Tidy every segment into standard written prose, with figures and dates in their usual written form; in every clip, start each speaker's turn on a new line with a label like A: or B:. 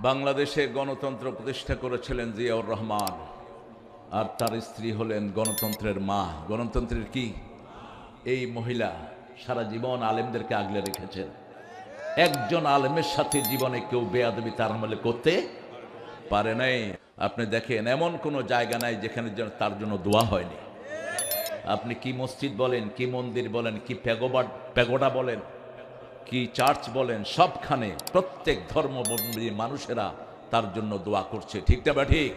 A: বাংলাদেশে গণতন্ত্র প্রতিষ্ঠা করেছিলেন জিয়াউর রহমান, আর তার স্ত্রী হলেন গণতন্ত্রের মা। গণতন্ত্রের কি এই মহিলা সারা জীবন আলেমদেরকে আগলে রেখেছেন। একজন আলেমের সাথে জীবনে কেউ বেয়াদবি তার আমলে করতে পারে নাই। আপনি দেখেন এমন কোনো জায়গা নাই যেখানে তার জন্য দোয়া হয়নি। আপনি কি মসজিদ বলেন, কি মন্দির বলেন, কি প্যাগোডা বলেন, কি চার্চ বলেন, সবখানে প্রত্যেক ধর্মাবলম্বী মানুষেরা তার জন্য দোয়া করছে। ঠিক না বা ঠিক?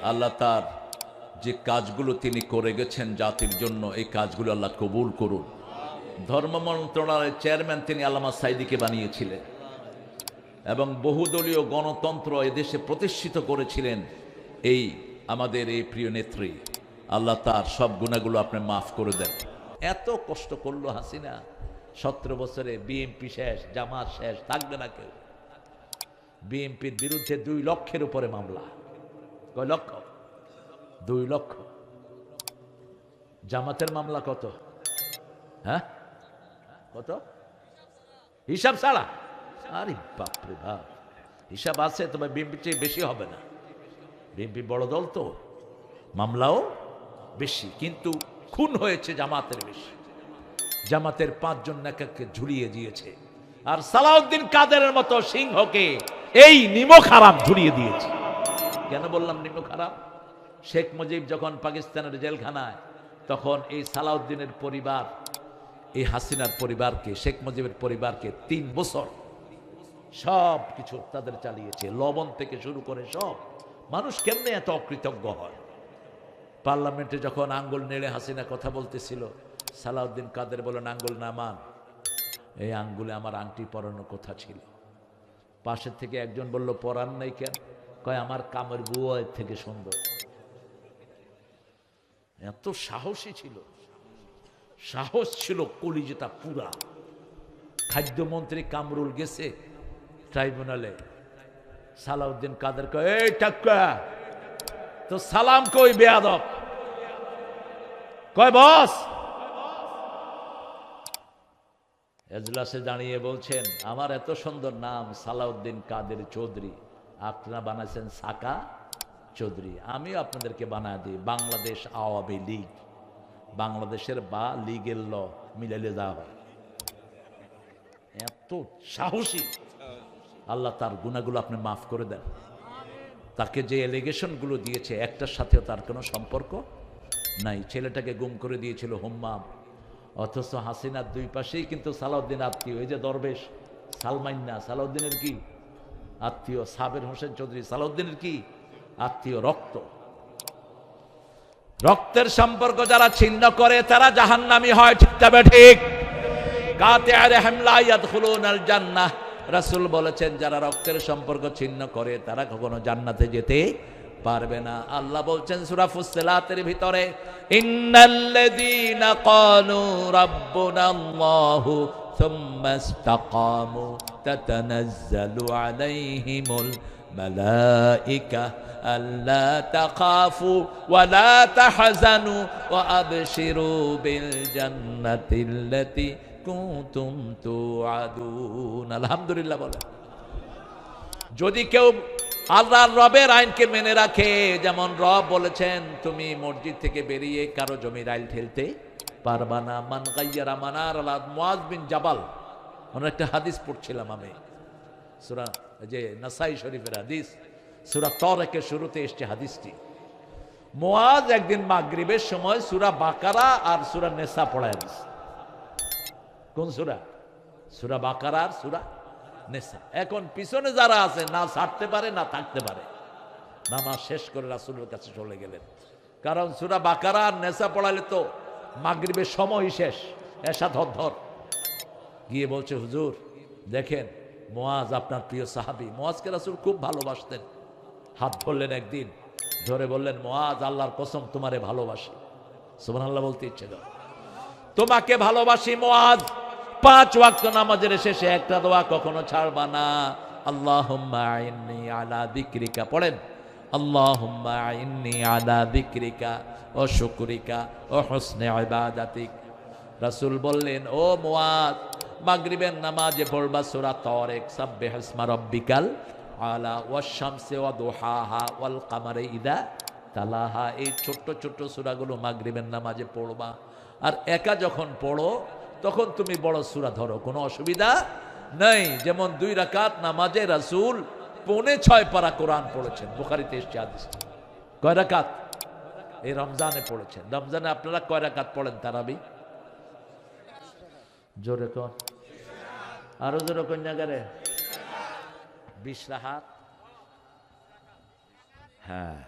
A: আল্লাহ তার যে কাজগুলো তিনি করে গেছেন জাতির জন্য, এই কাজগুলো আল্লাহ কবুল করুন। ধর্ম মন্ত্রণালয়ের চেয়ারম্যান তিনি আল্লামা সাইদিকে বানিয়েছিলেন এবং বহুদলীয় গণতন্ত্র এদেশে প্রতিষ্ঠিত করেছিলেন এই আমাদের এই প্রিয় নেত্রী। আল্লাহ তার সব গুনাহগুলো আপনি মাফ করে দেন। এত কষ্ট করলো হাসিনা, 17 বছরে বিএনপি শেষ, জামাত শেষ, থাকবে না কেউ। বিএনপির বিরুদ্ধে 2 লক্ষের উপরে মামলা। কয় লক্ষ? 2 লক্ষ। জামাতের মামলা কত? হ্যাঁ কত? হিসাব ছাড়া? আরে বাপরে বাপ, হিসাব আছে, তবে বিএনপির চেয়ে বেশি হবে না। বিএনপি বড় দল তো, মামলাও বেশি, কিন্তু খুন হয়েছে জামাতের বেশি। জামাতের 5 জন নেতাকে ঝুলিয়ে দিয়েছে, আর সালাউদ্দিন কাদেরের মতো সিংহকে এই নিমক হারাম ঝুলিয়ে দিয়েছে। কেন বললাম নিমক হারাম? শেখ মুজিব যখন পাকিস্তানের জেলখানায়, তখন এই সালাউদ্দিনের পরিবার, এই হাসিনার পরিবারকে, শেখ মুজিবের পরিবারকে 3 বছর সব কিছু তাদের চালিয়েছে, লবণ থেকে শুরু করে সব। মানুষ কেমনে এত অকৃতজ্ঞ হয়? পার্লামেন্টে যখন আঙ্গুল নেড়ে হাসিনা কথা বলতেছিল, সালাউদ্দিন কাদের বলেন, আঙ্গুল নামান, এই আঙ্গুলে আমার আংটি পরানোর কথা ছিল। পাশের থেকে একজন বলল, পরান নাই কেন? কয় আমার কামের বুয়া এর থেকে সুন্দর। এত সাহসী ছিল, সাহস ছিল কলিজাটা পুরা। খাদ্যমন্ত্রী কামরুল গেছে ট্রাইব্যুনালে, সালাউদ্দিন কাদের কয়, এই টাক্কা তো সালাম কই বেয়াদব? কয় বস। এজলাসে দাঁড়িয়ে বলছেন, আমার এত সুন্দর নাম সালাউদ্দিন কাদের চৌধুরী, আপনারা বানাইছেন সাকা চৌধুরী, আমিও আপনাদেরকে বানায় দিই বাংলাদেশ আওয়ামী লীগ। বাংলাদেশের বা লীগের ল মিলাইলে যাওয়া হয়। এত সাহসী। আল্লাহ তার গুনাহগুলো আপনি মাফ করে দেন। তাকে যে এলিগেশন গুলো দিয়েছে, একটার সাথেও তার কোনো সম্পর্ক নাই। ছেলেটাকে গুম করে দিয়েছিল হুম্মাম, অথচ হাসিনার 2 পাশেই কিন্তু সালাউদ্দিন আত্মীয়। এই যে দরবেশ সালমাইন্না, সালাউদ্দিনের কি আত্মীয়। সাবের হোসেন চৌধুরী সালাউদ্দিনের কি আত্মীয়, রক্ত। রক্তের সম্পর্ক যারা ছিন্ন করে তারা জাহান্নামী হয়। ঠিক তবে ঠিক? কাতিআ রাহিম লা ইয়াদখুলুনাল জান্নাহ। রাসূল বলেছেন, যারা রক্তের সম্পর্ক ছিন্ন করে তারা কখনো জান্নাতে যেতে পারবে না। আল্লাহ বলছেন সূরা ফুসসিলাতের ভিতরে, ইন্নাল্লাযীনা ক্বালু রাব্বুনাল্লাহু সুম্মা ইসতাকামু তাতানাজ্জালু আলাইহিমুল মালাইকা আল্লা তাখাফু ওয়া লা তাহজানু ওয়া আবশিরু বিল জান্নাতিল্লাতী কুনতুম তুআদুন। আলহামদুলিল্লাহ বলে। যদি কেউ আল্লাহর রবের আইনকে মেনে রাখে, যেমন রব বলেছেন তুমি মসজিদ থেকে বেরিয়ে কারো জমির আইল ঠেলতে পারবা না। মান গায়্যারা মানার আল্লাহ। মুআজ বিন জাবাল, একটা হাদিস পড়ছিলাম আমি, সূরা যে নাসাই শরীফের হাদিস, সূরা তারিকের শুরুতে এসেছে হাদিসটি। মুআজ একদিন মাগরিবের সময় সূরা বাকারা আর সূরা নিসা পড়ায় দিয়েছে। কোন সূরা? সূরা বাকারা আর সূরা নিসা। এখন পিছনে যারা আছে না ছাড়তে পারে না থাকতে পারে। নামাজ শেষ করে রাসূলের কাছে চলে গেলেন, কারণ সূরা বাকারা আর নিসা পড়ালে তো মাগরিবের সময় শেষ, এশা ধর। গিয়ে বলছে, হুজুর দেখেন মুআজ আপনার প্রিয় সাহাবী। মুআজকে রাসূল খুব ভালোবাসতেন। হাত ধরলেন একদিন, ধরে বললেন, মুআজ আল্লাহর কসম তোমারে ভালোবাসি। সুবহানাল্লাহ বলতে ইচ্ছে করে। তোমাকে ভালোবাসি মুআজ। 5 ওয়াক্ত নামাজের শেষে একটা দোয়া কখনো ছাড়বা না। আল্লাহুম্মা আইন্নি আলা যিকরিকা পড়েন, আল্লাহুম্মা আইন্নি আলা যিকরিকা ওয়া শুকরিকা ওয়া হুসনি ইবাদাতিক। রাসূল বললেন, ও মুআজ, মাগরিবের নামাজে পড়বা সূরা তারিক, সাব্বিহ ইসমা রাব্বিকাল আলা ওয়াশ শামসি ওয়া দুহাহা ওয়াল কামারি ইদা তালাহা। এই ছোট্ট ছোট্ট সূরাগুলো মাগরিবের নামাজে পড়বা। আর একা যখন পড়ো তখন তুমি বড় সূরা ধরো, কোনো অসুবিধা নাই। যেমন 2 রাকাত নামাজে রাসূল 6.25 পারা কোরআন পড়েছেন, বুখারীতে এসেছে হাদিস। কয় রাকাত? এই রমজানে পড়েছেন। রমজানে আপনারা কয় রাকাত পড়েন তারাবি? জোরে কোন, আরো জোরে কোন জায়গায়? 20 রাকাত। হ্যাঁ,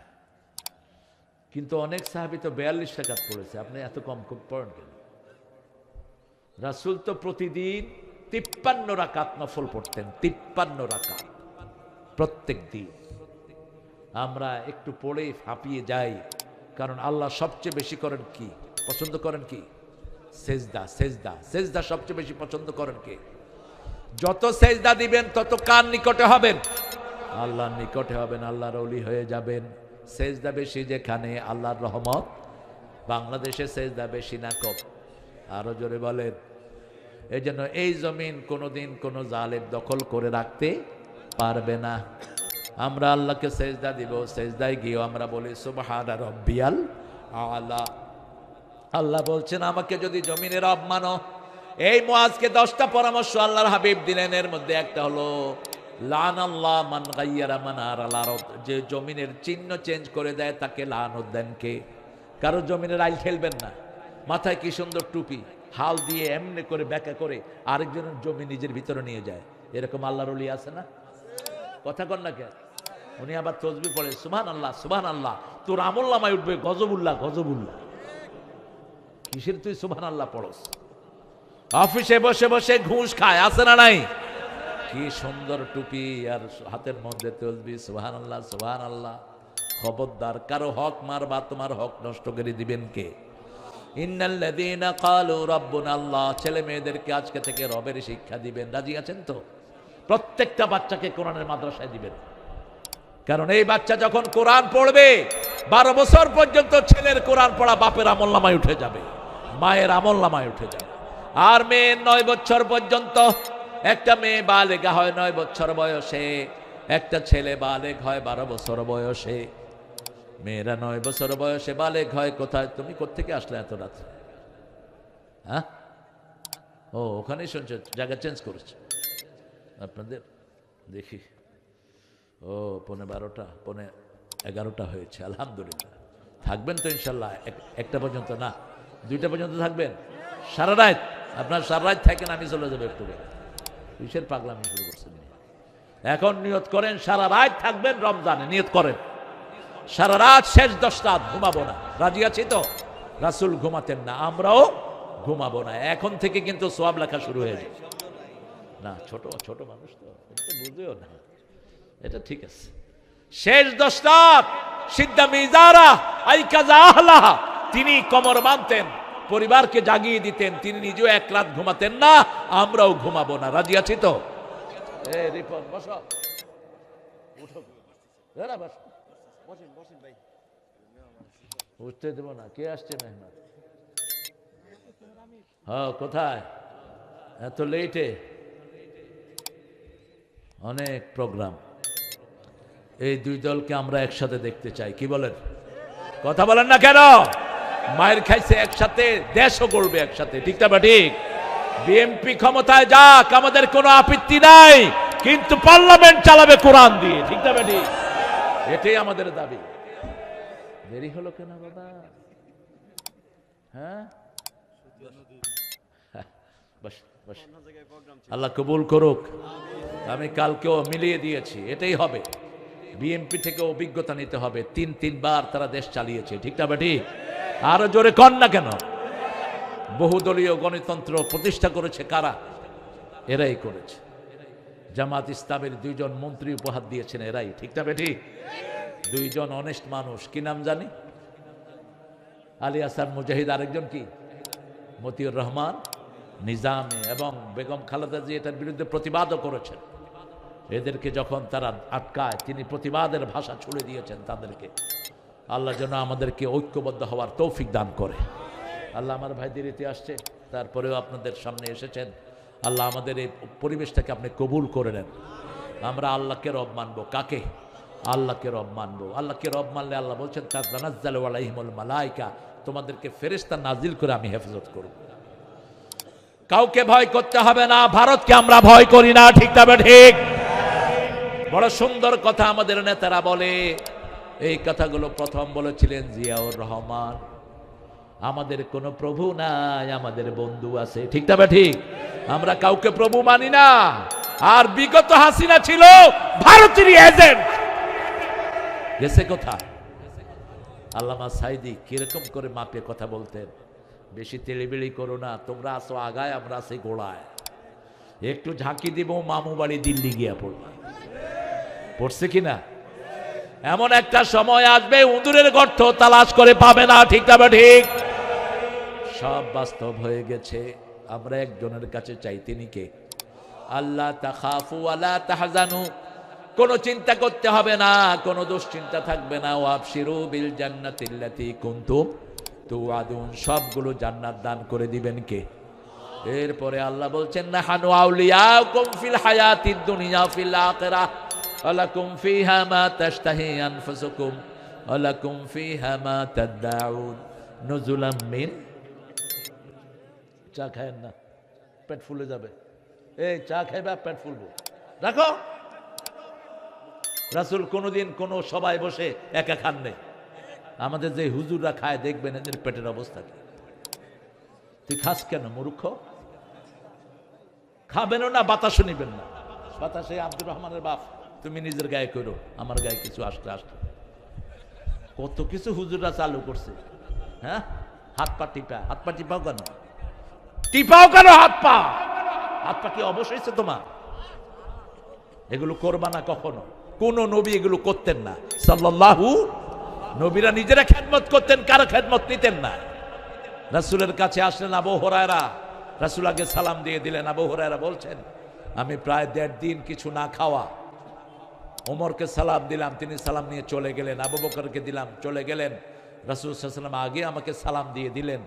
A: কিন্তু অনেক সাহাবী তো 42 রাকাত পড়েছে। আপনি এত কম পড়েন কেন? রাসূল তো প্রতিদিন 53 রাকাত নফল পড়তেন, 53 রাকাত প্রত্যেক দিন। আমরা একটু পড়ে হাঁপিয়ে যাই, কারণ আল্লাহ সবচেয়ে বেশি করেন কি, পছন্দ করেন কি? সেজদা। সেজদা সেজদা সবচেয়ে বেশি পছন্দ করেন কে? যত সেজদা দিবেন তত কার নিকটে হবেন? আল্লাহর নিকটে হবেন, আল্লাহর ওলি হয়ে যাবেন। সেজদা বেশি যেখানে আল্লাহর রহমত। বাংলাদেশে সেজদা বেশি না কম? আরো জোরে বলেন। এই জন্য এই জমিন কোনোদিন কোনো জালেম দখল করে রাখতে পারবে না। আমরা আল্লাহকে সেজদা দিব, সেজদায় গিয়ে আমরা বলি সুবহানা রাব্বিয়াল আলা। আল্লাহ বলছেন আমাকে যদি জমিনে রব মানো। এই মুআজকে 10টা পরামর্শ আল্লাহর হাবিব দিলেন। এর মধ্যে একটা হলো লানাল্লাহ মান গায়্যারা মানারাল আরদ, যে জমিনের চিহ্ন চেঞ্জ করে দেয় তাকে লানত দেন কে? কারো জমিনের আইল খেলবেন না। মাথায় কি সুন্দর টুপি, হাল দিয়ে এমনি করে ব্যাকা করে আরেকজনের জমি নিজের ভিতরে নিয়ে যায়। এরকম আল্লাহর ওলি আছে না? কথা কন না কেন? উনি আবার তসবিহ পড়ে সুবহানাল্লাহ সুবহানাল্লাহ। তোর আমলনামায় উঠবে গজবুল্লাহ গজবুল্লাহ। কিসের তুই সুবহানাল্লাহ পড়স? অফিসে বসে বসে ঘুষ খায়, আছে না নাই? কি সুন্দর টুপি আর হাতের মধ্যে তসবিহ সুবহানাল্লাহ সুবহানাল্লাহ। খবরদার, কারো হক মারবা, তোমার হক নষ্ট করে দিবেন কে? ইন্নাল্লাযীনা ক্বালু রাব্বুনা আল্লাহ, ছেলে মেয়েদেরকে আজকে থেকে রবের শিক্ষা দিবেন। রাজি আছেন তো? প্রত্যেকটা বাচ্চাকে কোরআনের মাদ্রাসায় দিবেন। কারণ এই বাচ্চা যখন কোরআন পড়বে 12 বছর পর্যন্ত ছেলের কোরআন পড়া বাপের আমলনামায় উঠে যাবে, মায়ের আমলনামায় উঠে যাবে। আর মেয়ের 9 বছর পর্যন্ত, একটা মেয়ে বালেগা হয় 9 বছর বয়সে, একটা ছেলে বালেগ হয় 12 বছর বয়সে। মেয়েরা 9 বছর বয়সে বালেগ হয়। কোথায়? তুমি কোত্থেকে আসলে এত রাত্রে? হ্যাঁ, ও ওখানেই শুনছো, জায়গা চেঞ্জ করেছে আপনাদের। দেখি ও 12:15 11:15 হয়েছে। আলহামদুলিল্লাহ। থাকবেন তো ইনশাল্লাহ? 1টা পর্যন্ত না, 2টা পর্যন্ত থাকবেন? সারা রাত? আপনার সারা রাত থাকেন, আমি চলে যাবো একটু। কিসের পাগলামি শুরু করছেন? এখন নিয়ত করেন সারা রাত থাকবেন রমজানে। নিয়ত করেন সারা রাত, শেষ 10 রাত ঘুমাবো না। রাজি আছি তো? রাসূল ঘুমাতেন না, আমরাও ঘুমাবো না। এখন থেকে কিন্তু সওয়াব লেখা শুরু হয়ে যায়। না, ছোট ছোট মানুষ তো বুঝেও না। এটা ঠিক আছে। শেষ 10 রাত সিদ্ধা মিজারা আই কাজা আহলাহা, তিনি কমর বাঁধতেন, পরিবারকে জাগিয়ে দিতেন। তিনি নিজেও 1 রাত ঘুমাতেন না, আমরাও ঘুমাবো না। রাজি আছি তো? এই রিপন বসো, উঠো। দাঁড়া বস, বসেন বসেন ভাই। উঠতে দেব না। কে আসছে মেহমান? হ্যাঁ, কোথায় এত লেটে? অনেক প্রোগ্রাম। এই 2 দলকে আমরা একসাথে দেখতে চাই। কি বলেন? কথা বলেন না কেন? মায়ের খাইছে একসাথে, দেশও গড়বে একসাথে। ঠিক না? ঠিক। বিএনপি ক্ষমতায় যাক, আমাদের কোনো আপত্তি নাই, কিন্তু পার্লামেন্ট চালাবে কোরআন দিয়ে। ঠিক না? ঠিক। এটাই আমাদের দাবি। দেরি হলো কেন বাবা? হ্যাঁ, বস বস। আল্লাহ কবুল করুক। আমি কালকেও মিলিয়ে দিয়েছি, এটাই হবে। বিএনপি থেকে অভিজ্ঞতা নিতে হবে। 3 বার তারা দেশ চালিয়েছে। ঠিক না? ঠিক। আরো জোরে কন না কেন? বহুদলীয় গণতন্ত্র প্রতিষ্ঠা করেছে কারা? এরাই করেছে। জামাত ইসলামের 2 জন মন্ত্রী উপহার দিয়েছেন এরাই। ঠিক না? ঠিক। 2 জন অনেস্ট মানুষ। কি নাম জানি? আলী হাসান মুজাহিদ, আরেকজন কি? মতিউর রহমান নিজামে। এবং বেগম খালেদা জি এটার বিরুদ্ধে প্রতিবাদও করেছেন। এদেরকে যখন তারা আটকায়, তিনি প্রতিবাদের ভাষা ছুড়ে দিয়েছেন তাদেরকে। আল্লাহ যেন আমাদেরকে ঐক্যবদ্ধ হওয়ার তৌফিক দান করে। আল্লাহ, আমার ভাই দেরিতে আসছে, তারপরেও আপনাদের সামনে এসেছেন। আল্লাহ আমাদের এই পরিবেশটাকে আপনি কবুল করে নেন। আমরা আল্লাহকে রব মানবো। কাকে? আল্লাহকে রব মানবো। আল্লাহকে রব মানলে আল্লাহ বলছেন তানাজ্জালু আলাইহিমুল মালায়েকা, তোমাদেরকে ফেরেশতা নাজিল করে আমি হেফাজত করব। কাউকে ভয় করতে হবে না, ভারতকে আমরা ভয় করি না, ঠিক তবে ঠিক। বড় সুন্দর কথা আমাদের নেতারা বলে, এই কথাগুলো প্রথম বলেছিলেন জিয়াউর রহমান। আমাদের কোনো প্রভু নাই, আমাদের বন্ধু আছে, ঠিক তবে ঠিক। আমরা কাউকে প্রভু মানি না। আর বিগত হাসিনা ছিল ভারতের এজেন্ট। গেছে কোথা? আল্লামা সাইদি কিরকম করে মাপে কথা বলতেন, বেশি তেলিবেলি করো না, তোমরা আসো আগায়, আমরা আসি গোড়ায়। একটু ঝাঁকি দিব, মামু বাড়ি দিল্লি গিয়া পড়বা। পড়ছে কিনা? এমন একটা সময় আসবে উঁদুরের গর্ত তালাশ করে পাবে না, ঠিক তবে ঠিক। সব বাস্তব হয়ে গেছে। আমরা একজনের কাছে চাই, তিনি কে? আল্লাহ তাখাফু ওয়ালা তাহজানু, কোনো চিন্তা করতে হবে না, কোনো দুশ্চিন্তা থাকবে না। ওয়াবশিরু বিল জান্নাতিল্লাতী কুনতুম তুআদুন, সবগুলো জান্নাত দান করে দিবেন কে? এরপরে আল্লাহ বলছেন নাহানু আউলিয়াকুম ফিল হায়াতিদ দুনিয়া ফিল আখিরাহ ওয়ালাকুম ফিহা মা তাশতাহি আনফুসুকুম ওয়ালাকুম ফিহা মা তাদউন নুজুলাম মিন। চা খায়েন না, পেট ফুলে যাবে। এই চা খাইবা, পেট ফুলবো, রাখো। রাসূল কোনোদিন কোনো সবাই বসে একা খান নেই। আমাদের যে হুজুররা খায় দেখবেন এদের পেটের অবস্থা কি। তুই খাস কেন মূর্খ? খাবেনও না, বাতাসও নিবেন না। বাতাসে আব্দুর রহমানের বাপ, তুমি নিজের গায়ে করো, আমার গায়ে কিছু আসতে আসতে। কত কিছু হুজুররা চালু করছে। হ্যাঁ, হাত পা টিপা, হাত পা টিপাও কেন? টিপাও কেন হাত পা? হাত পা কি অবশ্যই তোমার? এগুলো করবা না কখনো। কোন নবী এগুলো করতেন না সাল্লাল্লাহু। নবীরা নিজেরা খেদমত করতেন, কারো খেদমত নিতেন না। রাসূলের কাছে আসলেন আবু হুরায়রা, রাসূল আগে সালাম দিয়ে দিলেন। আবু হুরায়রা বলছেন আমি প্রায় 1.5 দিন কিছু না খাওয়া। ওমরকে সালাম দিলাম, তিনি সালাম নিয়ে চলে গেলেন। আবু বকরকে দিলাম, চলে গেলেন। রাসূল সাল্লাল্লাহু আলাইহি ওয়াসাল্লাম আগে আমাকে সালাম দিয়ে দিলেন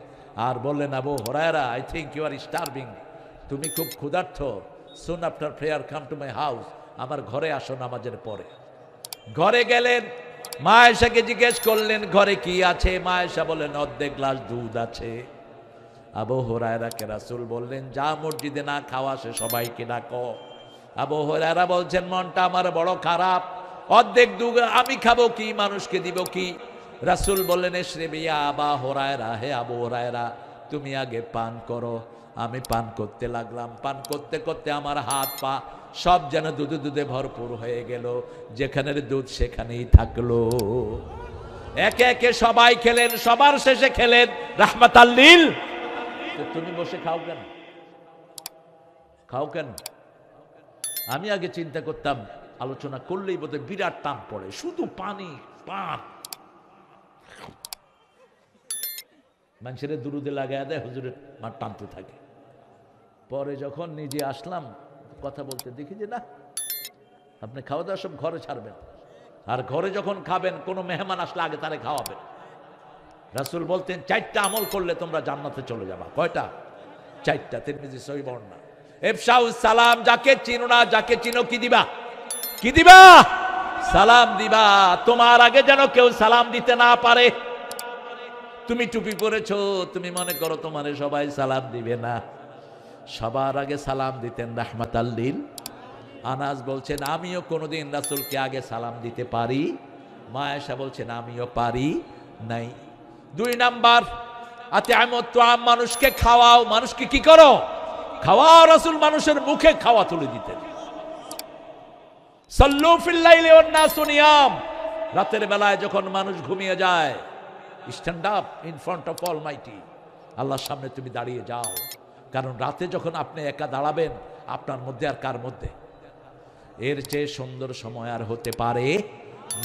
A: আর বললেন Abu Hurairah, I think you are starving, তুমি খুব ক্ষুধার্ত। Soon after prayer come to my house, আমার ঘরে আসো নামাজের পরে। ঘরে গেলেন, মা আয়েশাকে জিজ্ঞেস করলেন ঘরে কি আছে। মা আয়েশা বললেন অর্ধেক গ্লাস দুধ আছে। আবু হুরায়রাকে রাসূল বললেন যা মসজিদে না খাওয়া সে সবাইকে ডাকো। আবু হুরায়রা বলছেন মনটা আমার বড় খারাপ, অর্ধেক দুধ আমি খাবো কি, মানুষকে দিব কি? রাসূল বললেন এশরিবিয়া আবা হুরায়রা, হে আবু হুরায়রা তুমি আগে পান করো। আমি পান করতে লাগলাম। পান করতে করতে আমার হাত পা সব যেন দুধে দুধে ভরপুর হয়ে গেল, যেখানের দুধ সেখানেই থাকলো। একে একে সবাই খেলেন, সবার শেষে খেলেন রাহমাতাল লিল। তুমি বসে খাও কেন? খাও কেন? আমি আগে চিন্তা করতাম আলোচনা করলেই বোধহয় বিরাট টান পড়ে, শুধু পানি পান। মানুষের দুরুদে লাগায় দেয়, হুজুরের মা টানতে থাকে। পরে যখন নিজে আসলাম কথা বলতে, দেখি যে না, আপনি খাওয়া দাওয়া সব ঘরে ছাড়বেন, আর ঘরে যখন খাবেন কোনো মেহমান আসলে আগে তারে খাওয়াবেন। রাসূল বলতেন 4টা আমল করলে তোমরা জান্নাতে চলে যাবা। কয়টা? 4টা। তিরমিজি সহিহ বর্ণনা। ইফশাউস সালাম, যাকে চিনো না যাকে চিনো কি দিবা? কি দিবা? সালাম দিবা। তোমার আগে যেন কেউ সালাম দিতে না পারে। তুমি টুপি পরেছো, তুমি মনে করো তোমারে সবাই সালাম দিবে না। সবার আগে সালাম দিতেন রাহমাতাল লিল। আনাস বলছেন আমিও কোনোদিন রাসূলকে আগে সালাম দিতে পারি। মা আয়েশা বলছেন আমিও পারি নাই। 2 নাম্বার আতিআমুত তুআম, মানুষকে খাওয়াও। মানুষকে কি করো? খাওয়াও। রাসূল মানুষের মুখে খাওয়া তুলে দিতেন। সাল্লু ফিল লাইলি ওয়ান নাসু নিয়াম, রাতের বেলায় যখন মানুষ ঘুমিয়ে যায়, stand up in front of Almighty, আল্লাহর সামনে তুমি দাঁড়িয়ে যাও। কারণ রাতে যখন আপনি একা দাঁড়াবেন, আপনার মধ্যে আর কার মধ্যে? এর চেয়ে সুন্দর সময় আর হতে পারে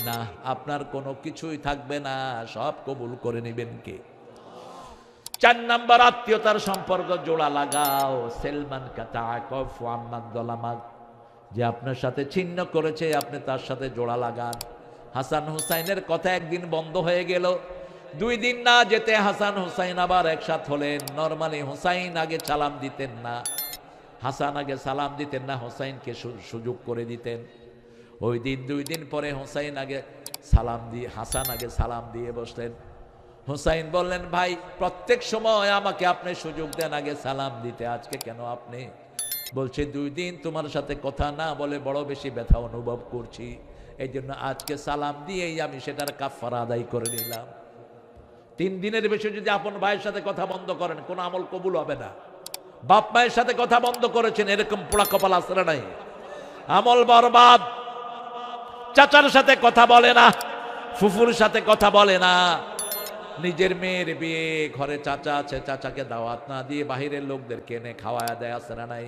A: না। আপনার কোনো কিছুই থাকবে না, সব কবুল করে নেবেন কে? 4 নাম্বার আত্মীয়তার সম্পর্ক জোড়া লাগাও। সেলমান কাতাআকাফ ওয়া আম্মান যালামাক, যে আপনার সাথে ছিন্ন করেছে আপনি তার সাথে জোড়া লাগান। হাসান হুসাইনের কথা একদিন বন্ধ হয়ে গেল। 2 দিন না যেতে হাসান হুসাইন আবার একসাথ হলেন। নরমালি হুসাইন আগে সালাম দিতেন না, হাসান আগে সালাম দিতেন না, হুসাইনকে সুযোগ করে দিতেন। ওই দিন 2 দিন পরে হাসান আগে সালাম দিয়ে বসলেন। হুসাইন বললেন, ভাই প্রত্যেক সময় আমাকে আপনি সুযোগ দেন আগে সালাম দিতে, আজকে কেন আপনি? বলছে 2 দিন তোমার সাথে কথা না বলে বড় বেশি ব্যথা অনুভব করছি, এই জন্য আজকে সালাম দিয়েই আমি সেটার কাফারা আদায় করে নিলাম। 3 দিনের বেশি যদি আপন ভাইয়ের সাথে কথা বন্ধ করেন কোন আমল কবুল হবে না। বাপ মায়ের সাথে কথা বন্ধ করেছেন, এরকম পোড়া কপাল আসরে নাই, আমল বরবাদ। চাচার সাথে কথা বলে না, ফুফুর সাথে কথা বলে না, নিজের মেয়ের বিয়ে, ঘরে চাচা আছে, চাচাকে দাওয়াত না দিয়ে বাহিরের লোকদেরকে এনে খাওয়ায়া দেয়, আসরা নাই।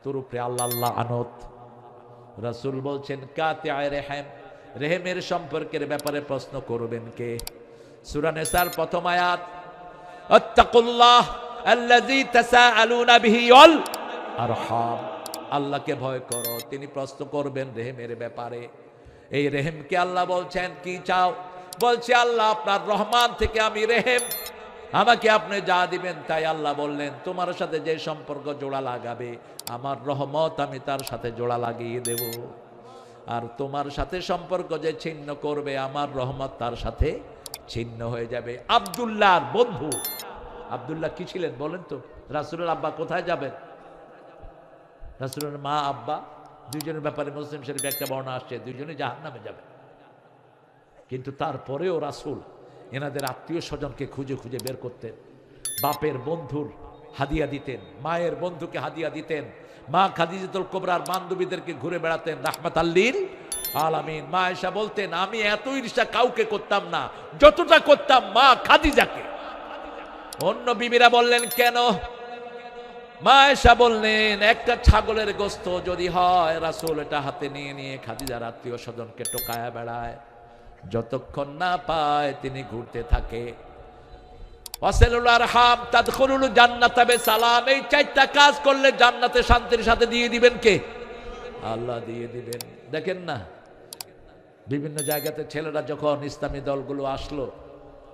A: তোর উপরে আল্লাহ আল্লাহ আনত। রাসূল বলছেন কাতিআয়ে রহিম, রেহেমের সম্পর্কের ব্যাপারে প্রশ্ন করবেন কে? সূরা নিসার প্রথম আয়াত, আত্তাকুল্লাহ আল্লাযী তাসাআলুনা বিহি ওয়াল আরহাম, আল্লাহকে ভয় করো, তিনি প্রশ্ন করবেন রেহেমের ব্যাপারে। এই রেহেমকে আল্লাহ বলছেন কি চাও? বলছে আল্লাহ আপনার রহমান থেকে আমি রেহেম, আমাকে আপনি যা দিবেন তাই। আল্লাহ বললেন তোমার সাথে যে সম্পর্ক জোড়া লাগাবে আমার রহমত আমি তার সাথে জোড়া লাগিয়ে দেব, আর তোমার সাথে সম্পর্ক যে ছিন্ন করবে আমার রহমত তার সাথে ছিন্ন হয়ে যাবে। আব্দুল্লাহর বন্ধু, আব্দুল্লাহ কি ছিলেন বলেন তো? রাসূলের আব্বা কোথায় যাবেন? রাসূলের মা আব্বা দুইজনের ব্যাপারে মুসলিম শরীফে একটা বর্ণনা আসছে, দুইজনে জাহান্নামে যাবে। কিন্তু তারপরেও রাসূল এনাদের আত্মীয় স্বজনকে খুঁজে খুঁজে বের করতেন, বাপের বন্ধুর হাদিয়া দিতেন, মায়ের বন্ধুকে হাদিয়া দিতেন, মা খাদিজাতুল কুবরার বান্ধবীদেরকে ঘুরে বেড়াতেন রাহমাতাল লিল আলামিন। মা আয়েশা বলতেন আমি এত ঈর্ষা কাউকে করতাম না যতটা করতাম মা খাদিজাকে। অন্য বিবিরা বললেন কেন? মা আয়েশা বললেন একটা ছাগলের গোশত যদি হয় রাসূল এটা হাতে নিয়ে নিয়ে খাদিজার আত্মীয় স্বজনকে টোকায়া বেড়ায়, যতক্ষণ না পায় তিনি ঘুরতে থাকে। ওয়াসিলুল আরহাম তাদখুলুল জান্নাতা বিসালাম, এই 4টা কাজ করলে জান্নাতে শান্তির সাথে দিয়ে দিবেন কে? আল্লাহ দিয়ে দিবেন। দেখেন না বিভিন্ন জায়গাতে ছেলেরা যখন ইসলামী দলগুলো আসলো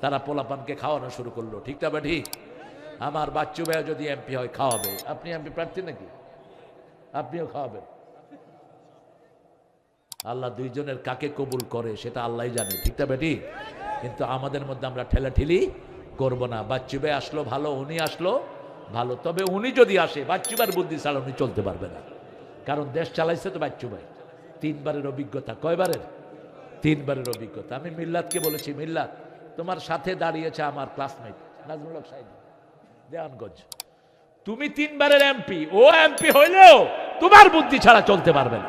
A: তারা পোলাপানকে খাওয়ানো শুরু করলো, ঠিক না বা ঠিক? আমার বাচ্চু ভাই যদি এমপি হয় খাওয়াবে। আপনি এমপি প্রার্থী নাকি? আপনিও খাওয়াবেন। আল্লাহ দুইজনের কাকে কবুল করে সেটা আল্লাহই জানে, ঠিক না বেটি? কিন্তু আমাদের মধ্যে আমরা ঠেলাঠেলি করব না। বাচ্চু ভাই আসলো ভালো, উনি আসলো ভালো, তবে উনি যদি আসে বাচ্চু ভাইয়ের বুদ্ধি ছাড়া উনি চলতে পারবে না, কারণ দেশ চালাইছে তো বাচ্চু ভাই। 3 বারের অভিজ্ঞতা। কয়বারের? 3 বারের অভিজ্ঞতা। আমি মিল্লাতকে বলেছি, মিল্লাত তোমার সাথে দাঁড়িয়েছে আমার ক্লাসমেট নাজমুল হক সাহেব দেওয়ানগঞ্জ, তুমি 3 বারের এমপি, ও এমপি হইলেও তোমার বুদ্ধি ছাড়া চলতে পারবে না।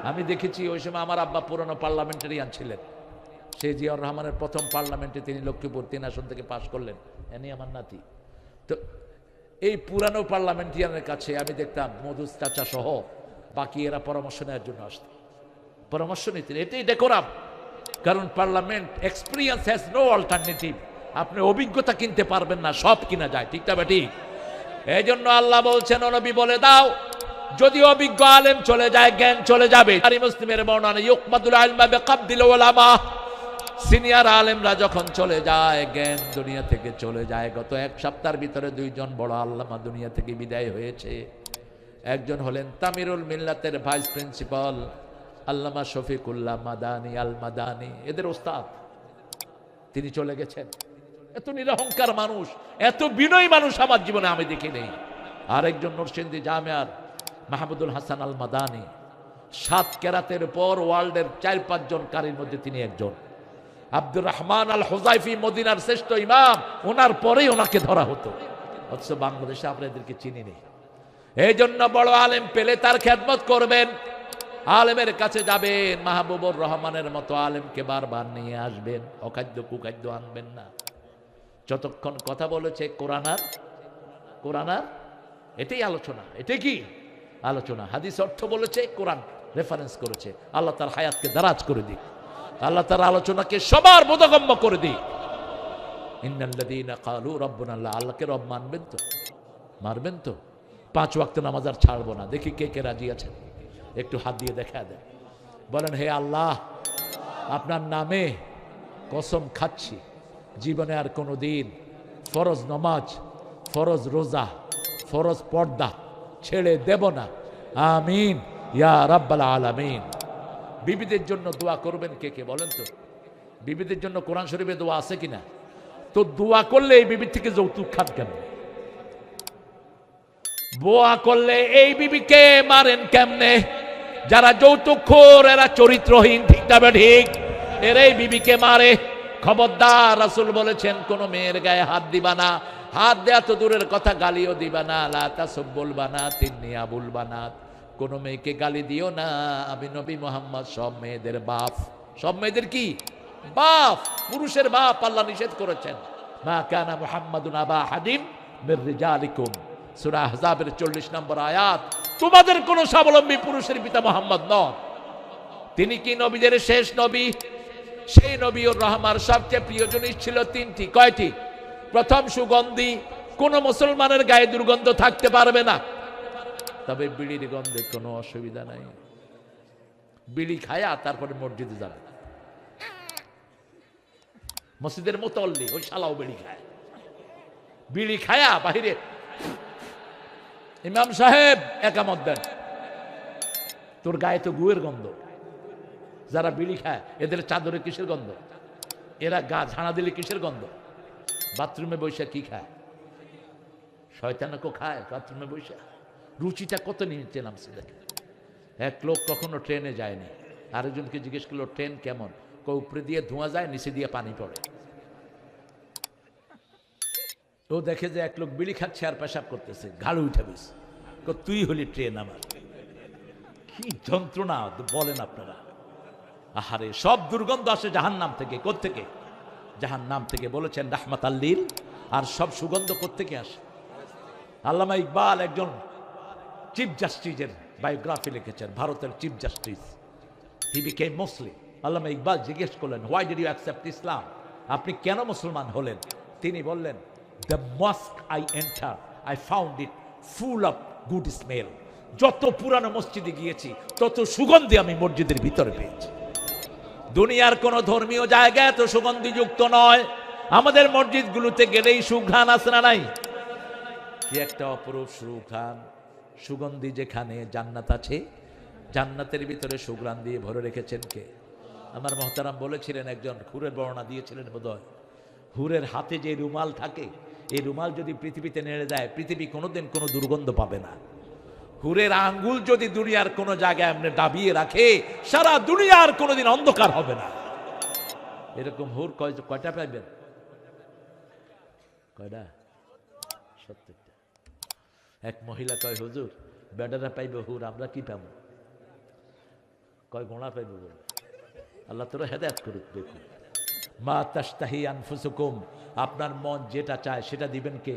A: আমি দেখেছি ওই সময় আমার আব্বা পুরনো পার্লামেন্টারিয়ান ছিলেন, সেই জিয়াউর রহমানের প্রথম পার্লামেন্টে তিনি লক্ষ্মীপুর 3 আসন থেকে পাশ করলেন, এনি আমার নাতি। তো এই পুরানো পার্লামেন্টারিয়ানের কাছে আমি দেখতাম মধু চাচা সহ বাকি এরা পরামর্শ নেওয়ার জন্য আসতেন, পরামর্শ নিতেন। এটাই ডেকোরাম, কারণ parliament experience has no alternative. আপনি অভিজ্ঞতা কিনতে পারবেন না, সব কিনা যায়, ঠিক না বেটি? এই জন্য আল্লাহ বলছেন ও নবী বলে দাও যদি অভিজ্ঞ আলেম চলে যায় জ্ঞান চলে যাবে। মুসলিমের বর্ণনা ইউকমাদুল ইলমা বিকাবদিল উলামা, সিনিয়র আলেমরা যখন চলে যায় জ্ঞান দুনিয়া থেকে চলে যায়। গত 1 সপ্তাহের ভিতরে 2 জন বড় আল্লামা দুনিয়া থেকে বিদায় হয়েছে। একজন হলেন তামিরুল মিল্লাতের ভাইস প্রিন্সিপাল আল্লামা শফিকুল্লাহ মাদানী আল মাদানী, এদের ওস্তাদ, তিনি চলে গেছেন। এত নিরহংকার মানুষ, এত বিনয়ী মানুষ আমার জীবনে আমি দেখি নেই। আরেকজন নরসিংদী জামিয়ার মাহমুদুল হাসান আল মাদানী, 7 কেরাতের পর ওয়ার্ল্ডের 4-5 জন কারীর মধ্যে তিনি একজন। আব্দুর রহমান আল হুজাইফি মদিনার শ্রেষ্ঠ ইমাম, ওনার পরেই ওনাকে ধরা হতো, অথচ বাংলাদেশে আমরা এদেরকে চিনি নেই। এই জন্য বড় আলেম পেলে তার খেদমত করবেন, আলেমের কাছে যাবেন, মাহবুবুর রহমানের মতো আলেমকে বারবার নিয়ে আসবেন, অখাদ্য কুখাদ্য আনবেন না। যতক্ষণ কথা বলেছে কোরআনার এটাই আলোচনা, এটা কি আলোচনা? হাদিস অর্থ বলেছে, কোরআন রেফারেন্স করেছে। আল্লাহ তার হায়াতকে দারাজ করে দিক, আল্লাহ তার আলোচনাকে সবার বোধগম্য করে দিক। ইন্নাল্লাযীনা ক্বালু রাব্বুনা আল্লাহ, আল্লাহকে রব মানবেন তো? মারবেন তো? 5 ওয়াক্ত নামাজ আর ছাড়বো না। দেখি কে কে রাজি আছেন, একটু হাত দিয়ে দেখা দেন, বলেন হে আল্লাহ আপনার নামে কসম খাচ্ছি জীবনে আর কোনো দিন ফরজ নামাজ, ফরজ রোজা, ফরজ পর্দা ছেড়ে দেব না। আমিন ইয়া রাব্বাল আলামিন। বিবিদের জন্য দোয়া করবেন কে কে বলেন তো? বিবিদের জন্য কোরআন শরীফে দোয়া আছে কিনা? তো দোয়া করলে এই বিবির থেকে যৌতুক খান কেন? দোয়া করলে এই বিবিকে মারেন কেমনে? যারা যৌতুকখোর এরা চরিত্রহীন, ঠিক তবে ঠিক, এরাই বিবিকে মারে। খবরদার, রাসূল বলেছেন কোন মেয়ের গায়ে হাত দিবা না। হাত দেয়া তো দূরের কথা, গালিও দিবা না। লা তাসুব্বুল বানাত ইন্নী আবুল বানাত, কোন মেয়েকে গালি দিও না, আমি নবী মুহাম্মদ সব মেয়েদের বাপ। সব মেয়েদের কি বাপ? পুরুষের বাপ আল্লাহ নিষেধ করেছেন। মা কানা মুহাম্মাদুন আবা হাদিম মির রিজালিকুম, সূরা আহজাবের 40 নম্বর আয়াত। তোমাদের কোন স্বাবলম্বী পুরুষের পিতা মুহাম্মদ নন। তিনি কি নবীদের শেষ নবী? সেই নবী ও রহমার সবচেয়ে প্রিয় জিনিস ছিল তিনটি। কয়টি? প্রথম, সুগন্ধি। কোন মুসলমানের গায়ে দুর্গন্ধ থাকতে পারবে না। তবে বিড়ির গন্ধে কোনো অসুবিধা নাই। বিড়ি খায়া তারপরে মসজিদে যাবে। মসজিদের মুতল্লি ওই শালাও বিড়ি খায়। বিড়ি খায়া বাহিরে, ইমাম সাহেব একামত দেন, তোর গায়ে তো গুয়ের গন্ধ। যারা বিড়ি খায় এদের চাদরে কিসের গন্ধ? এরা গা ঝাড়া দিলে কিসের গন্ধ? বাথরুমে বৈশা কি খায়? শয়তানকে খায় বাথরুমে বৈশা। রুচিটা কত নিচে নামছে দেখে। এক লোক কখনো ট্রেনে যায়নি, আরেকজনকে জিজ্ঞেস করলো ট্রেন কেমন? উপরে দিয়ে ধোঁয়া যায়, নিচে দিয়ে পানি পড়ে। ও দেখে যে এক লোক বিড়ি খাচ্ছে আর পেশাব করতেছে, ঘাড়ে উঠে বেশ, তুই হলি ট্রেন আমার। কি যন্ত্রণা বলেন আপনারা। আহারে, সব দুর্গন্ধ আসে জাহান্নাম থেকে। কোত্থেকে? জাহান্নাম থেকে। বলেছেন রাহমাতাল লিল। আর সব সুগন্ধ কোত্থেকে আসে? আল্লামা ইকবাল একজন চিফ জাস্টিসের বায়োগ্রাফি লিখেছেন, ভারতের চিফ জাস্টিস। হি বিকেম মুসলিম। আল্লামা ইকবাল জিজ্ঞেস করলেন, why did you accept Islam? আপনি কেন মুসলমান হলেন? তিনি বললেন, the mosque I enter I found it full of good smell. যত পুরানো মসজিদে গিয়েছি তত সুগন্ধি আমি মসজিদের ভিতরে পেয়েছি। দুনিয়ার কোন ধর্মীয় জায়গা এত সুগন্ধিযুক্ত নয়। আমাদের মসজিদগুলোতে গেলেই সুঘ্রাণ আছে না নাই? কি একটা অপরূপ সুঘ্রাণ। সুগন্ধি যেখানে জান্নাত আছে, জান্নাতের ভিতরে সুঘ্রাণ দিয়ে ভরে রেখেছেন কে? আমার মহতারাম বলেছিলেন, একজন হুরের বর্ণনা দিয়েছিলেন বোধহয়, হুরের হাতে যে রুমাল থাকে, এই রুমাল যদি পৃথিবীতে নেড়ে যায়, পৃথিবী কোনোদিন কোনো দুর্গন্ধ পাবে না। হুরের আঙ্গুল যদি দুনিয়ার কোনো জায়গায় এমনি দাবিয়ে রাখে, সারা দুনিয়ার কোনোদিন অন্ধকার হবে না। এরকম হুর কয়টা পাইবেন? কয়টা? 70টা। এক মহিলা কয়, হুজুর বেডারা পাইবে হুর, আমরা কি পাবো? কয় গোড়া পাইবে বলে। আল্লাহ তোরা হেদায়েত করুক। দেখুন, মা তাশতাহি আনফুসুকুম, আপনার মন যেটা চায় সেটা দিবেন কে?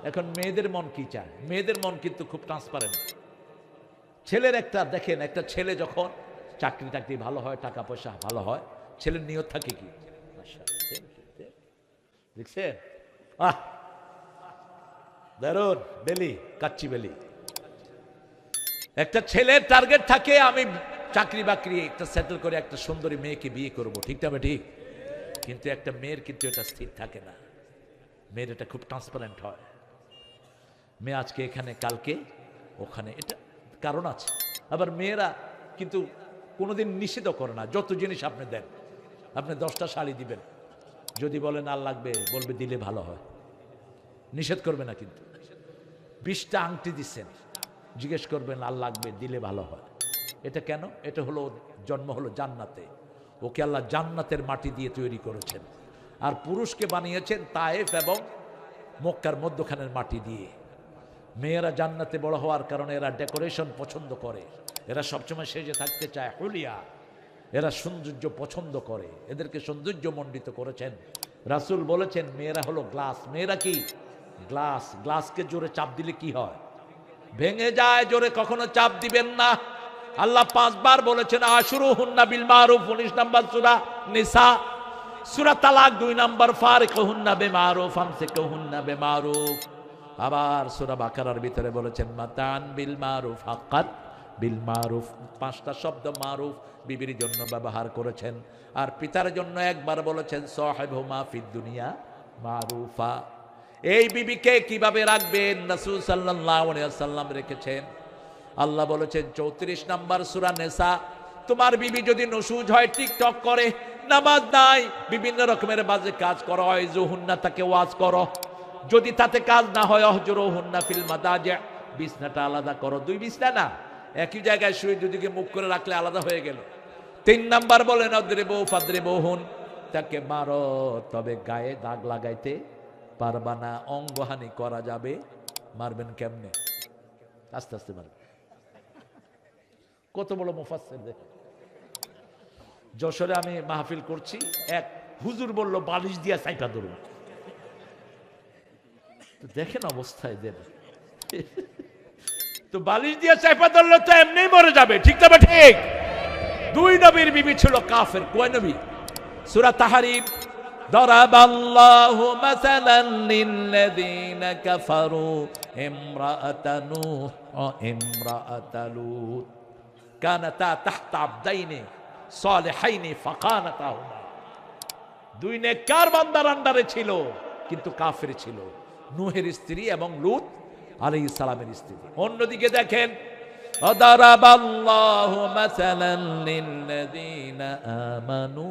A: এখন মেয়েদের মন কি চায়? মেয়েদের মন কিন্তু খুব ট্রান্সপারেন্ট। ছেলের একটা দেখেন, একটা ছেলে যখন চাকরি টাকরি ভালো হয়, টাকা পয়সা ভালো হয়, ছেলের নিয়ত থাকে কি? দেখছেন? দারুন বেলি, কাচ্চি বেলি। একটা ছেলের টার্গেট থাকে, আমি চাকরি বাকরি একটা সেটেল করে একটা সুন্দরী মেয়েকে বিয়ে করব, ঠিক না? ঠিক। কিন্তু একটা মেয়ের কিন্তু এটা স্থির থাকে না। মেয়ের এটা খুব ট্রান্সপারেন্ট হয়। মেয়ে আজকে এখানে, কালকে ওখানে, এটা কারণ আছে। আবার মেয়েরা কিন্তু কোনোদিন নিষেধ করে না। যত জিনিস আপনি দেন, আপনি 10টা শাড়ি দিবেন, যদি বলেন আর লাগবে, বলবে দিলে ভালো হয়, নিষেধ করবে না। কিন্তু 20টা আংটি দিচ্ছেন, জিজ্ঞেস করবেন আর লাগবে, দিলে ভালো হয়। এটা কেন? এটা হলো জন্ম হলো জান্নাতে। ওকে আল্লাহ জান্নাতের মাটি দিয়ে তৈরি করেছেন। আর পুরুষকে বানিয়েছেন তায়েফ এবং মক্কার মধ্যখানের মাটি দিয়ে। মেয়েরা জান্নাতে বড় হওয়ার কারণে এরা ডেকোরেশন পছন্দ করে, এরা সবসময় সেজে থাকতে চায়, হুলিয়া। এরা সৌন্দর্য পছন্দ করে, এদেরকে সৌন্দর্য মণ্ডিত করেছেন। রাসূল বলেছেন মেয়েরা হলো গ্লাস। মেয়েরা কি? গ্লাস। গ্লাসকে জোরে চাপ দিলে কি হয়? ভেঙে যায়। জোরে কখনো চাপ দিবেন না। আল্লাহ 5 বার বলেছেন আশরুহুন্না বিল মারুফ, 19 নম্বর সূরা নিসা। সূরা তালাক 2 নম্বর, ফারিকুহুন্না বিমারুফ আমসিকুহুন্না বিমারুফ। আবার সূরা বাকারার ভিতরে বলেছেন মাতান বিল মারুফ হাক্কান বিল মারুফ। 5টা শব্দ মারুফ বিবির জন্য ব্যবহার করেছেন। আর পিতার জন্য একবার বলেছেন সাহিবহুমা ফিদ দুনিয়া মারুফা। এই বিবিকে কিভাবে রাখবেন? রাসূল সাল্লাল্লাহু আলাইহি ওয়াসাল্লাম রেখেছেন। আল্লাহ বলেছেন 34 নম্বর সূরা নিসা তোমার বিবি যদি নসুজ হয়, টিকটক করে, নামাজ নাই, বিভিন্ন রকমের বাজে কাজ করা হয়, জুহুন্না তাকে ওয়াজ করো। যদি তাতে কাজ না হয়, অহজুরুহুন্না ফিল মাদাজি', বিছনাটা আলাদা করো। দুই বিছনা না, একই জায়গায় শুয়ে দুদিকে মুখ করে রাখলে আলাদা হয়ে গেল। 3 নাম্বার বলেন অদ্রিবু ফাদ্রিবুহুন, তাকে মারো, তবে গায়ে দাগ লাগাইতে পারবা না, অঙ্গহানি করা যাবে। মারবেন কেমনে? আস্তে আস্তে মারবেন। কত বড় মুফাসসির দেখেন। যশোরে আমি মাহফিল করছি, এক হুজুর বলল বালিশ দিয়া চাইপা ধরুন। তো দেখেন অবস্থায় দেন, তো বালিশ দিয়া চাইপা ধরলে তো এমনি মরে যাবে, ঠিক তবে ঠিক। 2 নবীর বিবি ছিল কাফের। কয় নবী? সূরা তাহরিম, দারাবাল্লাহু মাসালান লিল্লাযীনা কাফারু ইমরাআতা নূহ ওয়া ইমরাআতা লূত কানাতা তাহতা আবদাইনি সালিহাইনি ফাকানাতাহুমা। 2 নেককার বান্দার আন্ডারে ছিল, কিন্তু কাফের ছিল, নূহের স্ত্রী এবং লূত আলাইহিস সালামের স্ত্রী। অন্যদিকে দেখেন, দারাবাল্লাহু মাসালান লিল্লাযীনা আমানু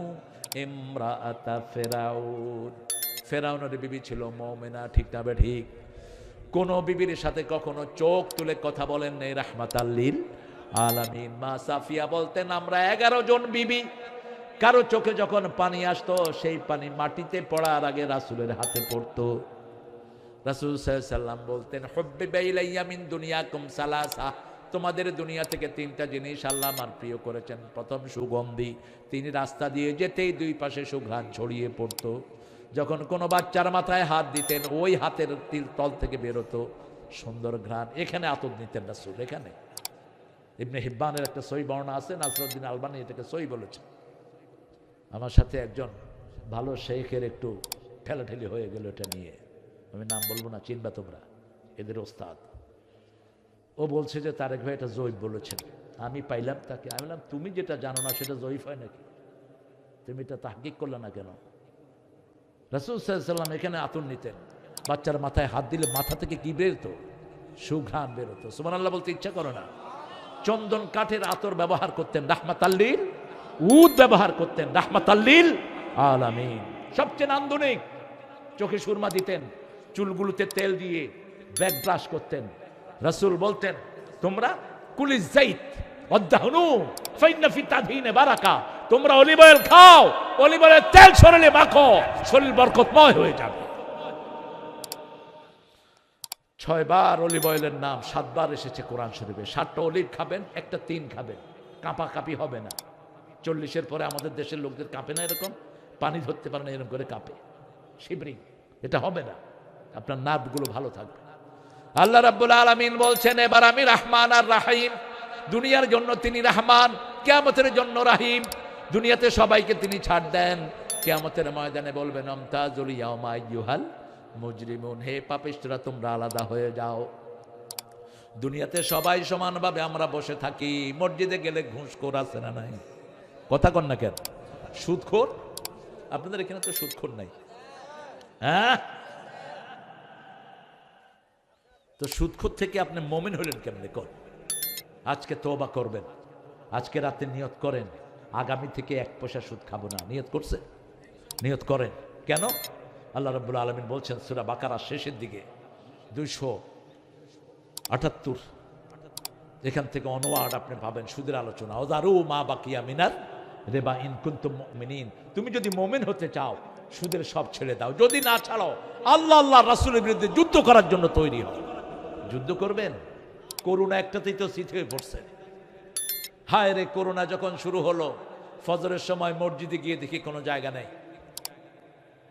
A: ইমরাআতা ফিরাউন। ফেরাউনের বিবি ছিল মুমিনা, ঠিক না বে ঠিক? কোন বিবির সাথে কখনো চোখ তুলে কথা বলেন নাই রাহমাতাল লিল আলামিন। মা সাফিয়া বলতেন, আমরা 11 জন বিবি, কারো চোখে যখন পানি আসতো, সেই পানি মাটিতে পড়ার আগে রাসূলের হাতে পড়তো। রাসূল সাল্লাল্লাহু আলাইহি সাল্লাম বলতেন, হুব্বিবা ইলাইয়া মিন দুনিয়াকুম সালাসা, তোমাদের দুনিয়া থেকে 3টা জিনিস আল্লাহ আমার প্রিয় করেছেন। প্রথম, সুগন্ধি। তিনি রাস্তা দিয়ে যেতেই 2 পাশে সুঘ্রাণ ছড়িয়ে পড়তো। যখন কোনো বাচ্চার মাথায় হাত দিতেন, ওই হাতের তল থেকে বেরোতো সুন্দর ঘ্রাণ। এখানে আতর নিতেন রাসূল। এখানে ইবনে হিব্বানের একটা সহিহ বর্ণনা আছে, নাসরুদ্দিন আলবানী এটাকে সহিহ বলেছেন। আমার সাথে একজন ভালো শেখের একটু ঠেলাঠেলি হয়ে গেল এটা নিয়ে, আমি নাম বলবো না, চিনবা তোমরা, এদের ওস্তাদ। ও বলছে যে তারেক ভাই এটা জয়ীফ বলেছেন। আমি পাইলাম তাকে, আমি বললাম তুমি যেটা জানো না সেটা জয়ীফ হয় নাকি? তুমি এটা তাহকিক করলে না কেন? রাসূল সাল্লাল্লাহু আলাইহি সাল্লাম এখানে আতর নিতেন, বাচ্চার মাথায় হাত দিলে মাথা থেকে কি বেরোতো? সুঘ্রাণ বেরোতো। সুবহানাল্লাহ বলতে ইচ্ছা করে না? চন্দন কাঠের আতর ব্যবহার করতেন, রাহমাতাল লিল, উদ ব্যবহার করতেন, রাহমাতাল লিল আলামিন। সবচেয়ে নান্দনিক। চোখে সুরমা দিতেন, চুলগুলোতে তেল দিয়ে ব্যাক ব্রাশ করতেন। রাসূল বলতেন, তোমরা কুলিজ যাইত ওয়াদাহনু ফাইন্না ফি তাদহিনে বারাকা, তোমরা অলিভ অয়েল খাও, অলিভ অয়েলের তেল শরীরে মাখো, শরীর বরকতময় হয়ে যাবে। 6 বার অলিভ অয়েলের নাম 7 বার এসেছে কোরআন শরীফে। 7টা অলিভ খাবেন, একটা 3 খাবেন, কাঁপাকাঁপি হবে না। 40-এর পরে আমাদের দেশের লোকদের কাঁপে না এরকম, পানি ধরতে পারে না এরকম করে কাঁপে, শিবরিং, এটা হবে না। আপনার নার্ভগুলো ভালো থাকবে। আল্লাহ রাব্বুল আলামিন বলছেন, এবার আমি রহমান আর রাহিম। দুনিয়ার জন্য তিনি রহমান, কিয়ামতের জন্য রাহিম। দুনিয়াতে সবাইকে তিনি ছাড় দেন, কিয়ামতের ময়দানে বলবেন, আমতাজুল ইয়াওমা আইয়ুহাল মুজরিমুন, হে পাপিষ্ঠরা তোমরা আলাদা হয়ে যাও। দুনিয়াতে সবাই সমানভাবে আমরা বসে থাকি। মসজিদে গেলে ঘুষখোর আছে না নাই? কথা কন না কেন? সুদখোর? আপনাদের এখানে তো সুদখোর নাই, হ্যাঁ? তো সুদখোর থেকে আপনি মুমিন হলেন কেমনে? কর, আজকে তওবা করবেন, আজকে রাতে নিয়ত করেন, আগামী থেকে 1 পয়সা সুদ খাবো না। নিয়ত করছে? নিয়ত করেন। কেন? আল্লাহ রাব্বুল আলামিন বলছেন সূরা বাকারার শেষের দিকে 278, এখান থেকে অনওয়ার্ড আপনি পাবেন সুদের আলোচনা। ওযারু মা বাকিয়া মিনার রিবা ইন কুনতুম মুমিনিন, তুমি যদি মুমিন হতে চাও সুদের সব ছেড়ে দাও। যদি না ছাড়ো, আল্লাহ আল্লাহর রাসূলের বিরুদ্ধে যুদ্ধ করার জন্য তৈরি হও। যুদ্ধ করবেন? করোনা একটাতেই তো শীত হয়ে পড়ছে। হায় রে, করোনা যখন শুরু হলো, ফজরের সময় মসজিদে গিয়ে দেখি কোনো জায়গা নেই।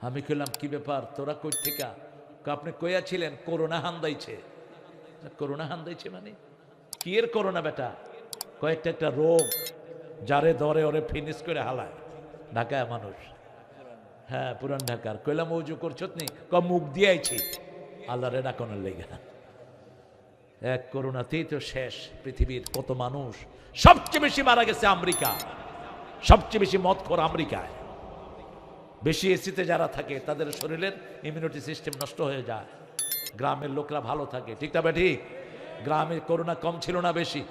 A: আমি কইলাম, কি ব্যাপার, তোরা কই থেকে? আপনি কইয়া ছিলেন করোনা হান্দাইছে। করোনা হান্দাইছে মানে কি? এর করোনা বেটা, কয়েকটা একটা রোগ, যারে ধরে ওরে ফিনিশ করে হালায়। ঢাকায় মানুষ, হ্যাঁ পুরান ঢাকার। কইলাম ওযু করছত নি? মুখ দিয়ে আইছি আল্লাহরে ডাকনের লেগে। এক করোনাতেই তো শেষ পৃথিবীর কত মানুষ। সবচেয়ে বেশি মারা গেছে আমেরিকা, সবচেয়ে বেশি মদখোর আমেরিকায়। বেশি এসিতে যারা থাকে তাদের শরীরের ইমিউনিটি সিস্টেম নষ্ট হয়ে যায়। গ্রামের লোকরা ভালো থাকে, ঠিক না ঠিক? গ্রামে করোনা কম ছিল না বেশি?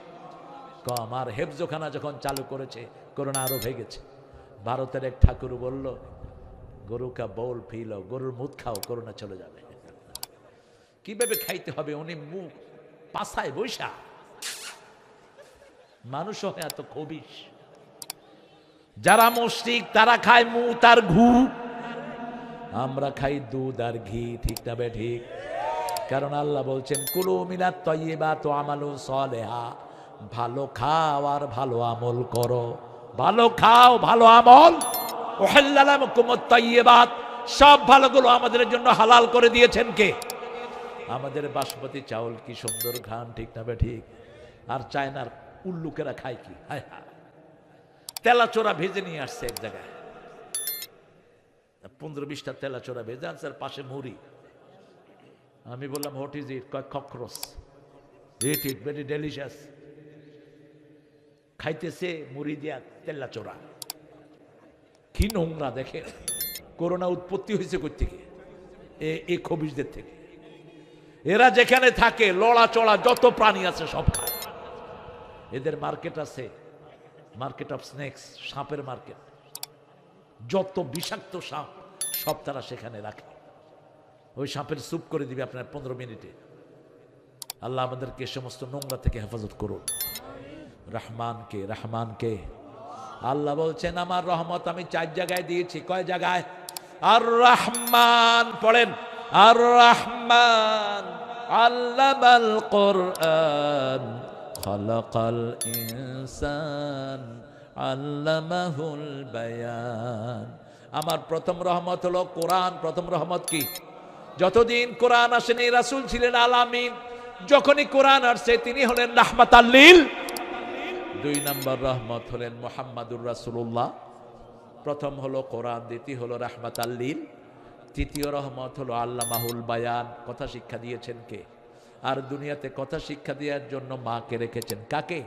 A: কম। আর হেফজোখানা যখন চালু করেছে করোনা আরো ভেগেছে। ভারতের এক ঠাকুর বলল, গরু কা বোল ফিল, গরুর মুখ খাও, করোনা চলে যাবে। কিভাবে খাইতে হবে উনি মুখ পাছায় বৈশা। মানুষও এত খবিশ। যারা মুশরিক তারা খায় মুত আর ঘু, আমরা খাই দুধ আর ঘি। ঠিক না বে ঠিক? কারণ আল্লাহ বলছেন কুলু মিনাত তাইয়্যিবাত ওয়া আমালু সালিহা, ভালো খাও আর ভালো আমল করো। ভালো খাও, ভালো আমল। উহিল্লা লাকুমুত তাইয়্যিবাত, সব ভালোগুলো আমাদের জন্য হালাল করে দিয়েছেন কে? আমাদের বাসমতি চাউল কি সুন্দর ঘ্রাণ। ঠিক না বে ঠিক? আর চায়নার উল্লুকেরা খায় কি? হায় হায়, তেলাচোরা ভেজে নিয়ে আসছে এক জায়গায়, 15-20টা তেলাচোরা ভেজে আনছে, আর পাশে মুড়ি। আমি বললাম হোয়াট ইজ ইট? কয় cockroach. It it very delicious. খাইতেছে মুড়ি দিয়া তেলাচোরা। কি নোংরা দেখে। করোনা উৎপত্তি হয়েছে কই থেকে? এই খবিশদের থেকে। এরা যেখানে থাকে লড়া চড়া যত প্রাণী আছে সব খায়। এদের মার্কেট আছে, মার্কেট অফ স্নেকস, সাপের মার্কেট। যত বিষাক্ত সাপ সব তারা সেখানে রাখে। ওই সাপের স্যুপ করে দিবে আপনার 15 মিনিটে। আল্লাহ আমাদেরকে সমস্ত নোংরা থেকে হেফাজত করুন। রহমানকে, রহমানকে। আল্লাহ বলছেন আমার রহমত আমি 4 জায়গায় দিয়েছি। কয় জায়গায়? আর রহমান পড়েন। আর রহমান আল্লামাল কোরআন খালাকাল ইনসান আল্লামাহুল বায়ান। আমার প্রথম রহমত হলো কোরআন। প্রথম রহমত কি? যতদিন কোরআন আসেনি রাসূল ছিলেন আলামিন, যখনই কোরআন আসছে তিনি হলেন রাহমাতাল লিল। 2 নম্বর রহমত হলেন মুহাম্মাদুর রাসূলুল্লাহ। প্রথম হলো কোরআন, দ্বিতীয় হলো রাহমাতাল লিল, তৃতীয় রহমত হলো আল্লামাহুল বায়ান। কথা শিক্ষা দিয়েছেন কে? আর দুনিয়াতে কথা শিক্ষা দেওয়ার জন্য মাকে রেখেছেন। কাকে?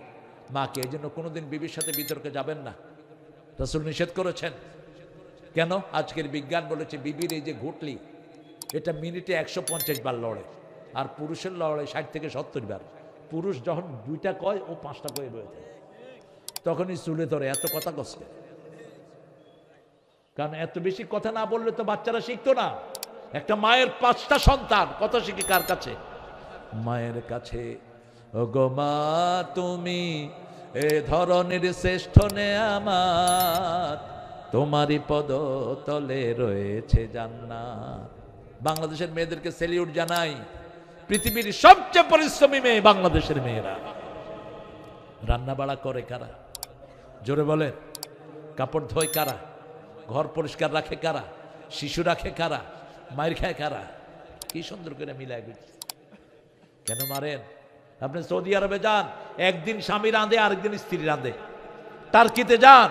A: মাকে। এই জন্য কোনোদিন বিবির সাথে বিতর্কে যাবেন না, রাসূল নিষেধ করেছেন। কেন? আজকের বিজ্ঞান বলেছে বিবির এই যে ঘুটলি, এটা মিনিটে 150 বার লড়ে, আর পুরুষের লড়ে 60 থেকে 70 বার। পুরুষ যখন 2টা কয় ও 5টা কয়ে রয়েছে, তখনই চুলে ধরে। এত কথা কষ্ট, কারণ এত বেশি কথা না বললে তো বাচ্চারা শিখতো না। একটা মায়ের 5টা সন্তান, কথা শিখে কার কাছে? মায়ের কাছে। ওগো মা তুমি এ ধরনের শ্রেষ্ঠ নেয়ামত, তোমারই পদ তলে রয়েছে জান্নাত। বাংলাদেশের মেয়েদেরকে সেলিউট জানাই। পৃথিবীর সবচেয়ে পরিশ্রমী মেয়ে বাংলাদেশের মেয়েরা। রান্না বাড়া করে কারা? জোরে বলেন। কাপড় ধোয় কারা? ঘর পরিষ্কার রাখে কারা? শিশু রাখে কারা? মায়ের খায় কারা? কি সুন্দর করে মিলায় গেছে। কেন মারেন? আপনি সৌদি আরবে যান, একদিন স্বামী রাঁধে, আরেকদিন স্ত্রী রাঁধে। টার্কিতে যান,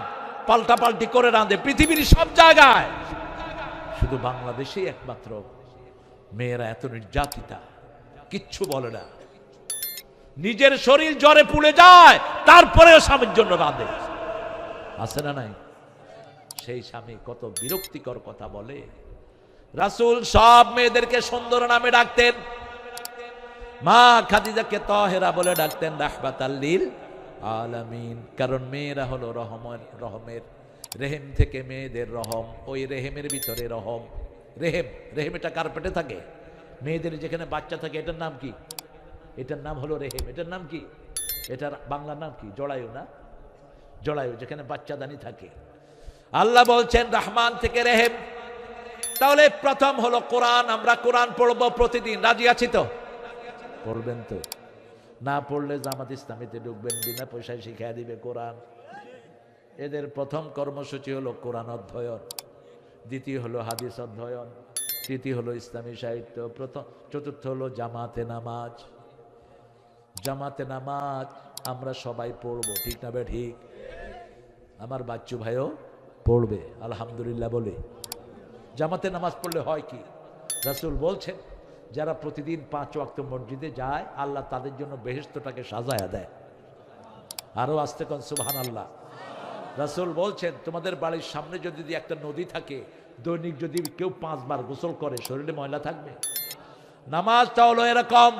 A: পাল্টা পাল্টি করে রাঁধে। পৃথিবীর সব জায়গায়, শুধু বাংলাদেশেই একমাত্র মেয়েরা এত নির্যাতিতা, কিচ্ছু বলে না। নিজের শরীর জ্বরে পুড়ে যায়, তারপরেও স্বামীর জন্য রাঁধে। আছে না নাই? সেই স্বামী কত বিরক্তিকর কথা বলে। রাসূল সব মেয়েদেরকে সুন্দর নামে ডাকতেন। মা খাদিজাকে তাহেরা বলে ডাকতেন, রাহমাতাল লিল আলামিন। কারণ মেয়েরা হলো রহমের রেহেম থেকে মেয়েদের রহম, ওই রেহেমের ভিতরে রহম। রেহেম, রেহেম এটা কার পেটে থাকে? মেয়েদের যেখানে বাচ্চা থাকে, এটার নাম কি? এটার নাম হলো রেহেম। এটার নাম কি? এটার বাংলার নাম কি? জরায়ু না? জরায়ু, যেখানে বাচ্চাদানি থাকে। আল্লাহ বলছেন রহমান থেকে রেহেম। তাহলে প্রথম হলো কোরআন। আমরা কোরআন পড়বো প্রতিদিন। রাজি আছি তো? পড়বেন তো? না পড়লে জামাত ইসলামীতে ঢুকবেন, বিনা পয়সায় শিখিয়ে দিবে কোরআন। এদের প্রথম কর্মসূচি হলো কোরআন অধ্যয়ন, দ্বিতীয় হলো হাদিস অধ্যয়ন, তৃতীয় হলো ইসলামী সাহিত্য, চতুর্থ হলো জামাতে নামাজ। জামাতে নামাজ আমরা সবাই পড়বো, ঠিক না বে ঠিক? আমার বাচ্চু ভাইও পড়বে আলহামদুলিল্লাহ বলে। জামাতে নামাজ পড়লে হয় কি? রাসূল বলছেন যারা প্রতিদিন 5 ওয়াক্ত মসজিদে যায়, আল্লাহ তাদের জন্য বেহেশতটাকে সাজায়া দেয়। আরো আস্তে কোন সুবহানাল্লাহ। রাসূল বলছেন তোমাদের বাড়ির সামনে যদি একটা নদী থাকে, দৈনিক যদি কেউ 5 বার গোসল করে, শরীরে ময়লা থাকবে? নামাজটা হলো এরকম,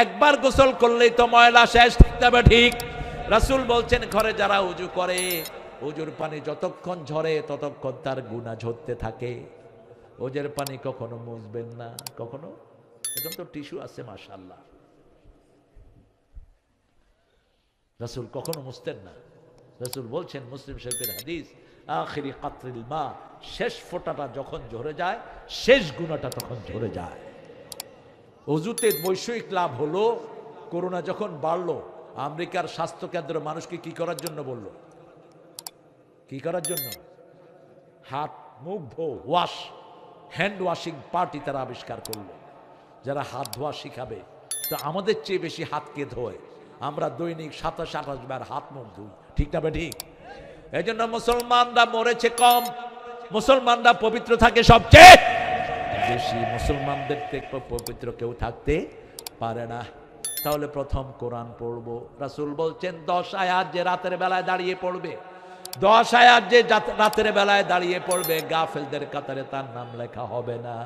A: একবার গোসল করলেই তো ময়লা শেষ, ঠিক না ঠিক? রাসূল বলছেন ঘরে যারা উজু করে, উজুর পানি যতক্ষণ ঝরে ততক্ষণ তার গুনাহ ঝরতে থাকে। ওজের পানি কখনো মুছবেন না, কখনো। এখন তো টিস্যু আছে মাশাআল্লাহ। রাসূল কখনো মুছতেন না। রাসূল বলছেন, মুসলিম শরীফের হাদিস, আখিরি কাতরিল মা, শেষ ফোঁটাটা যখন ঝরে যায়, শেষ গুনাহটা তখন ঝরে যায়। ওযুতে বৈষয়িক লাভ হলো, করোনা যখন বাড়লো, আমেরিকার স্বাস্থ্য কেন্দ্র মানুষকে কি করার জন্য বলল? কি করার জন্য? হাত মুখ ধো, ওয়াশ, হ্যান্ড ওয়াশিং পার্টি তারা আবিষ্কার করলো, যারা হাত ধোয়া শিখাবে। তো আমাদের চেয়ে বেশি হাত কে ধোয়? আমরা দৈনিক 27-28 বার হাত মুখ ধুই, ঠিক না ঠিক? এই জন্য মুসলমানরা মরেছে কম, মুসলমানরা পবিত্র থাকে সবচেয়ে বেশি। মুসলমানদের থেকে পবিত্র কেউ থাকতে পারে না। তাহলে প্রথম কোরআন পড়বো। রাসূল বলছেন 10 আয়াত যে রাতের বেলায় দাঁড়িয়ে পড়বে, 10 আয়াত যে রাতের বেলায় দাঁড়িয়ে পড়বে, গাফেলদের কাতারে তার নাম লেখা হবে না।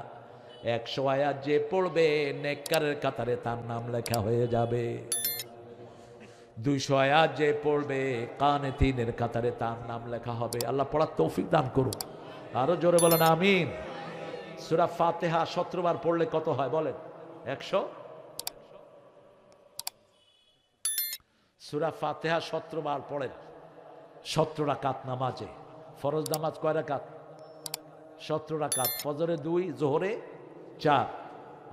A: 100 আয়াত যে পড়বে, নেককারের কাতারে তার নাম লেখা হয়ে যাবে। 200 আয়াত যে পড়বে, কানেতিনের কাতারে তার নাম লেখা হবে। আল্লাহ পড়ার তৌফিক দান করুন। আরো জোরে বলেন আমিন। সূরা ফাতিহা 17 বার পড়লে কত হয় বলেন? 100। সূরা ফাতিহা 17 বার পড়েন, 17 রাকাত নামাজে। ফরজ নামাজ কয় রাকাত? 17 রাকাত। ফজরে 2, জোহরে 4,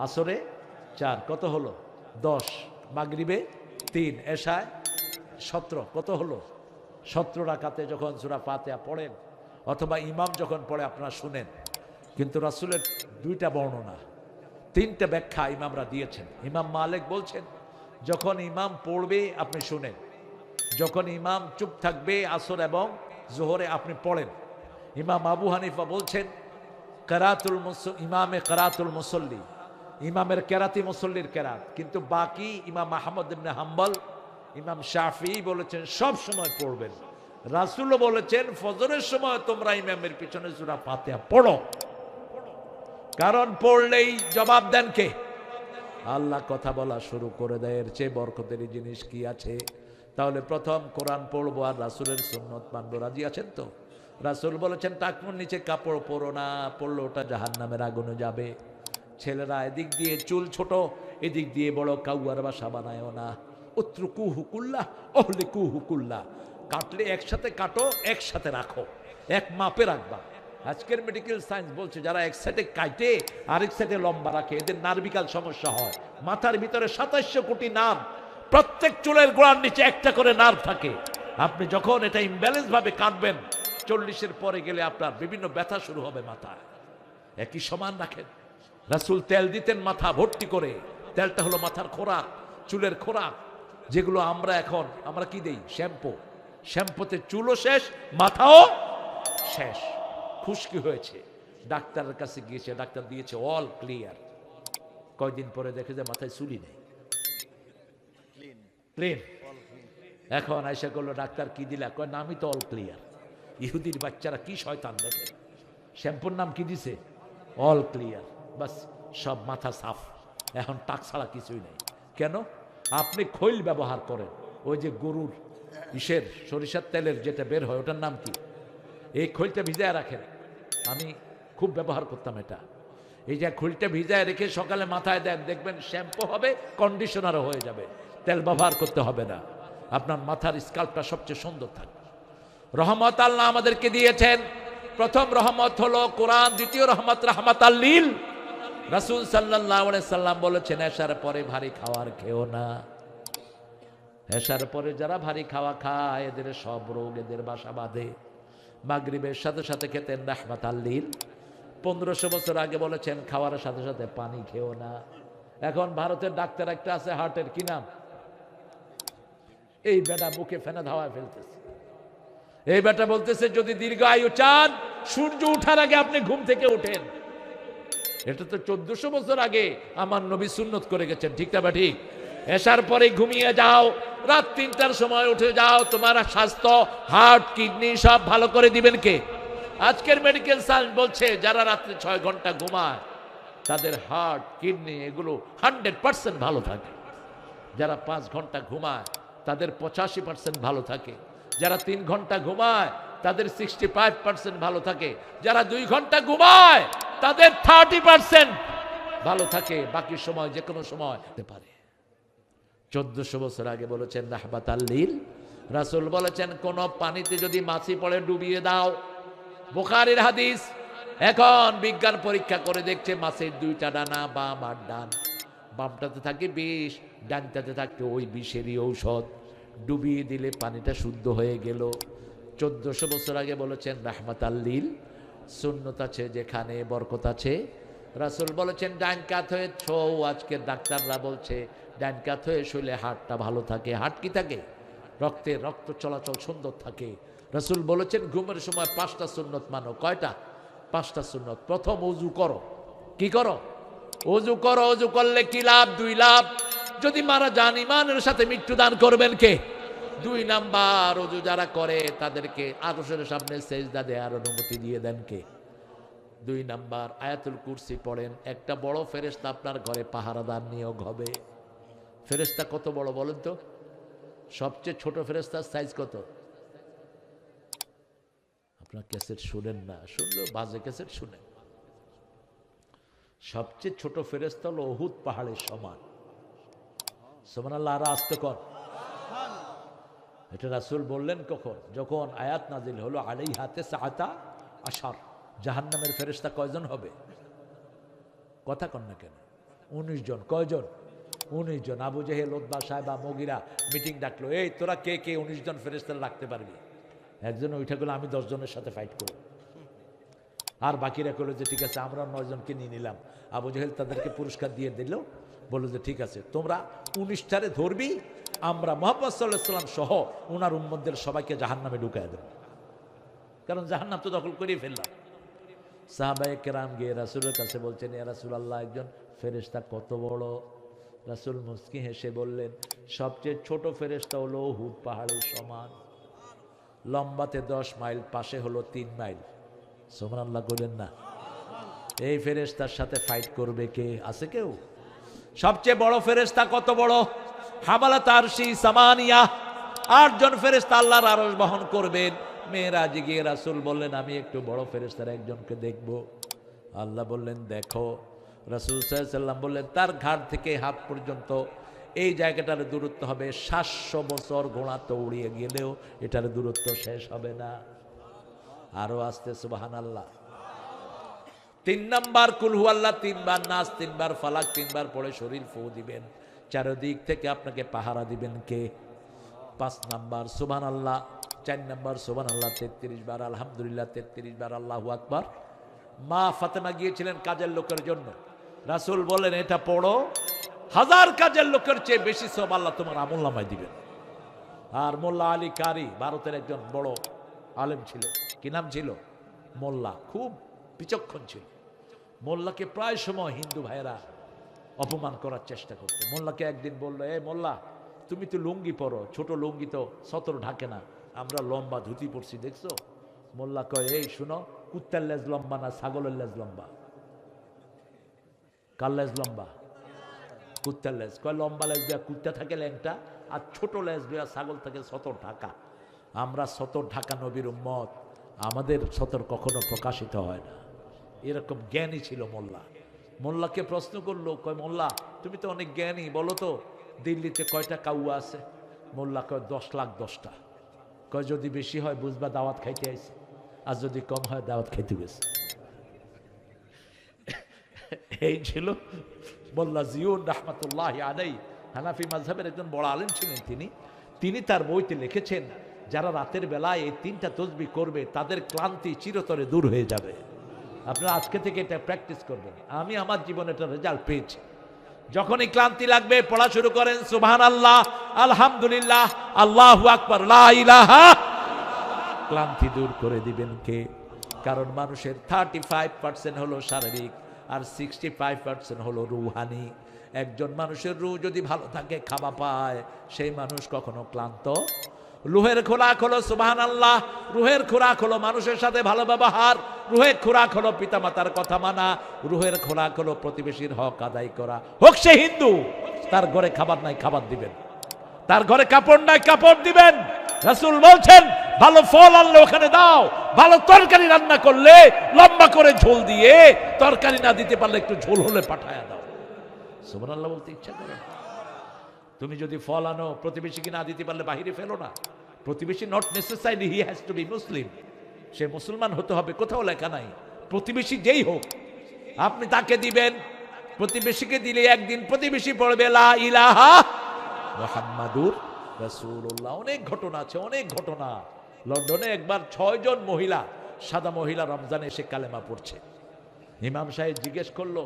A: আসরে 4, কত হলো? 10। মাগরিবে 3, এশায় 17, কত হলো? 17 রাকাতে যখন সূরা ফাতিহা পড়েন, অথবা ইমাম যখন পড়ে আপনারা শুনেন। কিন্তু রাসূলের 2টা বর্ণনা, 3টে ব্যাখ্যা ইমামরা দিয়েছেন। ইমাম মালিক বলছেন, যখন ইমাম পড়বে আপনি শুনেন, যখন ইমাম চুপ থাকবে আসর এবং জোহরে আপনি পড়েন। ইমাম আবু হানিফা বলছেন, কেরাতুল ইমামে কেরাতুল মুসল্লি, ইমামের কেরাতি মুসল্লির কেরাত। কিন্তু বাকি ইমাম আহমদ ইবনে হাম্বল, ইমাম শাফিঈ বলেছেন সব সময় পড়বেন। রাসূলও বলেছেন ফজরের সময় তোমরা ইমামের পিছনে সূরা ফাতিহা পড়ো, কারণ পড়লেই জবাব দেন কে? আল্লাহ কথা বলা শুরু করে দেয়। এর চেয়ে বরকতের জিনিস কি আছে? তাহলে প্রথম কোরআন পড়বো আর রাসূলের সুন্নত মানবো। রাজি আছেন তো? রাসূল বলেছেন টাকনুর নিচে কাপড় পরো না, পড়লে ওটা জাহান্নামের আগুনে যাবে। ছেলেরা এদিক দিয়ে চুল ছোট, এদিক দিয়ে বড় কাউয়ার বাসা বানায়ও না। উত্রুকুহু কুল্লাহ অহলিকুহু কুল্লাহ, কাটলে একসাথে কাটো, একসাথে রাখো, এক মাপে রাখবা। আজকের মেডিকেল সায়েন্স বলছে যারা এক সাইডে কাটে আরেক সাইডে লম্বা রাখে, এদের নার্ভিক্যাল সমস্যা হয়। মাথার ভিতরে 2700 কোটি নার্ভ, প্রত্যেক চুলের গোড়ার নিচে একটা করে নার্ভ থাকে। আপনি যখন এটা ইমব্যালেন্স ভাবে কাটবেন, 40-এর পরে গেলে আপনার বিভিন্ন ব্যথা শুরু হবে মাথায়। একই সমান রাখেন। রাসূল তেল দিতেন মাথা ভর্তি করে। তেলটা হলো মাথার খোরাক, চুলের খোরাক, যেগুলো আমরা কি দেই? শ্যাম্পু। শ্যাম্পুতে চুলও শেষ, মাথাও শেষ। খুশকি হয়েছে, ডাক্তারের কাছে গিয়েছে, ডাক্তার দিয়েছে অল ক্লিয়ার। কয়দিন পরে দেখে যে মাথায় চুলই নেই, ক্লিন। এখন আয়সা করলো, ডাক্তার কি দিলা? কয় নামই তো অল ক্লিয়ার। ইহুদির বাচ্চারা কি শয়তান দেখে, শ্যাম্পুর নাম কি দিছে? All clear. বাস, সব মাথা সাফ, এখন টাক ছাড়া কিছুই নেই। কেন? আপনি খৈল ব্যবহার করেন, ওই যে গরুর সরিষার তেলের যেটা বের হয় ওটার নাম কি? এই খৈলটা ভিজায় রাখেন। আমি খুব ব্যবহার করতাম এটা। এই যে খৈলটা ভিজায় রেখে সকালে মাথায় দেন, দেখবেন শ্যাম্পু হবে, কন্ডিশনারও হয়ে যাবে, তেল ব্যবহার করতে হবে না। আপনার মাথার স্কাল্পটা সবচেয়ে সুন্দর থাকবে। রহমত আল্লাহ আমাদেরকে দিয়েছেন। প্রথম রহমত হলো কোরআন, দ্বিতীয় রহমত রাহমাতাল লিল। রাসূল সাল্লাল্লাহু আলাইহি সাল্লাম বলেছেন, এশার পরে ভারী খাবার খেও না। এশার পরে যারা ভারী খাওয়া খায় এদের সব রোগ এদের বাসা বাঁধে। মাগরিবের সাথে সাথে খেতেন রাহমাতাল লিল। 1500 বছর আগে বলেছেন খাওয়ার সাথে সাথে পানি খেও না। এখন ভারতের ডাক্তার একটা আছে হার্টের, কি নাম? এই বেটা বুকে ফেনা ধাওয়ায় ফেলতেছে। এই বেটা বলতেছে যদি দীর্ঘ আয়ু চান, সূর্য ওঠার আগে আপনি ঘুম থেকে উঠেন। এটা তো 1400 বছর আগে আমার নবী সুন্নত করে গেছেন, ঠিক না ঠিক? এশার পরে ঘুমিয়ে যাও, রাত 3টার সময় উঠে যাও, তোমার স্বাস্থ্য, হার্ট, কিডনি সব ভালো করে দিবেন কে? আজকের মেডিকেল সায়েন্স বলছে যারা রাত্রে 6 ঘন্টা ঘুমায় তাদের হার্ট, কিডনি এগুলো 100% ভালো থাকে। যারা 5 ঘন্টা ঘুমায় তাদের 85% ভালো থাকে। যারা 3 ঘন্টা ঘুমায় তাদের 65% ভালো থাকে। যারা 2 ঘন্টা ঘুমায় তাদের 30% ভালো থাকে। বাকি সময় যে কোনো সময় হতে পারে। 1400 বছর আগে বলেছেন রাহমাতাল লিল, রাসূল বলেছেন কোন পানিতে যদি মাছি পড়ে ডুবিয়ে দাও। বুখারীর হাদিস। এখন বিজ্ঞান পরীক্ষা করে দেখছে মাছের 2টা ডানা, বাম আর ডান। বামটাতে থাকে বিষ, ডানটাতে থাকে ওই বিষেরই ঔষধ। ডুবিয়ে দিলে পানিটা শুদ্ধ হয়ে গেল। 1400 বছর আগে বলেছেন রাহমাতাল লিল, সুন্নত আছে যেখানে বরকত আছে। রাসূল বলেছেন ডান কাত হয়ে ছৌ। আজকে ডাক্তাররা বলছে ডান কাত হয়ে শুলে হার্টটা ভালো থাকে। হার্ট কি থাকে? রক্ত চলাচল সুন্দর থাকে। রাসূল বলেছেন ঘুমের সময় 5টা সুন্নত মানো। কয়টা? 5টা সুন্নত। প্রথম ওযু করো। কি করো? ওযু করো। ওযু করলে কি লাভ? 2 লাভ। যদি মারা যান ইমানের সাথে মৃত্যু দান করবেন কে? 2 নাম্বার, ওযু যারা করে তাদেরকে আরশের সামনে সেজদা দেওয়ার অনুমতি দিয়ে দেন কে? 2 নাম্বার, আয়াতুল কুরসি পড়েন। একটা বড় ফেরেশতা আপনার ঘরে পাহারাদার নিয়োগ হবে। ফেরেশতা কত বড় বলেন তো? সবচেয়ে ছোট ফেরেশতার সাইজ কত? আপনার ক্যাসেট শুনেন না, শুনলেও বাজে ক্যাসেট শুনেন। সবচেয়ে ছোট ফেরেশতা হলো উহুদ পাহাড়ের সমান। সুবহানাল্লাহ। আর আস্তে কর। এটা রাসূল বললেন কখন? যখন আয়াত নাজিল হলো আলাইহা তিসআতা আশার। জাহান্নামের ফেরেশতা কয়জন হবে? কথা কন না কেন? 19 জন। কয়জন? 19 জন। আবু জেহেল, উতবা, সাইবা, মুগিরা মিটিং ডাকলো, এই তোরা কে কে 19 জন ফেরেশতা রাখতে পারবি? একজন ওইটা করলো আমি 10 জনের সাথে ফাইট করব। আর বাকিরা করলো যে ঠিক আছে আমরা 9 জনকে নিয়ে নিলাম। আবু জেহেল তাদেরকে পুরস্কার দিয়ে দিল, বললো যে ঠিক আছে তোমরা 19টারে ধরবি, আমরা মুহাম্মদ সাল্লাল্লাহু আলাইহি ওয়াসাল্লাম সহ ওনার উম্মতদের সবাইকে জাহান্নামে ঢুকায় দেব, কারণ জাহান্নাম তো দখল করেই ফেললাম। সাহাবায়ে কেরাম গিয়ে রাসূলের কাছে বলছেন, ইয়া রাসূলুল্লাহ একজন ফেরেশতা কত বড়? রাসূল মুস্কি হেসে বললেন, সবচেয়ে ছোট ফেরেশতা হলো উহুদ পাহাড়ের সমান। লম্বাতে 10 মাইল, পাশে হলো 3 মাইল। সুবহানাল্লাহ বলেন না? এই ফেরেশতার সাথে ফাইট করবে কে? আছে কেউ? সবচেয়ে বড় ফেরেশতা কত বড়? হামালাত আরশি সামানিয়া। 8 জন ফেরেশতা আল্লাহর আরশ বহন করবেন। মেরাজে গিয়ে রাসূল বললেন আমি একটু বড় ফেরেশতার একজনকে দেখব। আল্লাহ বললেন দেখো। রাসূল সাল্লাল্লাহু আলাইহি ওয়াসাল্লাম বললেন তার ঘাড় থেকে হাত পর্যন্ত এই জায়গাটার দূরত্ব হবে 700 বছর। ঘোড়া তো উড়িয়ে গেলেও এটার দূরত্ব শেষ হবে না। আরো আসতে সুবহানাল্লাহ। 3 নাম্বার কুল হুয়াল্লাহ 3 বার, নাস 3 বার, ফালাক 3 বার পড়ে শরীর ফু দিবেন। চারদিক থেকে আপনাকে পাহারা দিবেন কে? 5 নাম্বার সুবহানাল্লাহ। 4 নাম্বার সুবহানাল্লাহ 33 বার, আলহামদুলিল্লাহ 33 বার, আল্লাহু আকবার। মা ফাতেমা গিয়েছিলেন কাজের লোকের জন্য। রাসূল বলেন এটা পড়ো, 1000 কাজের লোকের চেয়ে বেশি সব আল্লাহ তোমার আমলনামায় দিবেন। আর মোল্লা আলী কারি ভারতের একজন বড় আলেম ছিলেন। কি নাম ছিল? মোল্লা। খুব বিচক্ষণ ছিল। মোল্লাকে প্রায় সময় হিন্দু ভাইয়েরা অপমান করার চেষ্টা করত। মোল্লাকে একদিন বললো, এই মোল্লা তুমি তো লুঙ্গি পরো, ছোট লুঙ্গি তো সতর ঢাকে না, আমরা লম্বা ধুতি পরছি দেখছো? মোল্লা কয় এই শুনো, কুত্তার লেজ লম্বা না ছাগলের লেজ লম্বা? কার লেজ লম্বা? কুত্তার লেজ। কয় লম্বা লেজ দেওয়া কুত্তা থাকে ল্যাংটা, আর ছোট লেজ দেওয়া ছাগল থাকে সতর ঢাকা। আমরা সতর ঢাকা নবীর উম্মত, আমাদের সতর কখনো প্রকাশিত হয় না। এরকম জ্ঞানী ছিল মোল্লা। মোল্লাকে প্রশ্ন করলো, কয় মোল্লা তুমি তো অনেক জ্ঞানী, বলো তো দিল্লিতে কয়টা কাউয়া আছে? মোল্লা কয় 10 লাখ 10টা। কয় যদি বেশি হয় বুঝবা দাওয়াত খাইতে আইছে, আর যদি কম হয় দাওয়াত খাইতে গেছে। এই ছিল মোল্লা জিউর রাহমাতুল্লাহি আলাইহি। হানাফি মাযহাবের একজন বড় আলেম ছিলেন তিনি তার বইতে লিখেছেন যারা রাতের বেলায় এই 3টা তাসবিহ করবে তাদের ক্লান্তি চিরতরে দূর হয়ে যাবে। আপনারা আজকে থেকে এটা প্র্যাকটিস করবেন। আমি আমার জীবনে এটা রেজাল্ট পেয়েছি। যখনই ক্লান্তি লাগবে পড়া শুরু করেন সুবহানাল্লাহ, আলহামদুলিল্লাহ, আল্লাহু আকবার, লা ইলাহা। ক্লান্তি দূর করে দিবেন কে? কারণ মানুষের 35% হলো শারীরিক আর 65% হলো রূহানি। একজন মানুষের রূহ যদি ভালো থাকে, খাওয়া পায়, সেই মানুষ কখনো ক্লান্ত। রুহের খোরাক হলো সুবহানাল্লাহ। রুহের খোরাক হলো মানুষের সাথে ভালো ব্যবহার। রুহের খোরাক হলো পিতামাতার কথা মানা। রুহের খোরাক হলো প্রতিবেশীর হক আদায় করা। হোক সে হিন্দু, তার ঘরে খাবার নাই খাবার দিবেন। তার ঘরে কাপড় নাই, কাপড় দিবেন। রাসূল বলছেন ভালো ফল আনলে ওখানে দাও, ভালো তরকারি রান্না করলে লম্বা করে ঝোল দিয়ে, তরকারি না দিতে পারলে একটু ঝোল হলে পাঠায়া দাও। সুবহানাল্লাহ বলতে ইচ্ছা করে। তুমি যদি ফল আনো, প্রতিবেশীকে না দিতে পারলে বাহিরে ফেলো না। প্রতিবেশী not necessarily he has to be Muslim, সে মুসলমান হতে হবে, কোথাও লেখা নাই। প্রতিবেশী যেই হোক আপনি তাকে দিবেন। প্রতিবেশীকে দিলে একদিন প্রতিবেশী পড়বে লা ইলাহা মুহাম্মাদুর রাসূলুল্লাহ। অনেক ঘটনা আছে, অনেক ঘটনা। লন্ডনে একবার 6 জন মহিলা, সাদা মহিলা রমজানে এসে কালেমা পড়ছে। ইমাম সাহেব জিজ্ঞেস করলো,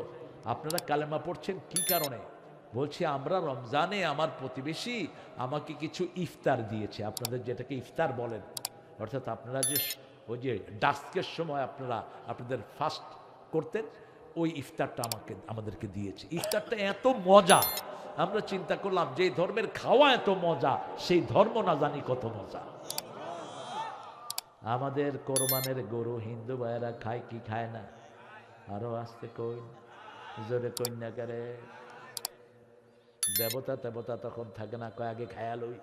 A: আপনারা কালেমা পড়ছেন কি কারণে? বলছি আমরা রমজানে আমার প্রতিবেশী আমাকে কিছু ইফতার দিয়েছে, আপনাদের যেটাকে ইফতার বলেন, অর্থাৎ আপনারা যে ওই যে ডাস্কের সময় আপনারা আপনাদের ফাস্ট করতেন, ওই ইফতারটা আমাদেরকে দিয়েছে। ইফতারটা এত মজা, আমরা চিন্তা করলাম যে ধর্মের খাওয়া এত মজা, সেই ধর্ম না জানি কত মজা। আমাদের কোরবানের গরু হিন্দু ভাইয়েরা খায় কি খায় না? আরো আসতে কই, জোরে কন্যা করে। দেবতা দেবতা তখন থাকে না, কয় আগে খায়ালই,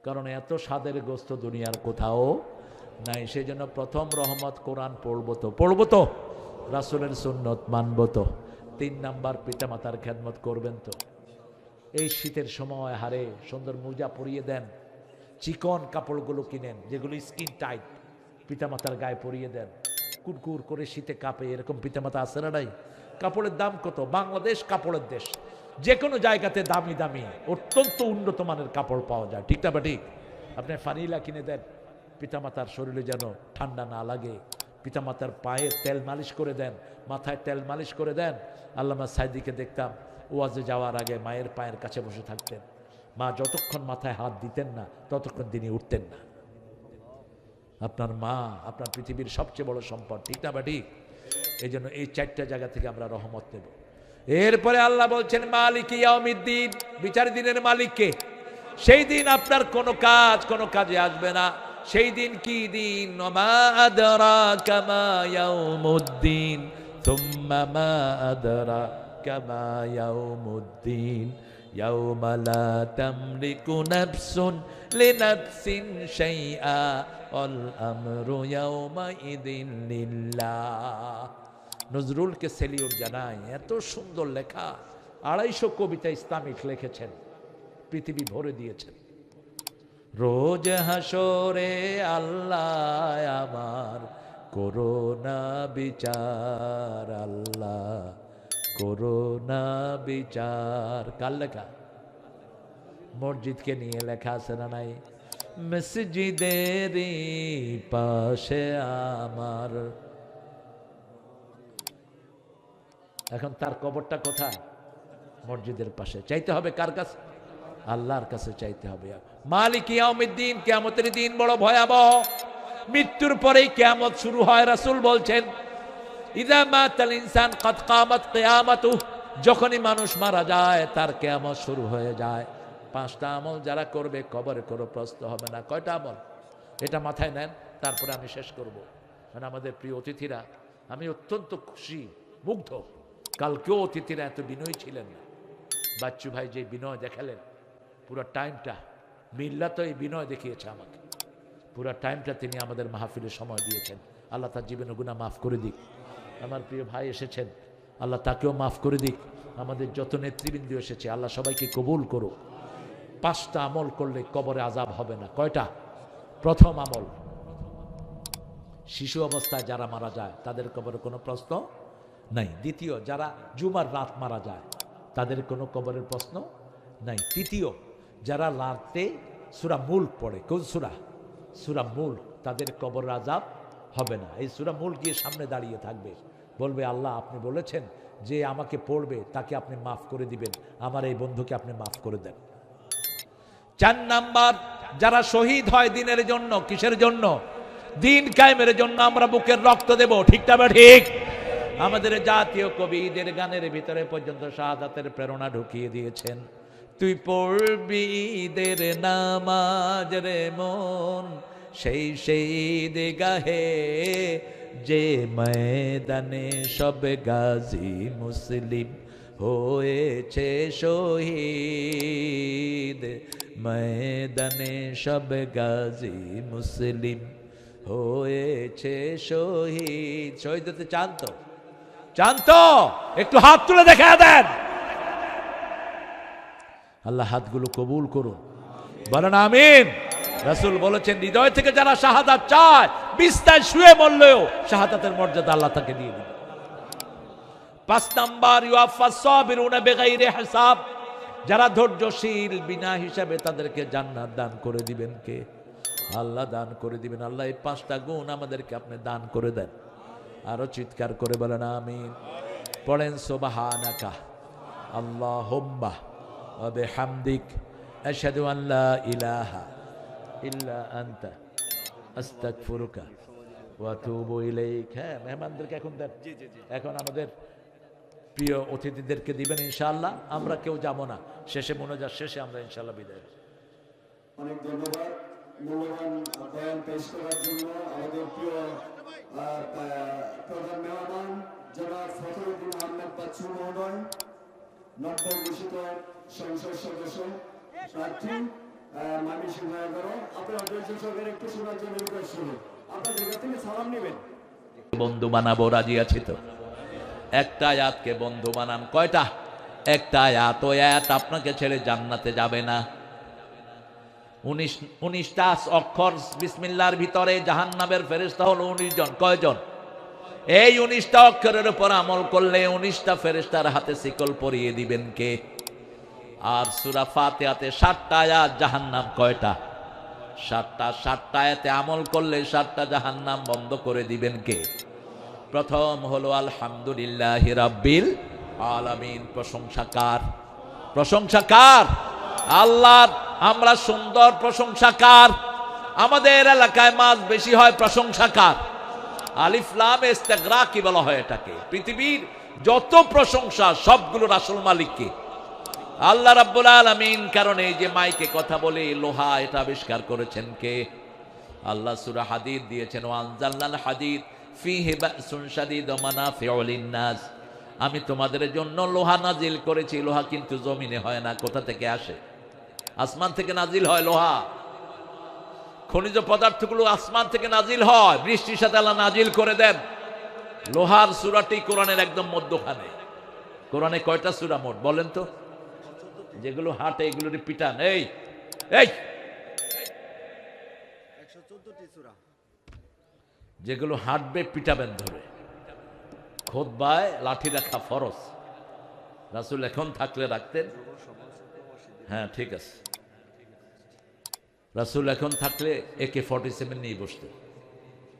A: কারণ এত স্বাদের গোস্ত দুনিয়ার কোথাও নাই। সেই জন্য প্রথম রহমত কোরআন পড়বো তো, রাসূলের সুন্নত মানবো তো। 3 নাম্বার পিতামাতার খেদমত করবেন তো। এই শীতের সময় হারে সুন্দর মোজা পরিয়ে দেন, চিকন কাপড়গুলো কিনেন যেগুলো স্কিন টাইট, পিতামাতার গায়ে পরিয়ে দেন। কুরকুর করে শীতে কাঁপে, এরকম পিতামাতা আছে না নাই? কাপড়ের দাম কত? বাংলাদেশ কাপড়ের দেশ, যে কোনো জায়গাতে দামি দামি অত্যন্ত উন্নত মানের কাপড় পাওয়া যায়, ঠিক না বা ঠিক? আপনি ফানিলা কিনে দেন, পিতামাতার শরীরে যেন ঠান্ডা না লাগে। পিতামাতার পায়ে তেল মালিশ করে দেন, মাথায় তেল মালিশ করে দেন। আল্লামা সাইদিকে দেখতাম ওয়াজে যাওয়ার আগে মায়ের পায়ের কাছে বসে থাকতেন। মা যতক্ষণ মাথায় হাত দিতেন না ততক্ষণ তিনি উঠতেন না। আপনার মা আপনার পৃথিবীর সবচেয়ে বড় সম্পদ, ঠিক না বা ঠিক? এই জন্য এই 4টা জায়গা থেকে আমরা রহমত নেব। এরপরে আল্লাহ বলছেন মালিক ইয়াউমিদ্দিন, বিচার দিনের মালিককে। সেই দিন আপনার কোনো কাজে আসবে না। সেই দিন কি দিন? মা আদরাকা মা ইয়াউমুদ্দিন, সুম্মা মা আদরাকা মা ইয়াউমুদ্দিন, ইয়াউমা লা তামলিকু নাফসুন লিনাফসিন শাইআ ওয়াল আমরু ইয়াউমা ইযিন লিল্লাহ। নজরুলকে সেলিউট জানাই, এত সুন্দর লেখা। 250 কবিতা ইসলামিক লিখেছেন, পৃথিবী ভরে দিয়েছেন। রোজ হাসরে আল্লাহ আমার করোনা বিচার, আল্লাহ করোনা বিচার। কার লেখা? মসজিদকে নিয়ে লেখা আছে না নাই? মসজিদের পাশে আমার। এখন তার কবরটা কোথায়? মসজিদের পাশে। চাইতে হবে কার কাছে? আল্লাহর কাছে চাইতে হবে। মালিক ইয়াউমিদ্দিন, কিয়ামতের দিন বড় ভয়াবহ। মৃত্যুর পরেই কিয়ামত শুরু হয়। রাসূল বলছেন ইযা মাতাল ইনসান ক্বাদ কামাত কিয়ামাতুহু, যখনই মানুষ মারা যায় তার কিয়ামত শুরু হয়ে যায়। 5টা আমল যারা করবে কবরে কোনো প্রশ্ন হবে না। কয়টা আমল? এটা মাথায় নেন, তারপরে আমি শেষ করব। মানে আমাদের প্রিয় অতিথিরা, আমি অত্যন্ত খুশি, মুগ্ধ। কালকেও অতিথিরা এত বিনয়ী ছিলেন না। বাচ্চু ভাই যে বিনয় দেখালেন, পুরো টাইমটা মিল্লা তো এই বিনয় দেখিয়েছে আমাকে। পুরো টাইমটা তিনি আমাদের মাহফিলে সময় দিয়েছেন। আল্লাহ তার জীবনের গুনাহ মাফ করে দিক। আমার প্রিয় ভাই এসেছেন, আল্লাহ তাকেও মাফ করে দিক। আমাদের যত নেতৃবৃন্দ এসেছে, আল্লাহ সবাইকে কবুল করুক। 5টা আমল করলে কবরে আযাব হবে না। কয়টা? প্রথম আমল, শিশু অবস্থায় যারা মারা যায় তাদের কবরে কোনো প্রশ্ন নাই। দ্বিতীয়, যারা জুমার রাত মারা যায় তাদের কোনো কবরের প্রশ্ন নাই। তৃতীয়, যারা রাতে সূরা মুলক পড়ে, কোন সূরা? সূরা মুলক, তাদের কবরের আযাব হবে না। এই সূরা মুলক গিয়ে সামনে দাঁড়িয়ে থাকবে, বলবে আল্লাহ আপনি বলেছেন যে আমাকে পড়বে তাকে আপনি মাফ করে দিবেন, আমার এই বন্ধুকে আপনি মাফ করে দেন। 4 নাম্বার, যারা শহীদ হয় দিনের জন্য। কিসের জন্য? দিন কায়েমের জন্য আমরা বুকের রক্ত দেব, ঠিক না বা ঠিক? আমাদের জাতীয় কবি ঈদের গানের ভিতরে পর্যন্ত শাহাদাতের প্রেরণা ঢুকিয়ে দিয়েছেন। তুই পড়বি ঈদের নামাজ রে মন, সেই ঈদগাহে যে ময়দানে সব গাজী মুসলিম হয়েছে শহীদ ময়দানে সব গাজী মুসলিম হয়েছে শহীদ। শহীদ হতে চান তো? চান তো? একটু হাত তুলে দেখা দেন। আল্লাহ হাতগুলো কবুল করুন, বলেন আমিন। রাসূল বলেছেন হৃদয় থেকে যারা শাহাদাত চায় বিছানায় শুয়ে মরলেও শাহাদাতের মর্যাদা আল্লাহ তাকে দিয়ে দিবেন। 5 নাম্বার ইউয়াফাস সাবিরুনা বিগাইরি হিসাব, যারা ধৈর্যশীল বিনা হিসাবে তাদেরকে জান্নাত দান করে দিবেন কে? আল্লাহ দান করে দিবেন। আল্লাহ এই 5টা গুণ আমাদেরকে আপনি দান করে দেন। আরো চিৎকার করে বলেন আমিন। পড়েন সুবহানাকা আল্লাহুম্মা ওয়া বিহামদিক আশহাদু আন লা ইলাহা ইল্লা আনতা আস্তাগফিরুকা ওয়া আতুবু ইলাইক। হ্যাঁ, মেহমানদেরকে এখন দেন। এখন আমাদের প্রিয় অতিথিদেরকে দিবেন ইনশাআল্লাহ। আমরা কেউ যাব না, শেষে মোনাজাত শেষে আমরা ইনশাআল্লাহ বিদায়।
B: অনেক ধন্যবাদ মূল্যবান বয়ান পেশ করার জন্য আমাদের প্রিয় প্রধান মেহমান জনাব ফখরুদ্দিন আহমেদ বাচ্চু মহোদয়, নবঘোষিত সংসদ সদস্য প্রার্থী ময়মনসিংহ 11। আপনারা ধৈর্য সহকারে একটু শোনার জন্য রিকোয়েস্ট করুন। আপনার জায়গা থেকে সালাম নেবেন।
A: বন্ধু বানাবো, রাজি আছি তো? একটা আয়াতকে বন্ধু বানান। কয়টা? একটা আয়াত। ওই আয়াত আপনাকে ছেড়ে জান্নাতে যাবে না। 19টা অক্ষর বিসমিল্লাহর ভিতরে জাহান্নামের ফেরেশতা হলো 19 জন। কয়জন? এই 19টা অক্ষরের উপর আমল করলে 19টা ফেরেশতার হাতে শিকল পরিয়ে দিবেন কে? আর সূরা ফাতিহাতে 7টা আয়াত জাহান্নাম কয়টা? 7টা। 7টা আয়াতে আমল করলে 7টা জাহান্নাম বন্ধ করে দিবেন কে? প্রথম হলো আলহামদুলিল্লাহি রাব্বিল আলামিন। প্রশংসাকার, প্রশংসাকার আল্লাহর। আমরা সুন্দর প্রশংসাকার। আমাদের এলাকায় মাছ বেশি হয় প্রশংসাকার। আলিফ লাম ইস্তিগরাক কি বলা হয় এটাকে? পৃথিবীর যত প্রশংসা সবগুলোর আসল মালিক কে? আল্লাহ রাব্বুল আলামিন। কারণ এই যে মাইকে কথা বলে লোহা, এটা আবিষ্কার করেছেন কে? আল্লাহ সূরা হাদীদ দিয়েছেন, ওয়া আনজালনাল হাদীদ ফীহি বাসুন শাদীদ ওয়া মানাফিউ লিন-নাস। আমি তোমাদের জন্য লোহা নাজিল করেছি। লোহা কিন্তু জমিনে হয় না। কোথা থেকে আসে? আসমান থেকে নাজিল হয় লোহা। খনিজ পদার্থগুলো আসমান থেকে নাজিল হয়, বৃষ্টির সাথে আল্লাহ নাজিল করে দেন। লোহার সূরাটি কোরআনের একদম মধ্যখানে। কোরআনে কয়টা সূরা মোট বলেন তো? যেগুলো হাঁটে এগুলোর পিটান। এই এই
B: 114টি সূরা।
A: যেগুলো হাঁটবে পিটাবেন ধরে। খুতবায় লাঠি রাখা ফরজ। রাসূল এখন থাকলে রাখতেন। হ্যাঁ ঠিক আছে। রাসূল এখন থাকলে AK-47 নিয়ে বসতেন,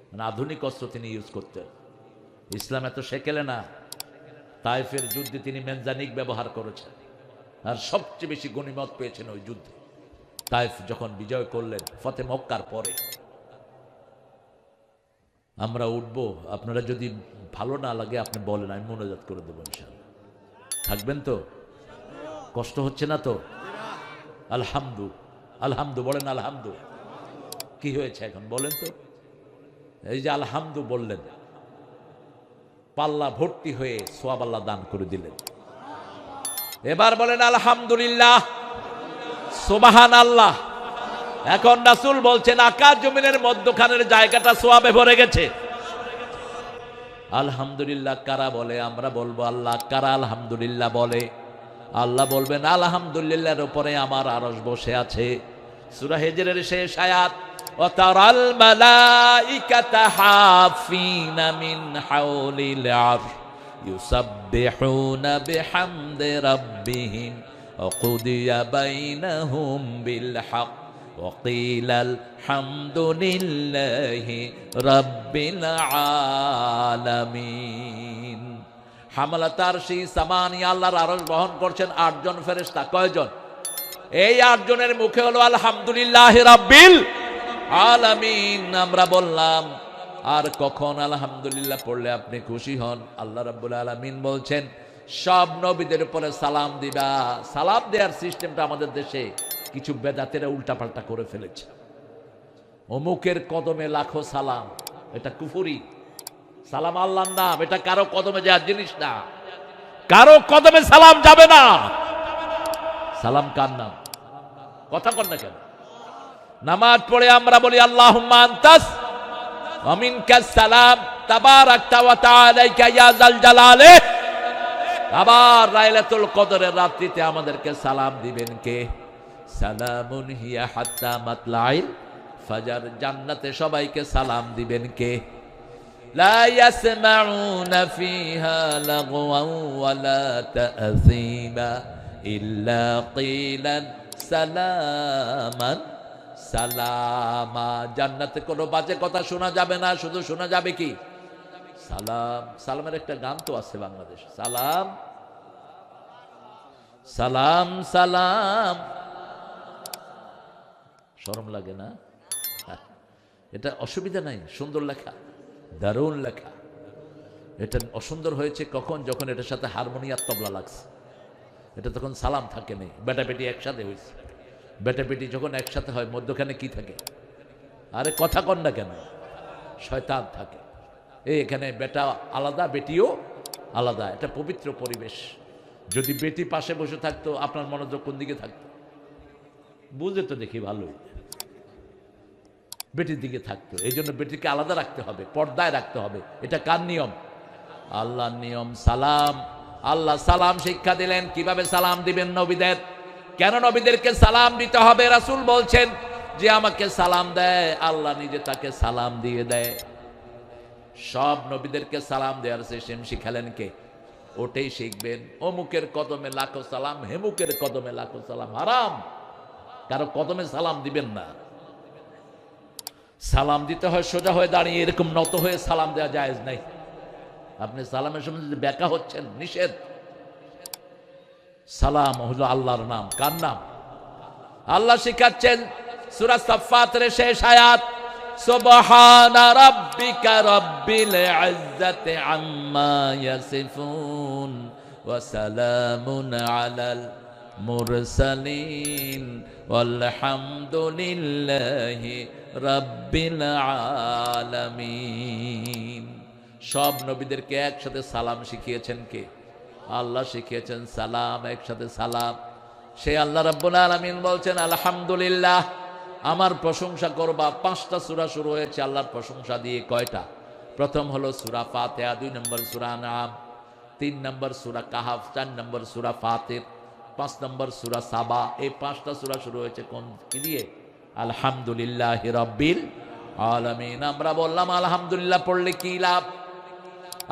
A: মানে আধুনিক অস্ত্র তিনি ইউজ করতেন। ইসলাম এত শেকেলে না। তায়েফের যুদ্ধে তিনি মেনজানিক ব্যবহার করেছেন, আর সবচেয়ে বেশি গনিমত পেয়েছেন ওই যুদ্ধে। তায়েফ যখন বিজয় করলেন ফতে মক্কার পরে। আমরা উঠবো, আপনারা যদি ভালো না লাগে আপনি বলেন, আমি মোনাজাত করে দেবো ইনশাআল্লাহ। থাকবেন তো? কষ্ট হচ্ছে না তো? আলহামদু আলহামদু বলেন। আলহামদু কি হয়েছে এখন বলেন তো? এই যে আলহামদু বললেন, পাল্লা ভর্তি হয়ে সওয়াব আল্লাহ দান করে দিলেন। এবার বলেন আলহামদুলিল্লাহ, সুবহানাল্লাহ। এখন রাসূল বলছেন আকাশ জমিনের মধ্যখানের জায়গাটা সওয়াবে ভরে গেছে। আলহামদুলিল্লাহ কারা বলে? আমরা বলবো আল্লাহ। কারা আলহামদুলিল্লাহ বলে? আল্লাহ বলবেন আলহামদুলিল্লাহর উপরে আমার আরশ বসে আছে। সূরা হিজরের শেষ আয়াত, ওয়া তারাল মালাইকাতা হাফিনা মিন হাওলিল আরশ ইউসাব্বিহুনা বিহামদি রাব্বিহিম ওয়া কুদিয়া বাইনাহুম বিল হক ওয়া কিলাল হামদুলিল্লাহি রাব্বিল আলামিন। হামালাত আরশি সামানিয়া, আল্লাহর আরশ বহন করছেন 8 জন ফেরেশতা। কয়জন? এই 8 জনের মুখে হলো আলহামদুলিল্লাহি রাব্বিল আলামিন। আমরা বললাম আর কখন আলহামদুলিল্লাহ পড়লে আপনি খুশি হন? আল্লাহ রাব্বুল আলামিন বলছেন সব নবীদের উপরে সালাম দিবা। সালাম দেওয়ার সিস্টেমটা আমাদের দেশে কিছু বেদাতেরা উল্টাপাল্টা করে ফেলেছে। অমুকের কদমে লাখো সালাম, এটা কুফরি। সালাম আল্লাহর নাম, এটা কারো কদমে যাওয়ার জিনিস না। কারো কদমে সালাম যাবে না। সালাম কার নাম? কথা কর না কেন? নামাজ পড়ে আমরা বলি আল্লাহুম্মা আনতাস ওয়া মিনকাস সালাম তাবারাকতা ওয়া তাআলাকা ইয়া যাল জালালে। আবার লাইলাতুল কদরের রাত্রিতে আমাদেরকে সালাম দিবেন কে? সালামুন হিয়া হাত্তা মাতলাইল ফাজর। জান্নাতে সবাইকে সালাম দিবেন কে? লা ইয়াসমাউনা ফিহা লাগওয়ান ওয়ালা তা'সীমা ইল্লা কিলান সালামান সালামা। জান্নাতে কোনো বাজে কথা শোনা যাবে না, শুধু শোনা যাবে কি? সালাম। সালামের একটা গান তো আছে বাংলাদেশ, সালাম সালাম সালাম। শরম লাগে না? এটা অসুবিধা নাই, সুন্দর লেখা, দারুণ লেখা। এটা অসুন্দর হয়েছে কখন? যখন এটার সাথে হারমোনিয়াম তবলা লাগছে। এটা তখন সালাম থাকে নেই, বেটা বেটি একসাথে হয়েছে। বেটা বেটি যখন একসাথে হয় মধ্যখানে কি থাকে? আরে কথা কন না কেন? শয়তান থাকে। এখানে বেটা আলাদা, বেটিও আলাদা। এটা পবিত্র পরিবেশ। যদি বেটি পাশে বসে থাকতো আপনার মনোযোগ কোন দিকে থাকতো? বুঝে তো দেখি ভালোই, বেটির দিকে থাকতো। এই জন্য বেটিকে আলাদা রাখতে হবে, পর্দায় রাখতে হবে। এটা কার নিয়ম? আল্লাহর নিয়ম। সালাম, আল্লাহ সালাম শিক্ষা দিলেন। কিভাবে সালাম দিবেন নবীদের? কেন নবীদেরকে সালাম দিতে হবে? রাসূল বলছেন যে আমাকে সালাম দেয় আল্লাহ নিজে তাকে সালাম দিয়ে দেয়। সব নবীদেরকে সালাম দেওয়ার সিস্টেম শিখালেন কে? ওটাই শিখবেন। অমুকের কদমে লাখো সালাম, হেমুকের কদমে লাখো সালাম হারাম। কারো কদমে সালাম দিবেন না। সালাম দিতে হয় সোজা হয়ে দাঁড়িয়ে, এরকম নত হয়ে সালাম দেওয়া জায়েজ নাই। আপনি সালামের সময় যদি ব্যাকা হচ্ছেন, নিষেধ। সালাম হলো আল্লাহর নাম। কার নাম? আল্লাহ শিখাচ্ছেন সূরা সাফফাতের শেষ আয়াত, সুবহানা রাব্বিকা রাব্বিল ইজ্জাতি আম্মা ইয়াসিফুন ওয়া সালামুন আলাল মুরসালিন ওয়ালহামদুলিল্লাহি রাব্বিল আলামিন। সব নবীদেরকে একসাথে সালাম শিখিয়েছেন কে? আল্লাহ শিখিয়েছেন সালাম, একসাথে সালাম। সে আল্লাহ রাব্বুল আলামিন বলছেন আলহামদুলিল্লাহ, আমার প্রশংসা করবা। 5টা সূরা শুরু হয়েছে আল্লাহর প্রশংসা দিয়ে। কয়টা? প্রথম হলো সূরা ফাতিহা, 2 নম্বর সূরা আনআম, 3 নম্বর সূরা কাহাফ, 4 নম্বর সূরা ফাতির, 5 নম্বর সূরা সাবা। এই 5টা সূরা শুরু হয়েছে কোন কি দিয়ে? আলহামদুলিল্লাহি রাব্বিল আলামিন। আমরা বললাম আলহামদুলিল্লাহ পড়লে কি লাভ?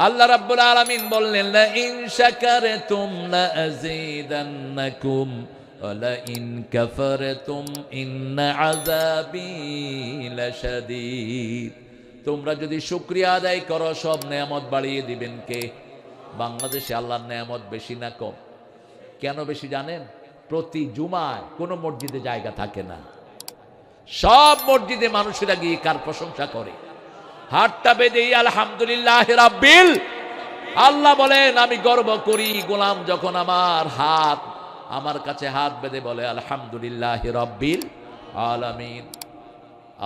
A: আল্লাহ রাব্বুল আলামিন বললেন লা ইন শাকারতুম লা আযীদান্নাকুম ওয়া লা ইন কাফারতুম ইন্না আযাবি লাশাদীদ। তোমরা যদি শুকরিয়া আদায় করো সব নেয়ামত বাড়িয়ে দিবেন কে? বাংলাদেশে আল্লাহর নেয়ামত বেশি না কম? কেন বেশি জানেন? প্রতি জুমায় কোন মসজিদে জায়গা থাকে না। সব মসজিদে মানুষেরা গিয়ে কার প্রশংসা করে? হাতটা বেঁধে আলহামদুলিল্লাহ রাব্বিল। আল্লাহ বলেন আমি গর্ব করি গোলাম যখন আমার কাছে হাত বেঁধে বলে আলহামদুলিল্লাহ রাব্বিল আলামিন।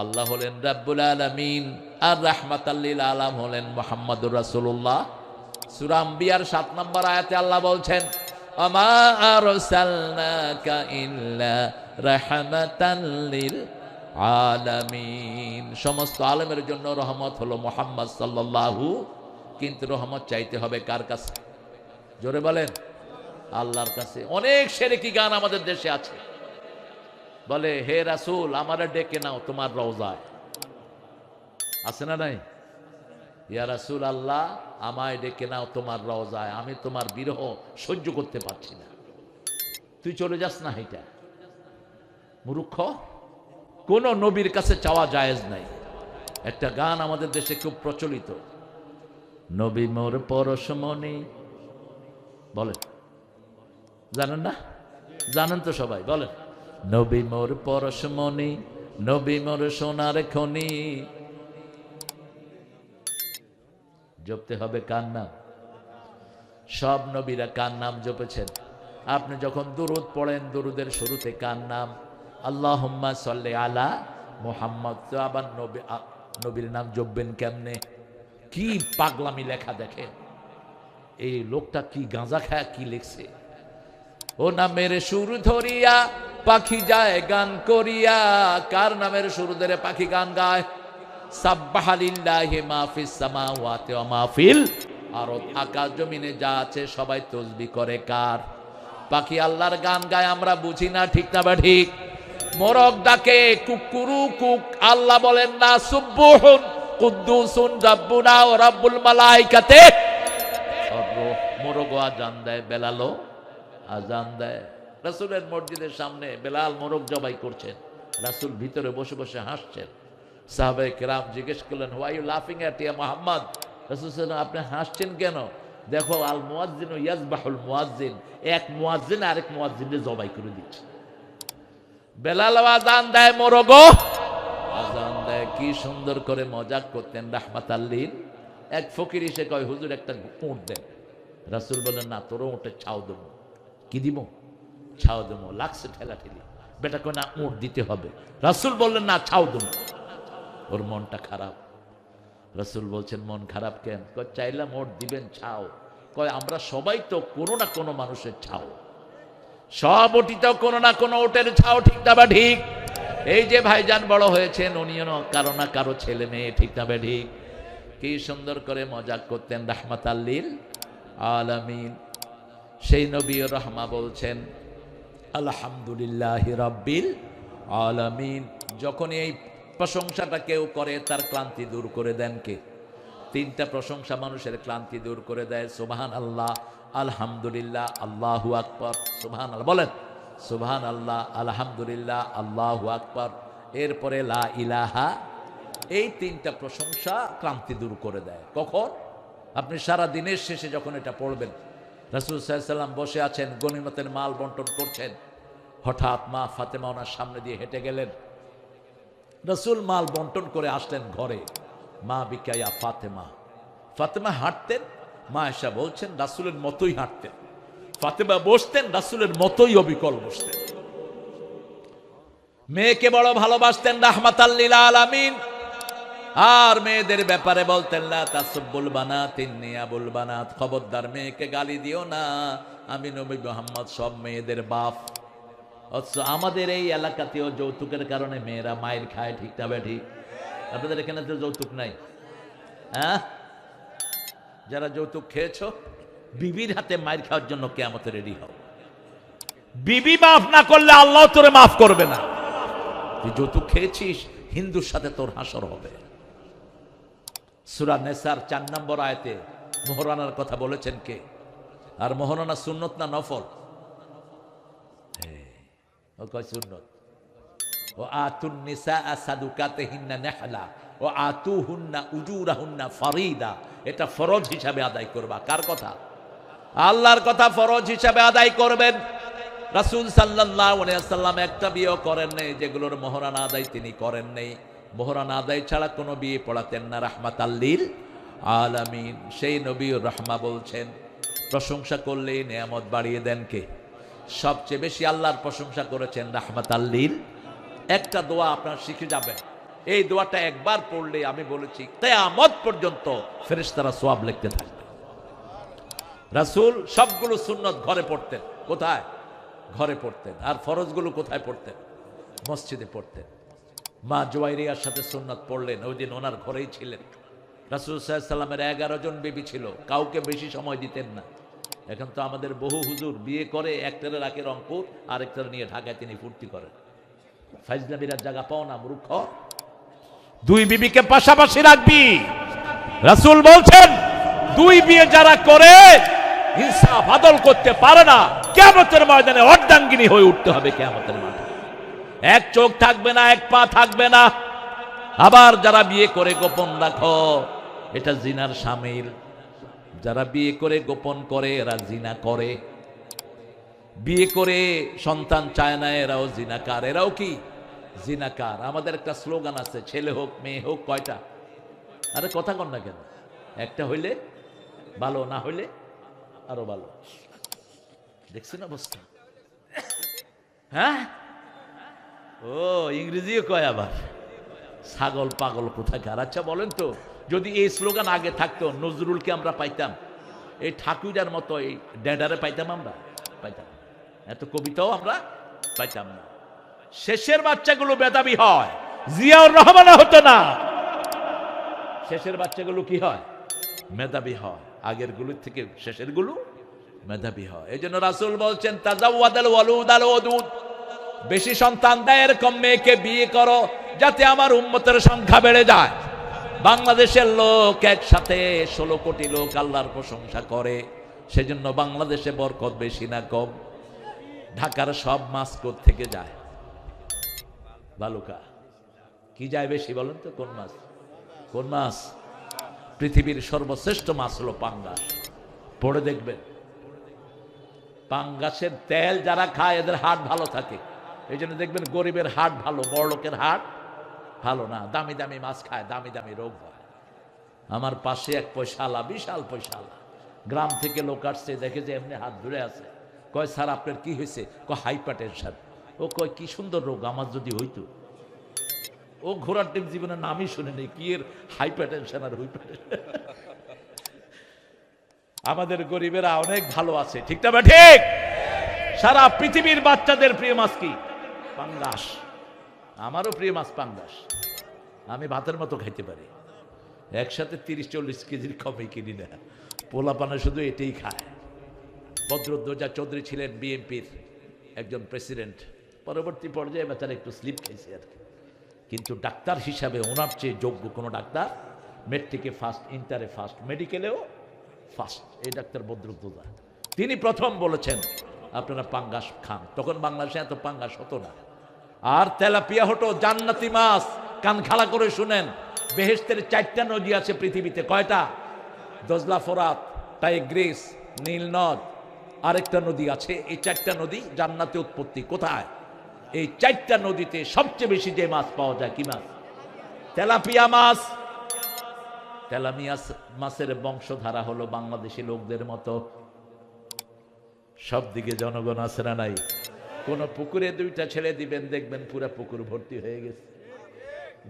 A: আল্লাহ হলেন রাব্বুল আলামিন, আর রাহমাতাল লিল আলাম হলেন মুহাম্মদুর রাসূলুল্লাহ। সূরা আম্বিয়ার 7 নম্বর আয়াতে আল্লাহ বলছেন আমা আরসালনাকা ইল্লা রাহমাতাল লিল আলামিন। সমস্ত আলেমের জন্য রহমত হলো মুহাম্মদ সাল্লাল্লাহু। কিন্তু রহমত চাইতে হবে কার কাছে? জোরে বলেন, আল্লাহর কাছে। অনেক শিরকি গান আমাদের দেশে আছে, বলে হে রাসূল আমারে ডেকে নাও তোমার রওজায়। আছে না নাই? ইয়া রাসূল আল্লাহ আমায় ডেকে নাও তোমার রওজায়, আমি তোমার বিরহ সহ্য করতে পারছি না, তুই চলে যাস না। এটা মূর্খ। কোন নবীর কাছে চাওয়া জায়েজ নাই। একটা গান আমাদের দেশে খুব প্রচলিত, নবী মোর পরশমণি। বলেন, জানেন না? জানেন তো সবাই, বলেন নবী মোর পরশমণি, নবী মোর সোনার খনি। জপতে হবে কার নাম? সব নবীরা কার নাম জপেছেন? আপনি যখন দুরুদ পড়েন দুরুদের শুরুতে কার নাম? আল্লাহুম্মা সাল্লি আলা মুহাম্মদ। তো আবার নবীর নাম জপবেন কেমনে? কি পাগলামি লেখা দেখেন। এই লোকটা কি গাঁজা খায় কি লিখছে, ও নামের সুর ধরিয়া পাখি যায় গান করিয়া। কার নামের সুর ধরে পাখি গান গায়? সাব্বাহা লিল্লাহি মা ফিস সামাওয়াতি ওয়া মা ফিল আরদ, আকাশ জমিনে যা আছে সবাই তাসবিহ করে কার? পাখি আল্লাহর গান গায়, আমরা বুঝি না, ঠিক না বা ঠিক? মোরগ ডাকে কুকুরু কুক, আল্লাহ বলেন না সুবহুন কুদ্দুসুন রাব্বুনা ওয়া রাব্বুল মালাইকাতে? মোরগ আজান দেয়, বেলালও আজান দেয়। রাসূলের মসজিদের সামনে বেলাল মোরগ জবাই করছেন, রাসূল ভিতরে বসে বসে হাসছেন। সাহাবায়ে কেরাম জিজ্ঞেস করলেন, হোয়াই ইউ লাফিং অ্যাট ইয়া মুহাম্মদ? রাসূল সাল্লাল্লাহু, আপনি হাসছেন কেন? দেখো আল মুয়াজ্জিনু ইয়াজবাহুল মুয়াজ্জিন, এক মুয়াজ্জিন আরেক মুয়াজ্জিনকে জবাই করে দিচ্ছে। বেলাল আজান দেয়, মোরগ আজান দেয়। কি সুন্দর করে মজাক করতেন রাহমাতাল লিল। এক ফকির এসে কয়, হুজুর একটা উট দেন। রাসূল বলেন, না, তোর উটের ছাও দেবো। কি দিব? ছাও দেবো। লাগছে ঠেলা ঠেলি, বেটা কয় না, উট দিতে হবে। রাসূল বললেন, না, ছাও দেবো। ওর মনটা খারাপ। রাসূল বলছেন, মন খারাপ কেন? কয়, চাইলাম ওট দিবেন, ছাও। কয়, আমরা সবাই তো কোনো না কোনো মানুষের ছাও, সব ওটিতেও কোনো না কোনো ওটের ছাও, ঠিক না বা ঠিক? এই যে ভাইজান বড় হয়েছেন, উনিও কারো না কারো ছেলে মেয়ে, ঠিক না বা ঠিক? কি সুন্দর করে মজাক করতেন রাহমাতাল লিল আলামিন। সেই নবী রহমা বলছেন আলহামদুলিল্লাহি রাব্বিল আলামিন। যখন এই প্রশংসাটা কেউ করে, তার ক্লান্তি দূর করে দেন কে? তিনটা প্রশংসা মানুষের ক্লান্তি দূর করে দেয়। সুবহান আল্লাহ, আলহামদুলিল্লাহ, আল্লাহু আকবার। সুবহান আল্লাহ বলেন, সুবহান আল্লাহ, আলহামদুলিল্লাহ, আল্লাহু আকবার। এরপরে লা ইলাহা। এই তিনটা প্রশংসা ক্লান্তি দূর করে দেয়। কখন? আপনি সারা দিনের শেষে যখন এটা পড়বেন। রাসূল সাল্লাল্লাহু আলাইহি ওয়াসাল্লাম বসে আছেন, গনিমতের মাল বন্টন করছেন। হঠাৎ মা ফাতেমা ওনার সামনে দিয়ে হেঁটে গেলেন। রাসূল মাল বন্টন করে আসলেন ঘরে। মা বিকায়া ফাতেমা। ফাতেমা হাঁটতেন, মা এসা বলছেন রাসূলের মতোই হাঁটতেন। ফাতেমা বসতেন, রাসূলের মতোই অবিকল বসতেন। মেয়েকে বড় ভালোবাসতেন রাহমাতাল লিল আলামিন। আর মেয়েদের ব্যাপারে বলতেন, লা তাসুব্বুল বানাত ইন্নী আবুল বানাত, খবরদার মেয়েকে গালি দিও না, আমি নবী মুহাম্মদ সব মেয়েদের বাপ। অথচ আমাদের এই এলাকাতেও যৌতুকের কারণে মেয়েরা মায়ের খায়, ঠিক না ঠিক? আপনাদের এখানে তো যৌতুক নাই? হ্যাঁ, যারা যৌতুক খেয়েছো, বিবির হাতে মায়ের খাওয়ার জন্য কিয়ামতে রেডি হও। বিবি মাফ না করলে আল্লাহ তোরে মাফ করবে না। তুই যৌতুক খেয়েছিস, হিন্দুর সাথে তোর হাসর হবে। সূরা নেসার 4 নম্বর আয়াতে মোহরানার কথা বলেছেন কে? আর মোহরানা সুন্নত না নফল? ও কয় সুন্নত। ও আতুন নিসা সাদুকাতিহিন্না নাহলা ও আতুহুন্না উজুরাহুন্না ফারিদা। এটা ফরজ হিসাবে আদায় করবা। কার কথা? আল্লাহর কথা। ফরজ হিসাবে আদায় করবেন। রাসূল সাল্লাল্লাহু আলাইহি ওয়াসাল্লাম একটা বিয়ে করেন নাই যেগুলোর মোহরানা আদায় তিনি করেন নাই। মোহরানা আদায় ছাড়া কোনো বিয়ে পড়াতেন না রাহমাতাল লিল আলামিন। সেই নবীর রহমা বলছেন, প্রশংসা করলে নিয়ামত বাড়িয়ে দেন কে? সবচেয়ে বেশি আল্লাহর প্রশংসা করেছেন রাহমাতাল লিল। একটা দোয়া আপনার শিখে যাবেন। এই দোয়াটা একবার পড়লে আমি বলেছি কিয়ামত পর্যন্ত ফেরেশতারা সওয়াব লিখতে থাকবে। রাসূল সবগুলো সুন্নত ঘরে পড়তেন। কোথায়? ঘরে পড়তেন। আর ফরজগুলো কোথায় পড়তেন? মসজিদে পড়তেন। মা জুয়াইরিয়ার সাথে সুন্নত পড়লেন, ওই দিন ওনার ঘরেই ছিলেন। রাসূল সাল্লাল্লাহু আলাইহি ওয়াসাল্লামের 11 জন বিবি ছিল, কাউকে বেশি সময় দিতেন না। এখন তো আমাদের বহু হুজুর বিয়ে করে, একটারে রাখে রংপুর, আরেকটারে নিয়ে ঢাকায় তিনি ফুর্তি করেন। ফাইজলামিরার জায়গা পাও না মূর্খ। দুই বিবিকে পাশাপাশি রাখবি। রাসূল বলছেন, দুই বিয়ে যারা করে ইনসাফ আদল করতে পারে না, কিয়ামতের ময়দানে অর্ধাঙ্গিনী হয়ে উঠতে হবে। কিয়ামতের মাঠে এক চোখ থাকবে না, এক পা থাকবে না। আবার যারা বিয়ে করে গোপন রাখো, এটা জিনার শামিল। যারা বিয়ে করে গোপন করে এরা জিনা করে। বিয়ে করে সন্তান চায় না, এরাও জিনাকার। এরাও কি? জিনাকার। আমাদের একটা স্লোগান আছে, ছেলে হোক মেয়ে হোক। কয়টা? আরে কথা কন না কেন? একটা হইলে ভালো, না হইলে আরো ভালো। দেখছেন অবস্থা? হ্যাঁ, ও ইংরেজিও কয় আবার। ছাগল পাগল কোথাকার। আচ্ছা বলেন তো, যদি এই স্লোগান আগে থাকতো নজরুলকে আমরা পাইতাম? এই ঠাকুরার মতো এই ড্যাডারে পাইতাম আমরা? পাইতাম না। এত কবিতাও আমরা পাইতাম না। শেষের বাচ্চাগুলো মেধাবী হয়, জিয়াউর রহমানও হতো না। শেষের বাচ্চাগুলো কি হয়? মেধাবী হয়। আগের গুলোর থেকে শেষের গুলো মেধাবী হয়। এই জন্য রাসূল বলছেন তাজাওয়াদাল ওয়ালুদ আল ওয়াদুদ, বেশি সন্তান দেয় এরকম মেয়েকে বিয়ে করো যাতে আমার উম্মতের সংখ্যা বেড়ে যায়। বাংলাদেশের লোক একসাথে 16 কোটি লোক আল্লাহর প্রশংসা করে, সেজন্য বাংলাদেশে বরকত বেশি না কম? ঢাকার সব মাছ থেকে যায়? বালুকা। কি যায় বেশি বলেন তো? কোন মাছ? কোন মাছ? পৃথিবীর সর্বশ্রেষ্ঠ মাছ হলো পাঙ্গাস। পড়ে দেখবেন, পাঙ্গাসের তেল যারা খায় এদের হার্ট ভালো থাকে। এই জন্য দেখবেন গরিবের হার্ট ভালো, বড় লোকের হার্ট ভালো না। দামি দামি মাছ খায়, দামি দামি রোগ হয়। আমার পাশে এক পয়সাওয়ালা, বিশাল পয়সাওয়ালা, গ্রাম থেকে লোক আসছে, দেখে যে এমনি হাত ধরে আছে। কয় স্যার আপনার কি হয়েছে? কয় হাইপার টেনশন। ও কয় কি সুন্দর রোগ, আমার যদি হইতো। ও ঘোড়ার টিম জীবনের নামই শুনে নেই, কি এর হাইপার টেনশন আর হুইপার টেনশন। আমাদের গরিবেরা অনেক ভালো আছে, ঠিক না? ঠিক। সারা পৃথিবীর বাচ্চাদের প্রিয় মাছ কি? পাঙ্গাস। আমারও প্রিয় মাছ পাঙ্গাস। আমি ভাতের মতো খাইতে পারি, একসাথে 30-40 কেজির কমে কিনি না। পোলাপানা শুধু এটাই খায়। বদরুদ্দোজা চৌধুরী ছিলেন বিএনপির একজন প্রেসিডেন্ট, পরবর্তী পর্যায়ে বেচারা একটু স্লিপ খেয়েছে আর কি। কিন্তু ডাক্তার হিসাবে ওনার চেয়ে যোগ্য কোনো ডাক্তার, মেট্রিকে ফার্স্ট, ইন্টারে ফার্স্ট, মেডিকেলেও ফার্স্ট, এই ডাক্তার বদরুদ্দোজা। তিনি প্রথম বলেছেন আপনারা পাঙ্গাস খান। তখন বাংলাদেশে এত পাঙ্গাস হতো না। আর তেলাপিয়া হতো জান্নাতি মাছ। কান খাড়া করে শুনেন, বেহেশতের 4টা নদী আছে পৃথিবীতে। কয়টা? দজলা, ফোরাত, টাইগ্রিস, নীল নদ, আরেকটা নদী আছে। এই 4টা নদী জান্নাতে উৎপত্তি। কোথায়? এই 4টা নদীতে সবচেয়ে বেশি যে মাছ পাওয়া যায়, কি মাছ? তেলাপিয়া মাছ। তেলাপিয়া মাছের বংশধারা হলো বাংলাদেশি লোকদের মতো। সব দিকে জনগণ আছে না নাই? কোন পুকুরে 2টা ছেড়ে দিবেন, দেখবেন পুরা পুকুর ভর্তি হয়ে গেছে।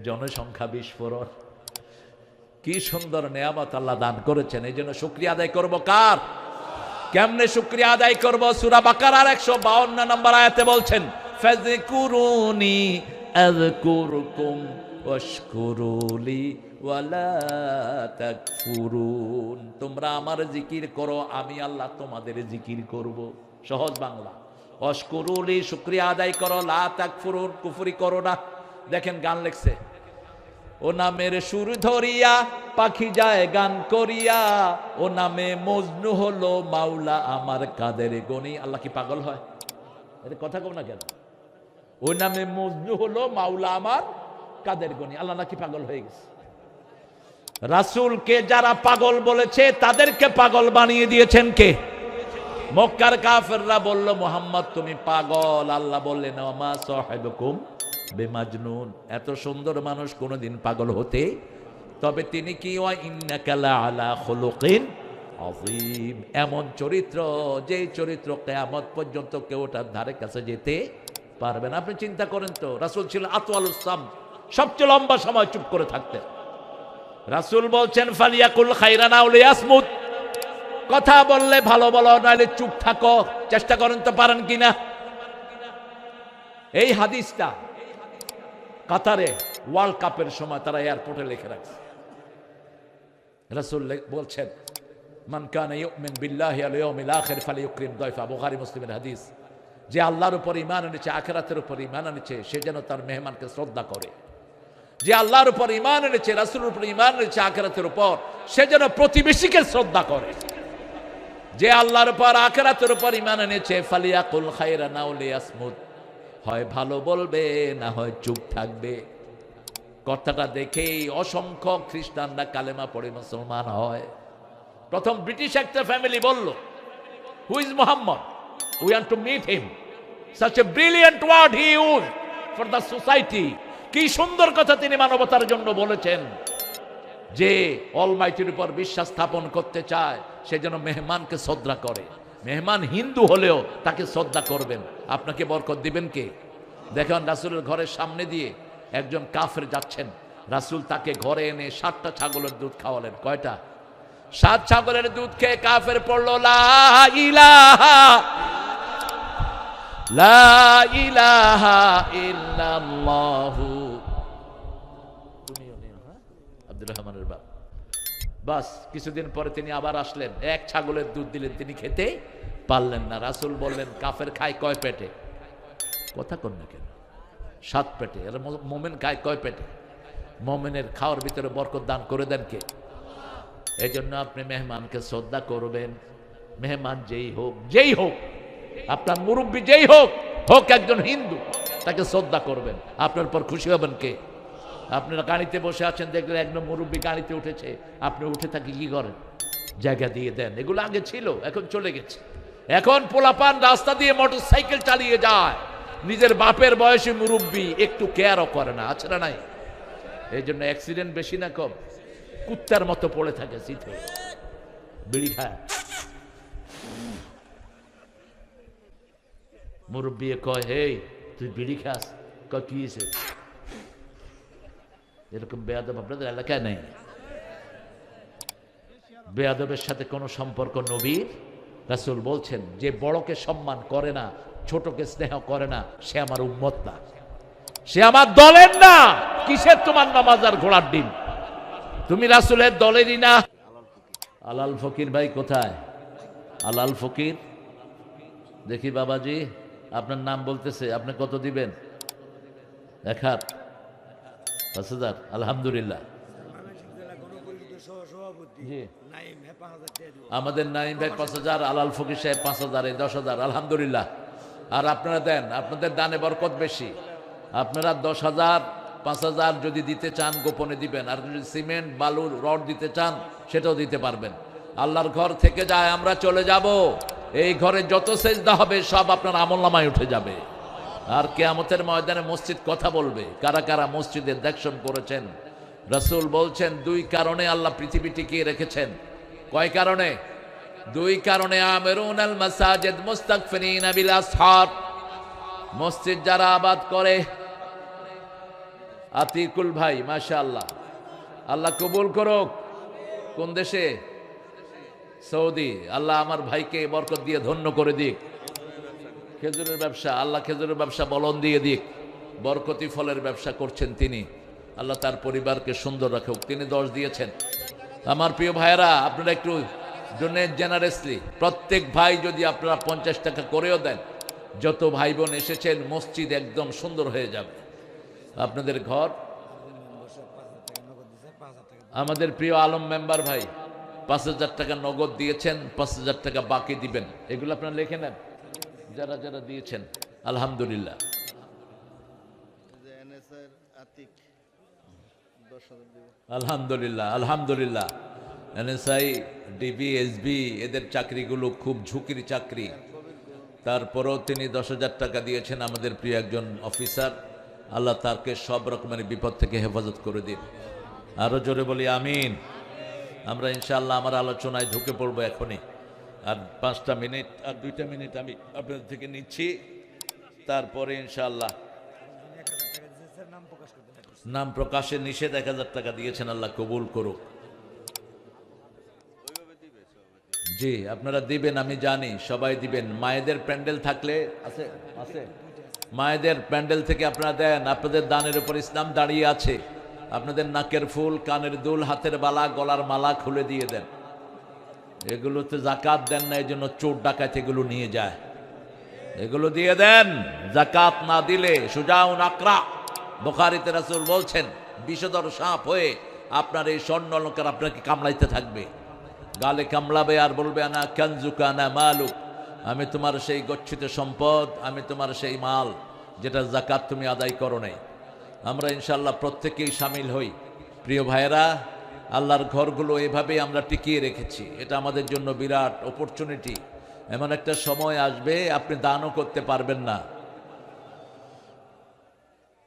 A: জনসংখ্যা বিস্ফোরণ। কি সুন্দর নেয়ামত আল্লাহ দান করেছেন। এই জন্য শুকরিয়া আদায় করবো কার? কেমনে শুকরিয়া আদায় করবো? সূরা বাকারার 152 নম্বর আয়াতে বলছেন ফাযকুরুনি আযকুরকুম ওয়াশকুরুলি ওয়ালা তাকফুরুন। তোমরা আমার জিকির করো, আমি আল্লাহ তোমাদের জিকির করব। সহজ বাংলা। ওয়াশকুরুলি, শুকরিয়া আদায় করো, লা তাকফুরুন, কুফরি করো না। দেখেন গান লেখছে, ও নামের সুর ধরিয়া পাখি যায় গান করিয়া, ও নামে মজনু হলো মাওলা আমার কাদের গনি। আল্লাহ কি পাগল হয়? এটা কথা কম না কেন? ওই নামে মজনু হলো মাওলা আমার কাদের গনি। আল্লাহ নাকি পাগল হয়ে গেছে? রাসূলকে যারা পাগল বলেছে তাদেরকে পাগল বানিয়ে দিয়েছেন কে? মক্কার কাফেররা বলল মুহাম্মদ তুমি পাগল। আল্লাহ বললেন ওমা সাহিবুকুম বেমাজনুন, এত সুন্দর মানুষ কোনোদিন পাগল হতে? তবে তিনি কি ওয়া ইন্নাকা লাআলা খুলুকিন আযীম, এমন চরিত্র যে চরিত্র কিয়ামত পর্যন্ত কেউ ওটার ধারে কাছে যেতে পারবে না। আপনি চিন্তা করেন তো, রাসূল ছিলেন আতওয়ালুস সাম, সবচেয়ে লম্বা সময় চুপ করে থাকতেন। রাসূল বলছেন ফালিয়াকুল খাইরান আও লিয়াসমুত, কথা বললে ভালো বলো, নাহলে চুপ থাকো। চেষ্টা করেন তো পারেন কিনা? এই হাদিসটা কাতারে ওয়ার্ল্ড কাপের সময় তারা এয়ারপোর্টে লিখে রাখছে। রাসূল বলছেন মান কানা ইউমিন বিল্লাহি ওয়াল ইয়াউমিল আখির ফালিয়ুকরিম দাইফা, বুখারী মুসলিমের হাদিস। যে আল্লাহর উপর ঈমান এনেছে, আখিরাতের উপর ঈমান এনেছে, সে যেন তার মেহমানকে শ্রদ্ধা করে। যে আল্লাহর উপর ঈমান এনেছে, রাসূলের উপর ঈমান এনেছে, আখিরাতের উপর, সে যেন প্রতিবেশীকে শ্রদ্ধা করে। যে আল্লাহর উপর আখিরাতের উপর ঈমান এনেছে ফালিয়াকুল খায়রান আও লিয়াসমুত, হয় ভালো বলবে না হয় চুপ থাকবে। কথাটা দেখেই অসংখ্য খ্রিস্টানরা কালেমা পড়ে মুসলমান হয়। প্রথম ব্রিটিশ একটা ফ্যামিলি বলল who is Muhammad, we want to meet him. Such a brilliant word he use for the society. কি সুন্দর কথা তিনি মানবতার জন্য বলেছেন। যে অলমাইটির উপর বিশ্বাস স্থাপন করতে চায় সে যেন মেহমানকে শ্রদ্ধা করে। মেহমান হিন্দু হলেও তাকে শ্রদ্ধা করবেন। আপনাকে বরকত দিবেন কে? দেখেন রাসূলের ঘরের সামনে দিয়ে একজন কাফের যাচ্ছেন, রাসূল তাকে ঘরে এনে 7টা ছাগলের দুধ খাওয়ালেন। কয়টা? 7 ছাগলের দুধ খেয়ে কাফের পড়লো লা ইলাহা ইল্লাল্লাহু। আব্দুর রহমানের বাপ। বাস কিছুদিন পরে তিনি আবার আসলেন, 1 ছাগলের দুধ দিলেন, তিনি খেতে পারলেন না। রাসূল বললেন কাফের খায় কয় পেটে? কথা কন না কেন? 7 পেটে। আর মোমেন খায় কয় পেটে? মোমেনের খাওয়ার ভিতরে বরকত দান করে দেন কে? এই জন্য আপনি মেহমানকে শ্রদ্ধা করবেন। মেহমান যেই হোক, আপনার মুরব্বী যেই হোক একজন হিন্দু, তাকে শ্রদ্ধা করবেন। আপনার পর খুশি হবেন কে? আপনারা গাড়িতে বসে আছেন, দেখলে একদম মুরব্বী গাড়িতে উঠেছে, আপনি উঠে থাকি কি করেন? জায়গা দিয়ে দেন। এগুলো আগে ছিল, এখন চলে গেছে। এখন পোলাপান রাস্তা দিয়ে মোটর সাইকেল চালিয়ে যায়, নিজের বাপের বয়সী মুরব্বী একটু কেয়ারও করে না, আছে না নাই? এই জন্য অ্যাক্সিডেন্ট বেশি না কম? কুত্তার মতো পড়ে থাকে সিট হয়ে, বিড়ি খায়। মুরব্বী কয় হে তুই বিড়ি খাস? কয় কি হয়েছে? এরকম বেয়াদব আপনাদের এলাকায় নেই। বেয়াদবের সাথে কোনো সম্পর্ক নবীর রাসূল বলছেন যে বড়কে সম্মান করে না, ছোটকে স্নেহ করে না, সে আমার উম্মত না, সে আমার দলের না। কিসের তোমার নামাজ আর ঘোড়ার ডিম? তুমি রাসূলের দলেরই না। আলাল ফকির ভাই কোথায়? আলাল ফকির দেখি বাবাজি, আপনার নাম বলতেছে, আপনি কত দিবেন? 1 হাত 5,000। আলহামদুলিল্লাহ। আমাদের নাইম ভাই 5,000, আলাল ফকির সাহেব 5,000, 10,000। আলহামদুলিল্লাহ। আর আপনারা দেন, আপনাদের দানে বরকত বেশি। আপনারা 10,000 5,000 যদি দিতে চান গোপনে দিবেন, আর যদি সিমেন্ট বালুর রড দিতে চান সেটাও দিতে পারবেন। আল্লাহর ঘর থেকে যায়, আমরা চলে যাব, এই ঘরে যত সেজদা হবে সব আপনার আমলনামায় উঠে যাবে। আর কিয়ামতের ময়দানে মসজিদ কথা বলবে। কারা কারা মসজিদের দেখশন করেছেন? রাসূল বলছেন 2 কারণে আল্লাহ পৃথিবী টিকিয়ে রেখেছেন। কয় কারণে? 2 কারণে। আমিরুনাল মাসাজিদ মুস্তাগফিরিনা বিল আসহার, মসজিদ যারা আবাদ করে। আতিকুল ভাই মাশাআল্লাহ, আল্লাহ কবুল করুক। কোন দেশে? সৌদি। আল্লাহ আমার ভাইকে বরকত দিয়ে ধন্য করে দিক। খেজুরের ব্যবসা, আল্লাহ খেজুরের ব্যবসা বলন দিয়ে দিক। বরকতি ফলের ব্যবসা করছেন তিনি, আল্লাহ তার পরিবারকে সুন্দর রাখুক। তিনি 10 দিয়েছেন। আমার প্রিয় ভাইয়েরা, আপনারা একটু ডোনেট জেনারেসলি, প্রত্যেক ভাই যদি আপনারা 50 টাকা করেও দেন, যত ভাই বোন এসেছেন মসজিদ একদম সুন্দর হয়ে যাবে। আপনাদের ঘর। আমাদের প্রিয় আলম মেম্বার ভাই 5,000 টাকা নগদ দিয়েছেন, 5,000 টাকা বাকি দিবেন। এগুলো আপনারা লিখে নেন যারা যারা দিয়েছেন। আলহামদুলিল্লাহ। আলহামদুলিল্লাহ আলহামদুলিল্লাহ। এনএসআই, ডিবি, এসবি এদের চাকরিগুলো খুব ঝুঁকির চাকরি। তারপরেও তিনি 10,000 টাকা দিয়েছেন, আমাদের প্রিয় একজন অফিসার। আল্লাহ তাকে সব রকমের বিপদ থেকে হেফাজত করে দিন। আরো জোরে বলি আমিন। আমরা ইনশাআল্লাহ আমার আলোচনায় ঢুকে পড়বো এখনই। আর 5টা মিনিট আর 2টা মিনিট আমি আপনাদের থেকে নিচ্ছি, তারপরে ইনশাআল্লাহ। নাম প্রকাশে নিষেধ, 1,000 টাকা দিয়েছেন, আল্লাহ কবুল করুক। জি আপনারা দিবেন, আমি জানি সবাই দিবেন। মায়েদের প্যান্ডেল থাকলে আছে, আছে মায়েদের প্যান্ডেল থেকে আপনারা দেন। আপনাদের দানের উপর ইসলাম দাঁড়িয়ে আছে। আপনাদের নাকের ফুল, কানের দুল, হাতের বালা, গলার মালা খুলে দিয়ে দেন। এগুলোতে যাকাত দেন না, এই জন্য চোর ডাকাত এগুলো নিয়ে যায়। এগুলো দিয়ে দেন। যাকাত না দিলে সুজাউন আকরা, বুখারীতে রাসূল বলছেন বিষধর সাপ হয়ে আপনার এই স্বর্ণ অলংকার আপনাকে কামড়াইতে থাকবে, গালে কামড়াবে আর বলবে আনা কানজুকা আনা মালুক, আমি তোমার সেই গচ্ছিত সম্পদ, আমি তোমার সেই মাল যেটা যাকাত তুমি আদায় করো নাই। আমরা ইনশাআল্লাহ প্রত্যেকেই শামিল হই। প্রিয় ভাইয়েরা, আল্লাহর ঘরগুলো এভাবেই আমরা টিকিয়ে রেখেছি। এটা আমাদের জন্য বিরাট অপরচুনিটি। এমন একটা সময় আসবে আপনি দানও করতে পারবেন না।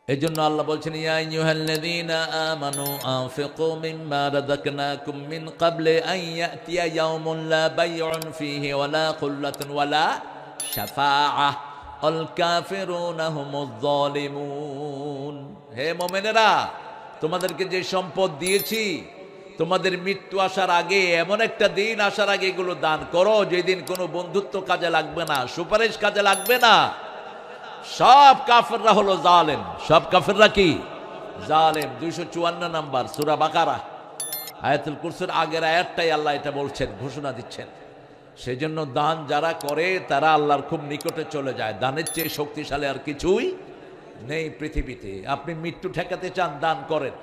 A: এই জন্য আল্লাহ বলছেন ইয়া আইয়ুহাল্লাযীনা আমানু আনফিকু মিম্মা রাযাকনাকুম মিন ক্বাবলি আন ইয়াতিয়া ইয়াউমুন লা বাইউন ফীহি ওয়ালা খুল্লাতুন ওয়ালা শাফাআহ আল কাফিরুনা হুমুয যালিমুন। হে মুমিনেরা, তোমাদেরকে যে সম্পদ দিয়েছি তোমাদের মৃত্যু আসার আগে, এমন একটা দিন আসার আগে এগুলো দান করো যেদিন কোনো বন্ধুত্ব কাজে লাগবে না, সুপারিশ কাজে লাগবে না। সব কাফেররা হলো জালেম। সব কাফেররা কি? জালেম। 254 নাম্বার সূরা বাকারা, আয়াতুল কুরসির আগের আয়াতটাই আল্লাহ এটা বলছেন, ঘোষণা দিচ্ছেন। সেজন্য দান যারা করে তারা আল্লাহর খুব নিকটে চলে যায়। দানের চেয়ে শক্তিশালী আর কিছুই নেই পৃথিবীতে। আপনি মৃত্যু ঠেকাতে চান, দান করেন।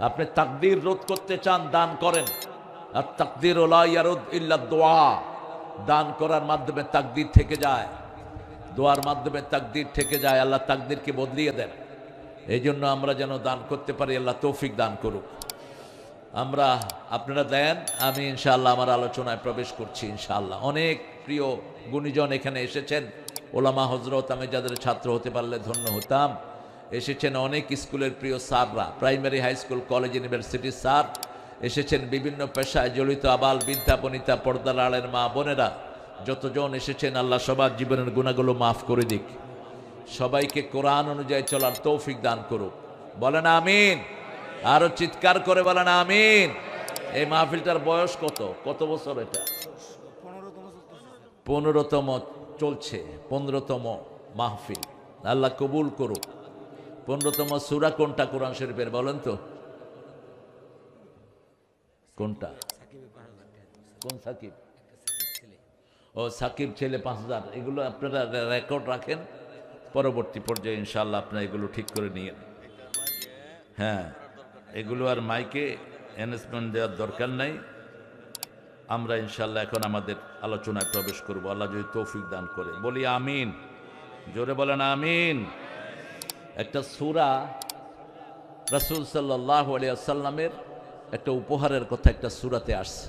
A: আপনি তাকদীর রোধ করতে চান, দান করেন। আর তাকদীর লা ইয়ারুদ ইল্লা দোয়া, দান করার মাধ্যমে তাকদীর থেকে যায়, দোয়ার মাধ্যমে তাকদীর থেকে যায়। আল্লাহ তাকদীরকে বদলিয়ে দেন। এই জন্য আমরা যেন দান করতে পারি, আল্লাহ তৌফিক দান করুক। আমরা, আপনারা দেন, আমি ইনশাআল্লাহ আমার আলোচনায় প্রবেশ করছি ইনশাআল্লাহ। অনেক প্রিয় গুণীজন এখানে এসেছেন, ওলামা হজরত, আমি যাদের ছাত্র হতে পারলে ধন্য হতাম। এসেছেন অনেক স্কুলের প্রিয় স্যাররা, প্রাইমারি, হাই স্কুল, কলেজ, ইউনিভার্সিটির স্যার এসেছেন, বিভিন্ন পেশায় জড়িত আবাল বৃদ্ধা বনিতা, পর্দার আড়ের মা বোনেরা যতজন এসেছেন, আল্লাহ সবার জীবনের গুনাহগুলো মাফ করে দিক। সবাইকে কোরআন অনুযায়ী চলার তৌফিক দান করুক। বলেন আমিন। আরো চিৎকার করে বলেন আমিন। এই মাহফিলটার বয়স কত? কত বছর এটা? 15তম চলছে, 15তম মাহফিল। আল্লাহ কবুল করুক। 15তম সূরা কোনটা কোরআন শরীফের বলেন তো? কোনটা? কোন সাকিব? ও সাকিব ছেলে 5000। এগুলো আপনারা রেকর্ড রাখেন, পরবর্তী পর্যায়ে ইনশাআল্লাহ আপনারা এগুলো ঠিক করে নিয়েন। হ্যাঁ, এগুলো আর মাইকে অ্যানাউন্সমেন্ট দেওয়ার দরকার নাই। আমরা ইনশাআল্লাহ এখন আমাদের আলোচনায় প্রবেশ করব, আল্লাহ যদি তৌফিক দান করে। বলি আমিন। জোরে বলেন আমিন। একটা সূরা রাসূল সাল্লাল্লাহু আলাইহি ওয়াসাল্লামের একটা উপহারের কথা একটা সূরাতে আসছে।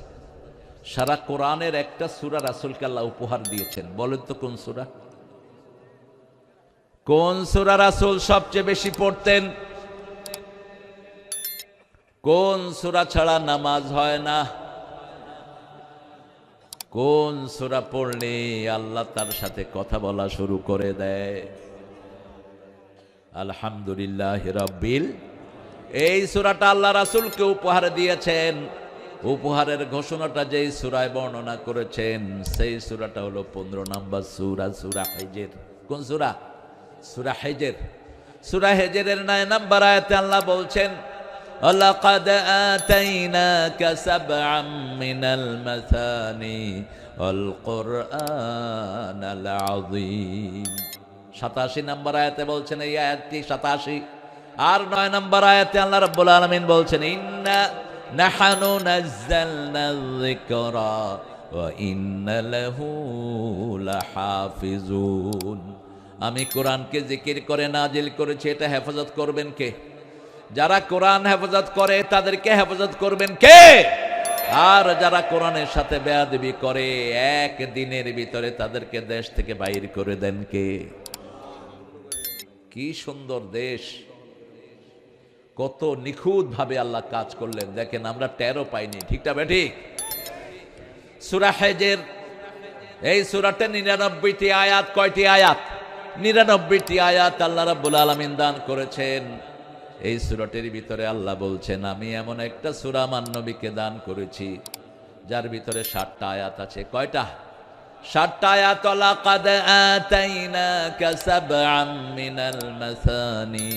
A: সারা কোরআনের একটা সূরা রাসূলকে আল্লাহ উপহার দিয়েছেন। বলেন তো কোন সূরা? কোন সূরা রাসূল সবচেয়ে বেশি পড়তেন? কোন সূরা ছাড়া নামাজ হয় না? কোন সূরা পড়লে আল্লাহ তার সাথে কথা বলা শুরু করে দেয়? আলহামদুলিল্লাহি রাব্বিল। এই সূরাটা আল্লাহ রাসূলকে উপহার দিয়েছেন। উপহারের ঘোষণাটা যেই সূরায় বর্ণনা করেছেন সেই সূরাটা হলো 15 নম্বর সূরা, সূরা হিজর। কোন সূরা? সূরা হিজর। সূরা হিজরের 9 নম্বর আয়াতে আল্লাহ বলছেন, وَلَقَدْ آتَيْنَاكَ سَبْعًا مِنَ الْمَثَانِي وَالْقُرْآنَ الْعَظِيمَ। 87 নম্বর আয়াতে বলছেন, এই আয়াতটি 87। আর 9 নম্বর আয়াতে আল্লাহ রাব্বুল আলামিন বলছেন, ইন্না নাহনু নাযালনা যিকরা ওয়া ইন্না লাহু লাহাফিজুন। আমি কোরআনকে জিকির করে নাজিল করেছি, এটা হেফাজত করবেন কে? যারা কোরআন হেফাজত করে তাদেরকে হেফাজত করবেন কে? আর যারা কোরআনের সাথে বেয়াদবি করে এক দিনের ভিতরে তাদেরকে দেশ থেকে বাইর করে দেন কে? কি সুন্দর দেশ, কত নিখুঁত ভাবে আল্লাহ কাজ করলেন দেখেন, আমরা টেরও পাইনি। ঠিকটা বেঠিক? সূরা হিজর, এই সূরাতে 99টি আয়াত। কয়টি আয়াত? 99টি আয়াত আল্লাহ রাব্বুল আলামিন দান করেছেন। এই সূরাটির ভিতরে আল্লাহ বলছেন, আমি এমন একটা সূরা আমার নবীকে দান করেছি যার ভিতরে 60টা আয়াত আছে। কয়টা? 60টা আয়াত। লাকাদ আতাইনাকা সাবআম মিনাল মাসানি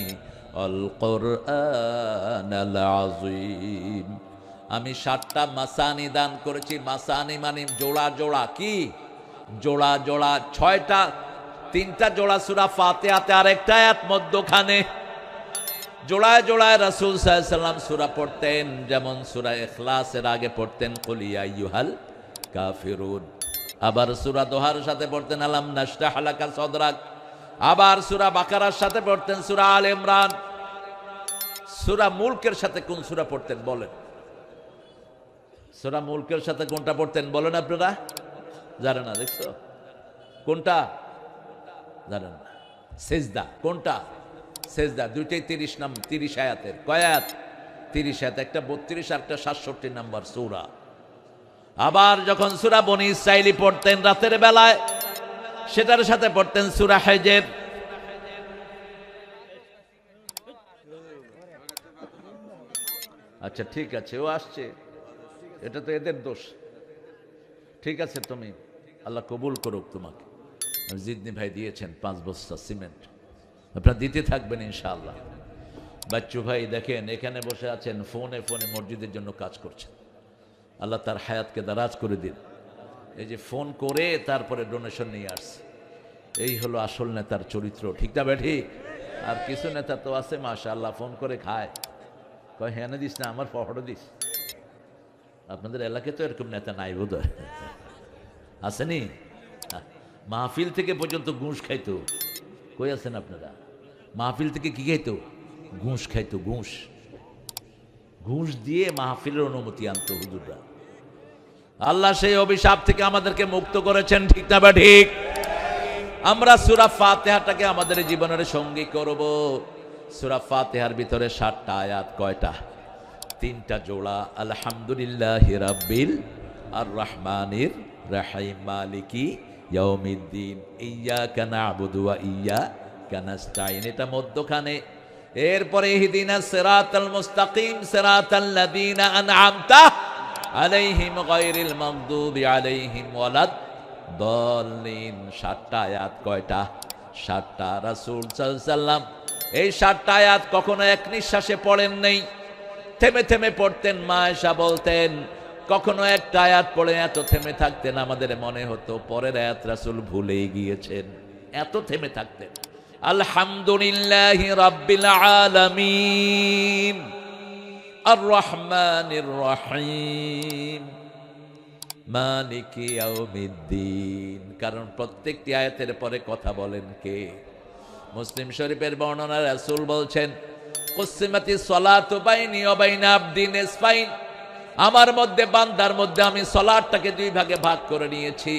A: ওয়াল কুরআনাল আযীম। আমি 60টা মাসানি দান করেছি। মাসানি মানে জোড়া জোড়া। কি জোড়া জোড়া? 6টা, 3টা জোড়া সূরা ফাতিহাতে, আরেকটা আয়াত মধ্যখানে। জোড়ায় জোড়ায় রাসূল সাল্লাল্লাহু আলাইহি ওয়াসাল্লাম সূরা পড়তেন। যেমন সূরা ইখলাসের আগে পড়তেন কুল ইয়া আইয়ুহাল কাফিরুন। আবার সূরা দোহার সাথে পড়তেন আলাম নাশরাহ লাকা সাদরাক। আবার সূরা বাকারার সাথে পড়তেন সূরা আলে ইমরান। সূরা মুলকের সাথে কোন সূরা পড়তেন বলেন? সূরা মুলকের সাথে কোনটা পড়তেন বলেন আপনারা? জানেন না? দেখছো কোনটা? জানেন না? সিজদা। কোনটা? সেজদা। দুইটাই 30 আয়াতের। কয় আয়াত? 30 আয়াত। একটা 32 আর একটা 67 নম্বর সূরা। আবার যখন সূরা বনী ইসরাঈল পড়তেন রাতের বেলায়, সেটার সাথে পড়তেন সূরা হিজর। আচ্ছা ঠিক আছে, ও আসছে, এটা তো এদের দোষ। ঠিক আছে, তুমি আল্লাহ কবুল করুক তোমাকে। জিদনি ভাই দিয়েছেন 5 বস্তা সিমেন্ট, আপনারা দিতে থাকবেন ইনশাআল্লাহ। বাচ্চু ভাই দেখেন এখানে বসে আছেন, ফোনে ফোনে মসজিদের জন্য কাজ করছেন। আল্লাহ তার হায়াতকে দারাজ করে দিন। এই যে ফোন করে তারপরে ডোনেশন নিয়ে আসছে, এই হলো আসল নেতার চরিত্র, ঠিক না বেঠি? আর কিছু নেতা তো আছে মাশাআল্লাহ, ফোন করে খায়, কয় হ্যাঁ দিস না, আমার ফটো দিস। আপনাদের এলাকায় তো এরকম নেতা নাই বোধ হয়, আসেনি? মাহফিল থেকে পর্যন্ত ঘুষ খাইতো। কই আছেন আপনারা? মাহফিল থেকে কি খাইতো? ঘুষ খাইতো, ঘুষ। ঘুষ দিয়ে মাহফিলের অনুমতি আনতো হুজুররা। আল্লাহ সেই অভিশাপ থেকে আমাদেরকে মুক্ত করেছেন, ঠিক না বা ঠিক? আমরা সূরা ফাতিহাটাকে আমাদের জীবনের সঙ্গী করব। সূরা ফাতিহার ভিতরে 7টা আয়াত, কয়টা? 3টা জোড়া। আলহামদুলিল্লাহি রাব্বিল আর রহমানির রহিম মালিকি ইয়াউমিদ্দিন ইয়্যাকা না'বুদু ওয়া ইয়্যাকা নাস্তাইন, এটা মধ্যখানে। এরপরে ইহদিনাস সিরাতাল মুস্তাকিম সিরাতাল্লাযীনা আন'আমতা আলাইহিম গায়রিল মাগদুবি আলাইহিম ওয়ালাদ দল্লিন। 7টা আয়াত, কয়টা? 7টা। রাসূল সাল্লাল্লাহু আলাইহি সাল্লাম এই 7টা আয়াত কখনো এক নিঃশ্বাসে পড়েন নাই, থেমে থেমে পড়তেন। মা আয়েশা বলতেন কখনো একটা আয়াত পড়ে এত থেমে থাকতেন আমাদের মনে হতো পরের আয়াত রাসূল ভুলেই গিয়েছেন, এত থেমে থাকতেন। আলহামদুলিল্লাহি রাব্বিল আলামিন আর রহমানির রহিম মালিকি ইয়াউমিদ্দিন। কারণ প্রত্যেকটি আয়াতের পরে কথা বলেন কে? মুসলিম শরীফের বর্ণনা, রাসূল বলছেন কুসিমাতিস সালাতু বাইনি ওয়া বাইনা আবদি নিসফাইন, আমার মধ্যে বান্দার মধ্যে আমি সালাতটাকে 2 ভাগে ভাগ করে নিয়েছি।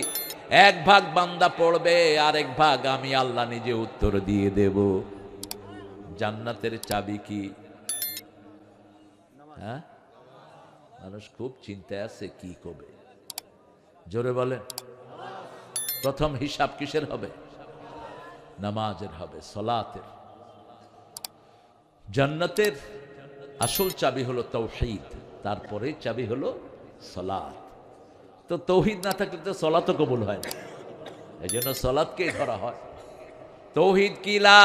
A: 1 ভাগ বান্দা পড়বে, আরেক ভাগ আমি আল্লাহ নিজে উত্তর দিয়ে দেব। জান্নাতের চাবি কি? হ্যাঁ, মানুষ খুব চিন্তায় আছে কি করবে, জোরে বলেন। প্রথম হিসাব কিসের হবে? নামাজের হবে, সালাতের। জান্নাতের আসল চাবি হলো তাওহীদ, তারপরে চাবি হলো সালাত। তো তাওহীদ না থাকলে তো সালাতও কবুল হয় না, এই জন্য সালাতকে ধরা হয়। তাওহীদ কি? লা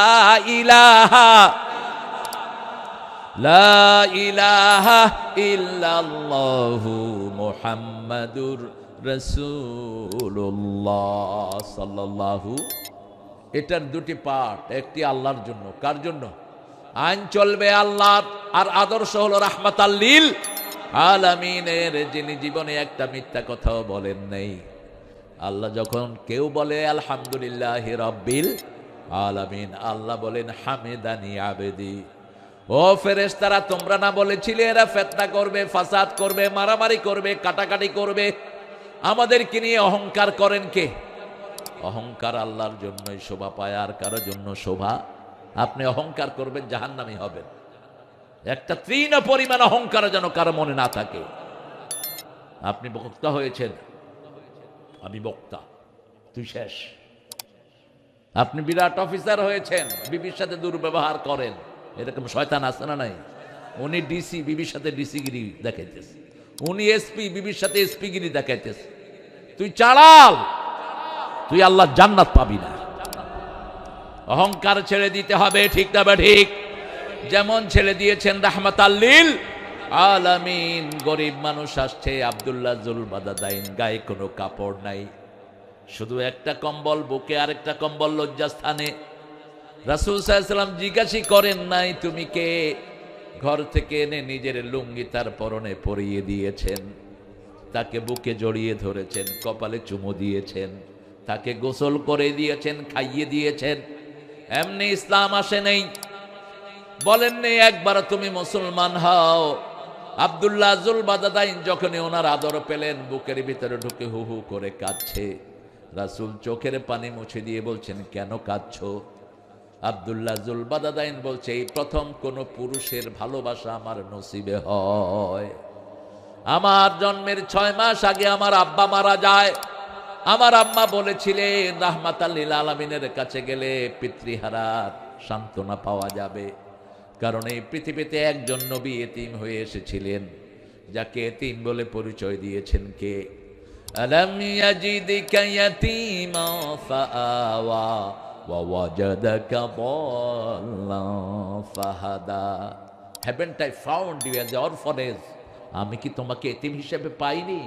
A: ইলাহা ইল্লাল্লাহু মুহাম্মাদুর রাসূলুল্লাহ সাল্লাল্লাহু। এটার 2টি পার্ট, একটি আল্লাহর জন্য। কার জন্য? আইন চলবে আল্লাহর, আর আদর্শ হলো রাহমাতাল লিল আলামিনের, যিনি জীবনে একটা মিথ্যা কথাও বলেন নাই। আল্লাহ যখন কেউ বলে আলহামদুলিল্লাহি রাব্বিল আলামিন, আল্লাহ বলেন হামিদানি আবেদি। ও ফেরেশতারা, তোমরা না বলেছিলে এরা ফিতনা করবে, ফাসাদ করবে, মারামারি করবে, কাটাকাটি করবে, আমাদেরকে নিয়ে অহংকার করেন কে? অহংকার আল্লাহর জন্যই শোভা পায়, আর কারো জন্য শোভা। আপনি অহংকার করবেন, জাহান্নামী হবেন। একটা তৃণ পরিমাণ অহংকার যেন কারো মনে না থাকে। আপনি বক্তা হয়েছেন, আমি বক্তা, তুই শেষ। আপনি বিরাট অফিসার হয়েছেন, বিবির সাথে দুর্ব্যবহার করেন, এরকম শয়তান আছে না নাই? উনি ডিসি, বিবির সাথে ডিসিগিরি দেখাইতেছে। উনি এসপি, বিবির সাথে এসপিগিরি দেখাইতেছে। তুই চালাল, তুই আল্লাহ জান্নাত পাবি না। অহংকার ছেড়ে দিতে হবে, ঠিক না বা ঠিক? যেমন ছেড়ে দিয়েছেন রাহমাতাল লিল আলামিন। গরিব মানুষ আসছে, আব্দুল্লাহ জুল বাদাদাইন, গায়ে কোনো কাপড় নাই, শুধু একটা কম্বল বুকে, আরেকটা কম্বল লজ্জাস্থানে। রাসূল সাল্লাল্লাহু আলাইহি ওয়াসাল্লাম জিজ্ঞাসা করেন নাই তুমি কে? ঘর থেকে এনে নিজের লুঙ্গি তার পরনে পরিয়ে দিয়েছেন, তাকে বুকে জড়িয়ে ধরেছেন, কপালে চুমু দিয়েছেন, তাকে গোসল করে দিয়েছেন, খাইয়ে দিয়েছেন। এমনি ইসলাম আসে নেই, বলেন নেই একবার তুমি মুসলমান হও। আব্দুল্লাহ জুল বাদাদাইন যখনই ওনার আদর পেলেন, বুকের ভিতরে ঢুকে হু হু করে কাঁদছে। রাসূল চোখের পানি মুছে দিয়ে বলছেন, কেন কাঁদছো? আব্দুল্লাহ জুল বাদাদাইন বলছে, এই প্রথম কোন পুরুষের ভালোবাসা আমার নসিবে হয়। আমার জন্মের 6 মাস আগে আমার আব্বা মারা যায়। আমার আম্মা বলেছিলেন রাহমাতাল লিল আলামিনের কাছে গেলে পিতৃহারার সান্ত্বনা পাওয়া যাবে, কারণ এই পৃথিবীতে একজন নবী এতিম হয়ে এসেছিলেন, যাকে এতিম বলে পরিচয় দিয়েছেন কে? আলাম ইয়াজিদিকা ইয়াতীমা ফাআওয়া ওয়া ওয়াজাদাকা দাল্লান ফাহাদা। Haven't I found you as a orphanage? আমি কি তোমাকে এতিম হিসেবে পাইনি?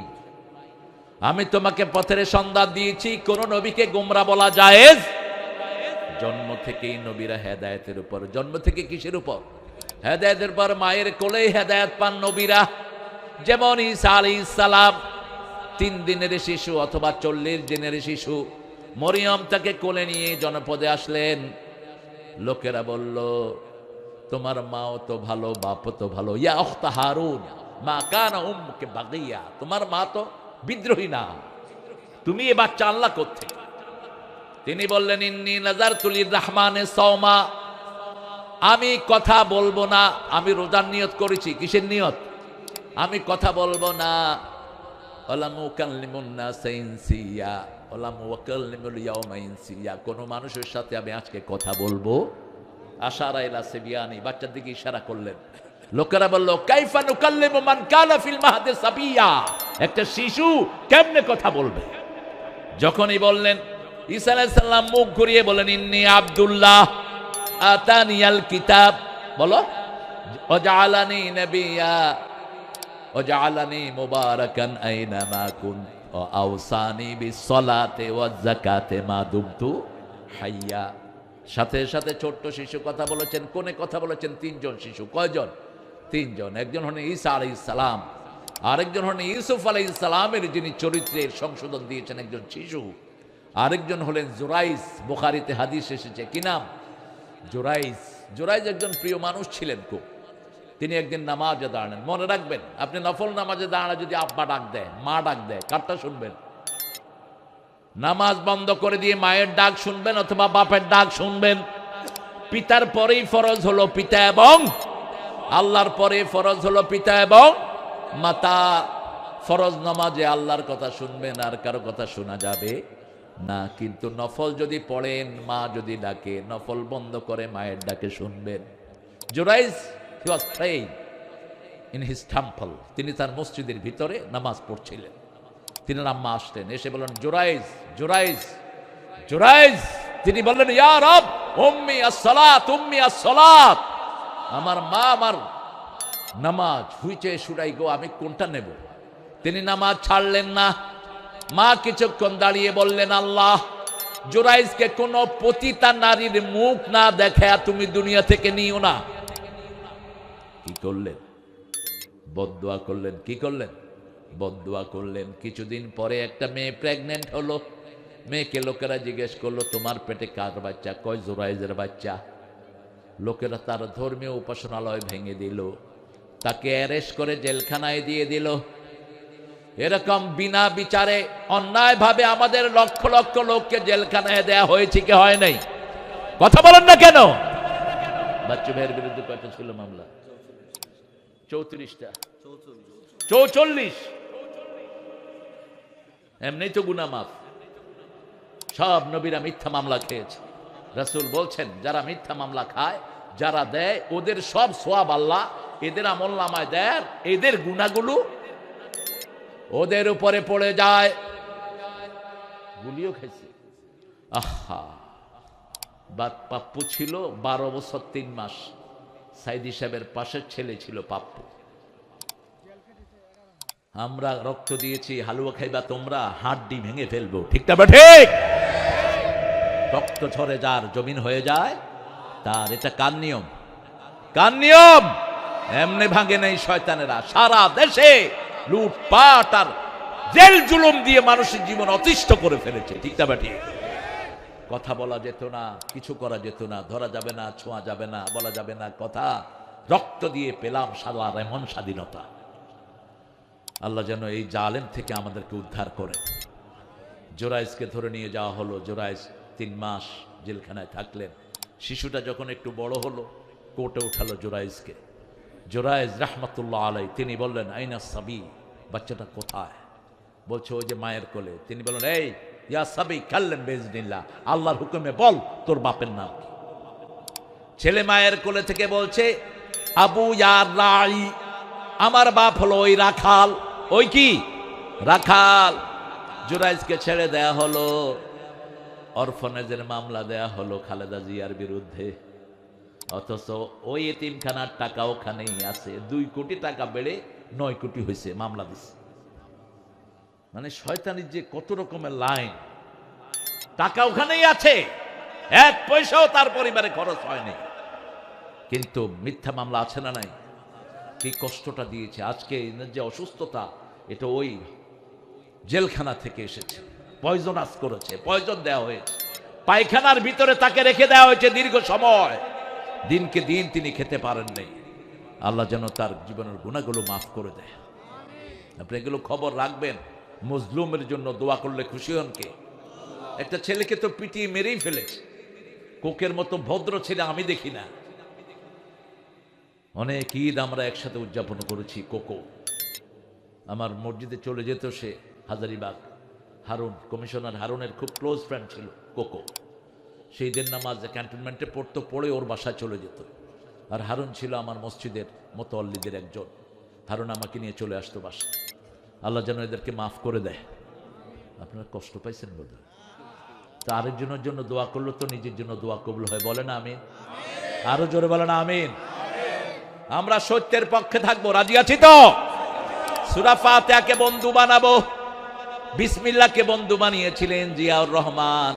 A: আমি তোমাকে পথের সন্ধান দিয়েছি। কোন নবীকে গোমরা বলা জায়েজ? জন্ম থেকেই নবীরা হেদায়েতের উপর। জন্ম থেকে কিসের উপর? হেদায়েতের পর। মায়ের কোলেই হেদায়েত পান নবীরা। যেমন ঈসা আলাইহিস সালাম 3 দিনের শিশু অথবা 40 দিনের শিশু, মরিয়ম তাকে কোলে নিয়ে জনপদে আসলেন। লোকেরা বলল, তোমার মাও তো ভালো, বাপও তো ভালো। ইয়া উখতা হারুন মা কানা উম্মুকে বাগিয়া, তোমার মা তো বিদ্রোহী না, তুমি এ বাচ্চা আল্লাহ কোত্থেকে? তিনি বললেন, ইন্নী নাযারতু লিররহমানে সাওমা, আমি কথা বলবো না, আমি রোজার নিয়ত করেছি। কিসের নিয়ত? আমি কথা বলবো না। ওয়ালাম উকাল্লিমুন নাসা ইনসিয়া ওয়ালাম উকাল্লিমুল ইয়াওমা ইনসিয়া, কোন মানুষের সাথে আমি আজকে কথা বলবো। আশারা ইলা সিবিয়ানি, বাচ্চার দিকে ইশারা করলেন। লোকেরা বলল, কাইফা নুকাল্লিমু মান কানা ফিল মাহদি সাবিয়া, একটা শিশু কেমনে কথা বলবে? যখনই বললেন, ঈসা আলাইহিস সালাম মুখ ঘুরিয়ে বলেন, ইন্নী আব্দুল্লাহ আতানিয়াল কিতাব, বলো, ওয়াজআলানি নাবিয়্যা ওয়াজআলানি মুবারাকান আইনামা কুনতু ওয়া আওসানি বিসসালাতি ওয়াজ যাকাতি মা দুমতু হাইয়া। সাথে সাথে ছোট্ট শিশু কথা বলেছেন। কোনে কথা বলেছেন? 3 জন শিশু। কয়জন? 3 জন। একজন হলেন ঈসা আলাইহিস সালাম, আরেকজন হলেন ইউসুফ আলাইহিস সালামের যিনি চরিত্রের সংশোধন দিয়েছেন একজন শিশু, আরেকজন হলেন জুরাইজ। বুখারীতে হাদিস এসেছে, কি নাম? জুরাইজ। জুরাইজ একজন প্রিয় মানুষ ছিলেন খুব। তিনি একদিন নামাজে দাঁড়ালেন। মনে রাখবেন, আপনি নফল নামাজে দাঁড়ালে যদি আব্বা ডাক দেয়, মা ডাক দেয়, কারটা শুনবেন? নামাজ বন্ধ করে দিয়ে মায়ের ডাক শুনবেন অথবা বাপের ডাক শুনবেন? পিতার পরেই ফরজ হলো পিতা এবং আল্লাহর পরে ফরজ হলো পিতা এবং মাতা। ফরজ নামাজে আল্লাহর কথা শুনবেন, আর কারো কথা শোনা যাবে না। কিন্তু নফল যদি পড়েন, মা যদি ডাকে, নফল বন্ধ করে মায়ের ডাকে শুনবেন। জুরাইজ হি ওয়াজ প্রেইং ইন হিজ টেম্পল, তিনি তার মসজিদের ভিতরে নামাজ পড়ছিলেন। তিনি আম্মা আসলেন, এসে বললেন, জুরাইজ জুরাইজ জুরাইজ। তিনি বললেন, ইয়া রব উম্মি আস-সালাত উম্মি আস-সালাত, আমার মা আমার নামাজ। হুইচে শুডাই গো, আমি কোনটা নেব? তিনি নামাজ ছাড়লেন না। মা কিছুক্ষণ দাঁড়িয়ে বললেন, আল্লাহ জুরাইজকে কোন পতিতা নারীর মুখ না দেখা তুমি দুনিয়া থেকে নিও না। কি করলেন? বদদুয়া করলেন। কি করলেন? বদদুয়া করলেন। কিছুদিন পরে একটা মেয়ে প্রেগনেন্ট হলো। মেয়েকে লোকেরা জিজ্ঞেস করলো, তোমার পেটে কার বাচ্চা? কয় জুরাইজের বাচ্চা। লোকেরা তার ধর্মীয় উপাসনালয় ভেঙে দিল, তাকে অ্যারেস্ট করে জেলখানায় দিয়ে দিল। এরকম বিনা বিচারে অন্যায়ভাবে আমাদের লক্ষ লক্ষ লোককে জেলখানায় দেয়া হয়েছে কি হয় নাই? কথা বলেন না কেন? বাচ্চু ভাইয়ের বিরুদ্ধে কয়টা ছিল মামলা? 34টা। 44। এমনি তো গুনাহ মাফ। সব নবীরা মিথ্যা মামলা খেয়েছে। রাসূল বলছেন, যারা মিথ্যা মামলা খায়, যারা দেয়, ওদের সব সওয়াব আল্লাহ এদের আমলনামায় দেয়, এদের গুনাহগুলো ওদের উপরে পড়ে যায়। গুলিও খাইছে। আহা, পাপ্পু ছিল 12 বছর 3 মাস। সাইদি সাহেবের পাশের ছেলে ছিল পাপ্পু। আমরা রক্ত দিয়েছি, হালুয়া খাইবা তোমরা, হাড্ডি ভেঙে ফেলবো। ঠিক না? ঠিক। রক্ত ঝরে যার জমিন হয়ে যায় তার। এটা কার নিয়ম? কার নিয়ম? এমনি ভাঙে নাই শয়তানেরা। সারা দেশে লুটপাট আর জেল জুলুম দিয়ে মানুষের জীবন অতিষ্ঠ করে ফেলেছে। ঠিক না? ঠিক। কথা বলা যেত না, কিছু করা যেত না, ধরা যাবে না, ছোঁয়া যাবে না, বলা যাবে না কথা। রক্ত দিয়ে পেলাম সালার এমন স্বাধীনতা। আল্লাহ যেন এই জালেম থেকে আমাদেরকে উদ্ধার করে। জুরাইজকে ধরে নিয়ে যাওয়া হলো। জুরাইজ 3 মাস জেলখানায় থাকলেন। শিশুটা যখন একটু বড় হলো, কোর্টে উঠালো জুরাইজকে। জুরাইজ রাহমাতুল্লাহ আলাই, তিনি বললেন, আইনা সাবি, বাচ্চাটা কোথায়? বলছে, ওই যে মায়ের কোলে। তিনি বললেন, এই ইয়া সাবি কাল্লেম বেজনিল্লাহ, আল্লাহর হুকুমে বল তোর বাপের নাম কি? ছেলে মায়ের কোলে থেকে বলছে, আবু ইয়ার রাই, আমার বাপ হলো ওই রাখাল। ওই কি রাখাল। জুরাইজকে ছেড়ে দেয়া হলো, অরফনেজের মামলা দেয়া হলো খালেদা জিয়ার বিরুদ্ধে। অথচ ওই এতিমখানার টাকা ওখানেই আছে, 2 কোটি টাকা বেড়ে 9 কোটি হয়েছে, মামলা দিছে। মানে শয়তানির যে কত রকমের লাইন। টাকা ওখানেই আছে, 1 পয়সাও তার পরিবারে খরচ হয়নি, কিন্তু মিথ্যা মামলা আছে না নাই? কি কষ্টটা দিয়েছে। আজকে এনার যে অসুস্থতা, এটা ওই জেলখানা থেকে এসেছে। পয়জনাস করেছে, পয়জন দেওয়া হয়েছে, পায়খানার ভিতরে তাকে রেখে দেওয়া হয়েছে দীর্ঘ সময়। দিনকে দিন তিনি খেতে পারেন নাই। আল্লাহ যেন তার জীবনের গুনাহগুলো মাফ করে দেয়। আপনি এগুলো খবর রাখবেন। মজলুমের জন্য দোয়া করলে খুশি হন কে? একটা ছেলেকে তো পিটিয়ে মেরেই ফেলেছে। কোকের মতো ভদ্র ছেলে আমি দেখি না। অনেক ঈদ আমরা একসাথে উদযাপন করেছি। কোকো আমার মসজিদে চলে যেত, সে হাজারিবাগ হারুন, কমিশনার হারুনের খুব ক্লোজ ফ্রেন্ড ছিল কোকো। সেই দিন নামাজ ক্যান্টনমেন্টে পড়তো, পড়ে ওর বাসায় চলে যেত। আর হারুন ছিল আমার মসজিদের মোতাল্লিদের একজন। হারুন আমাকে নিয়ে চলে আসতো বাসায়। আল্লাহ যেন এদেরকে মাফ করে দেয়। আপনারা কষ্ট পাইছেন বোধহয়। তো আরেকজনের জন্য দোয়া করলো তো নিজের জন্য দোয়া কবুল হয়। বলে না আমিন? আরো জোরে বলে না আমিন? আমরা সত্যের পক্ষে থাকবো, রাজি আছি তো? সূরা ফাতিহাকে বন্ধু বানাবো। বিসমিল্লাহকে বন্ধু বানিয়েছিলেন জিয়াউর রহমান।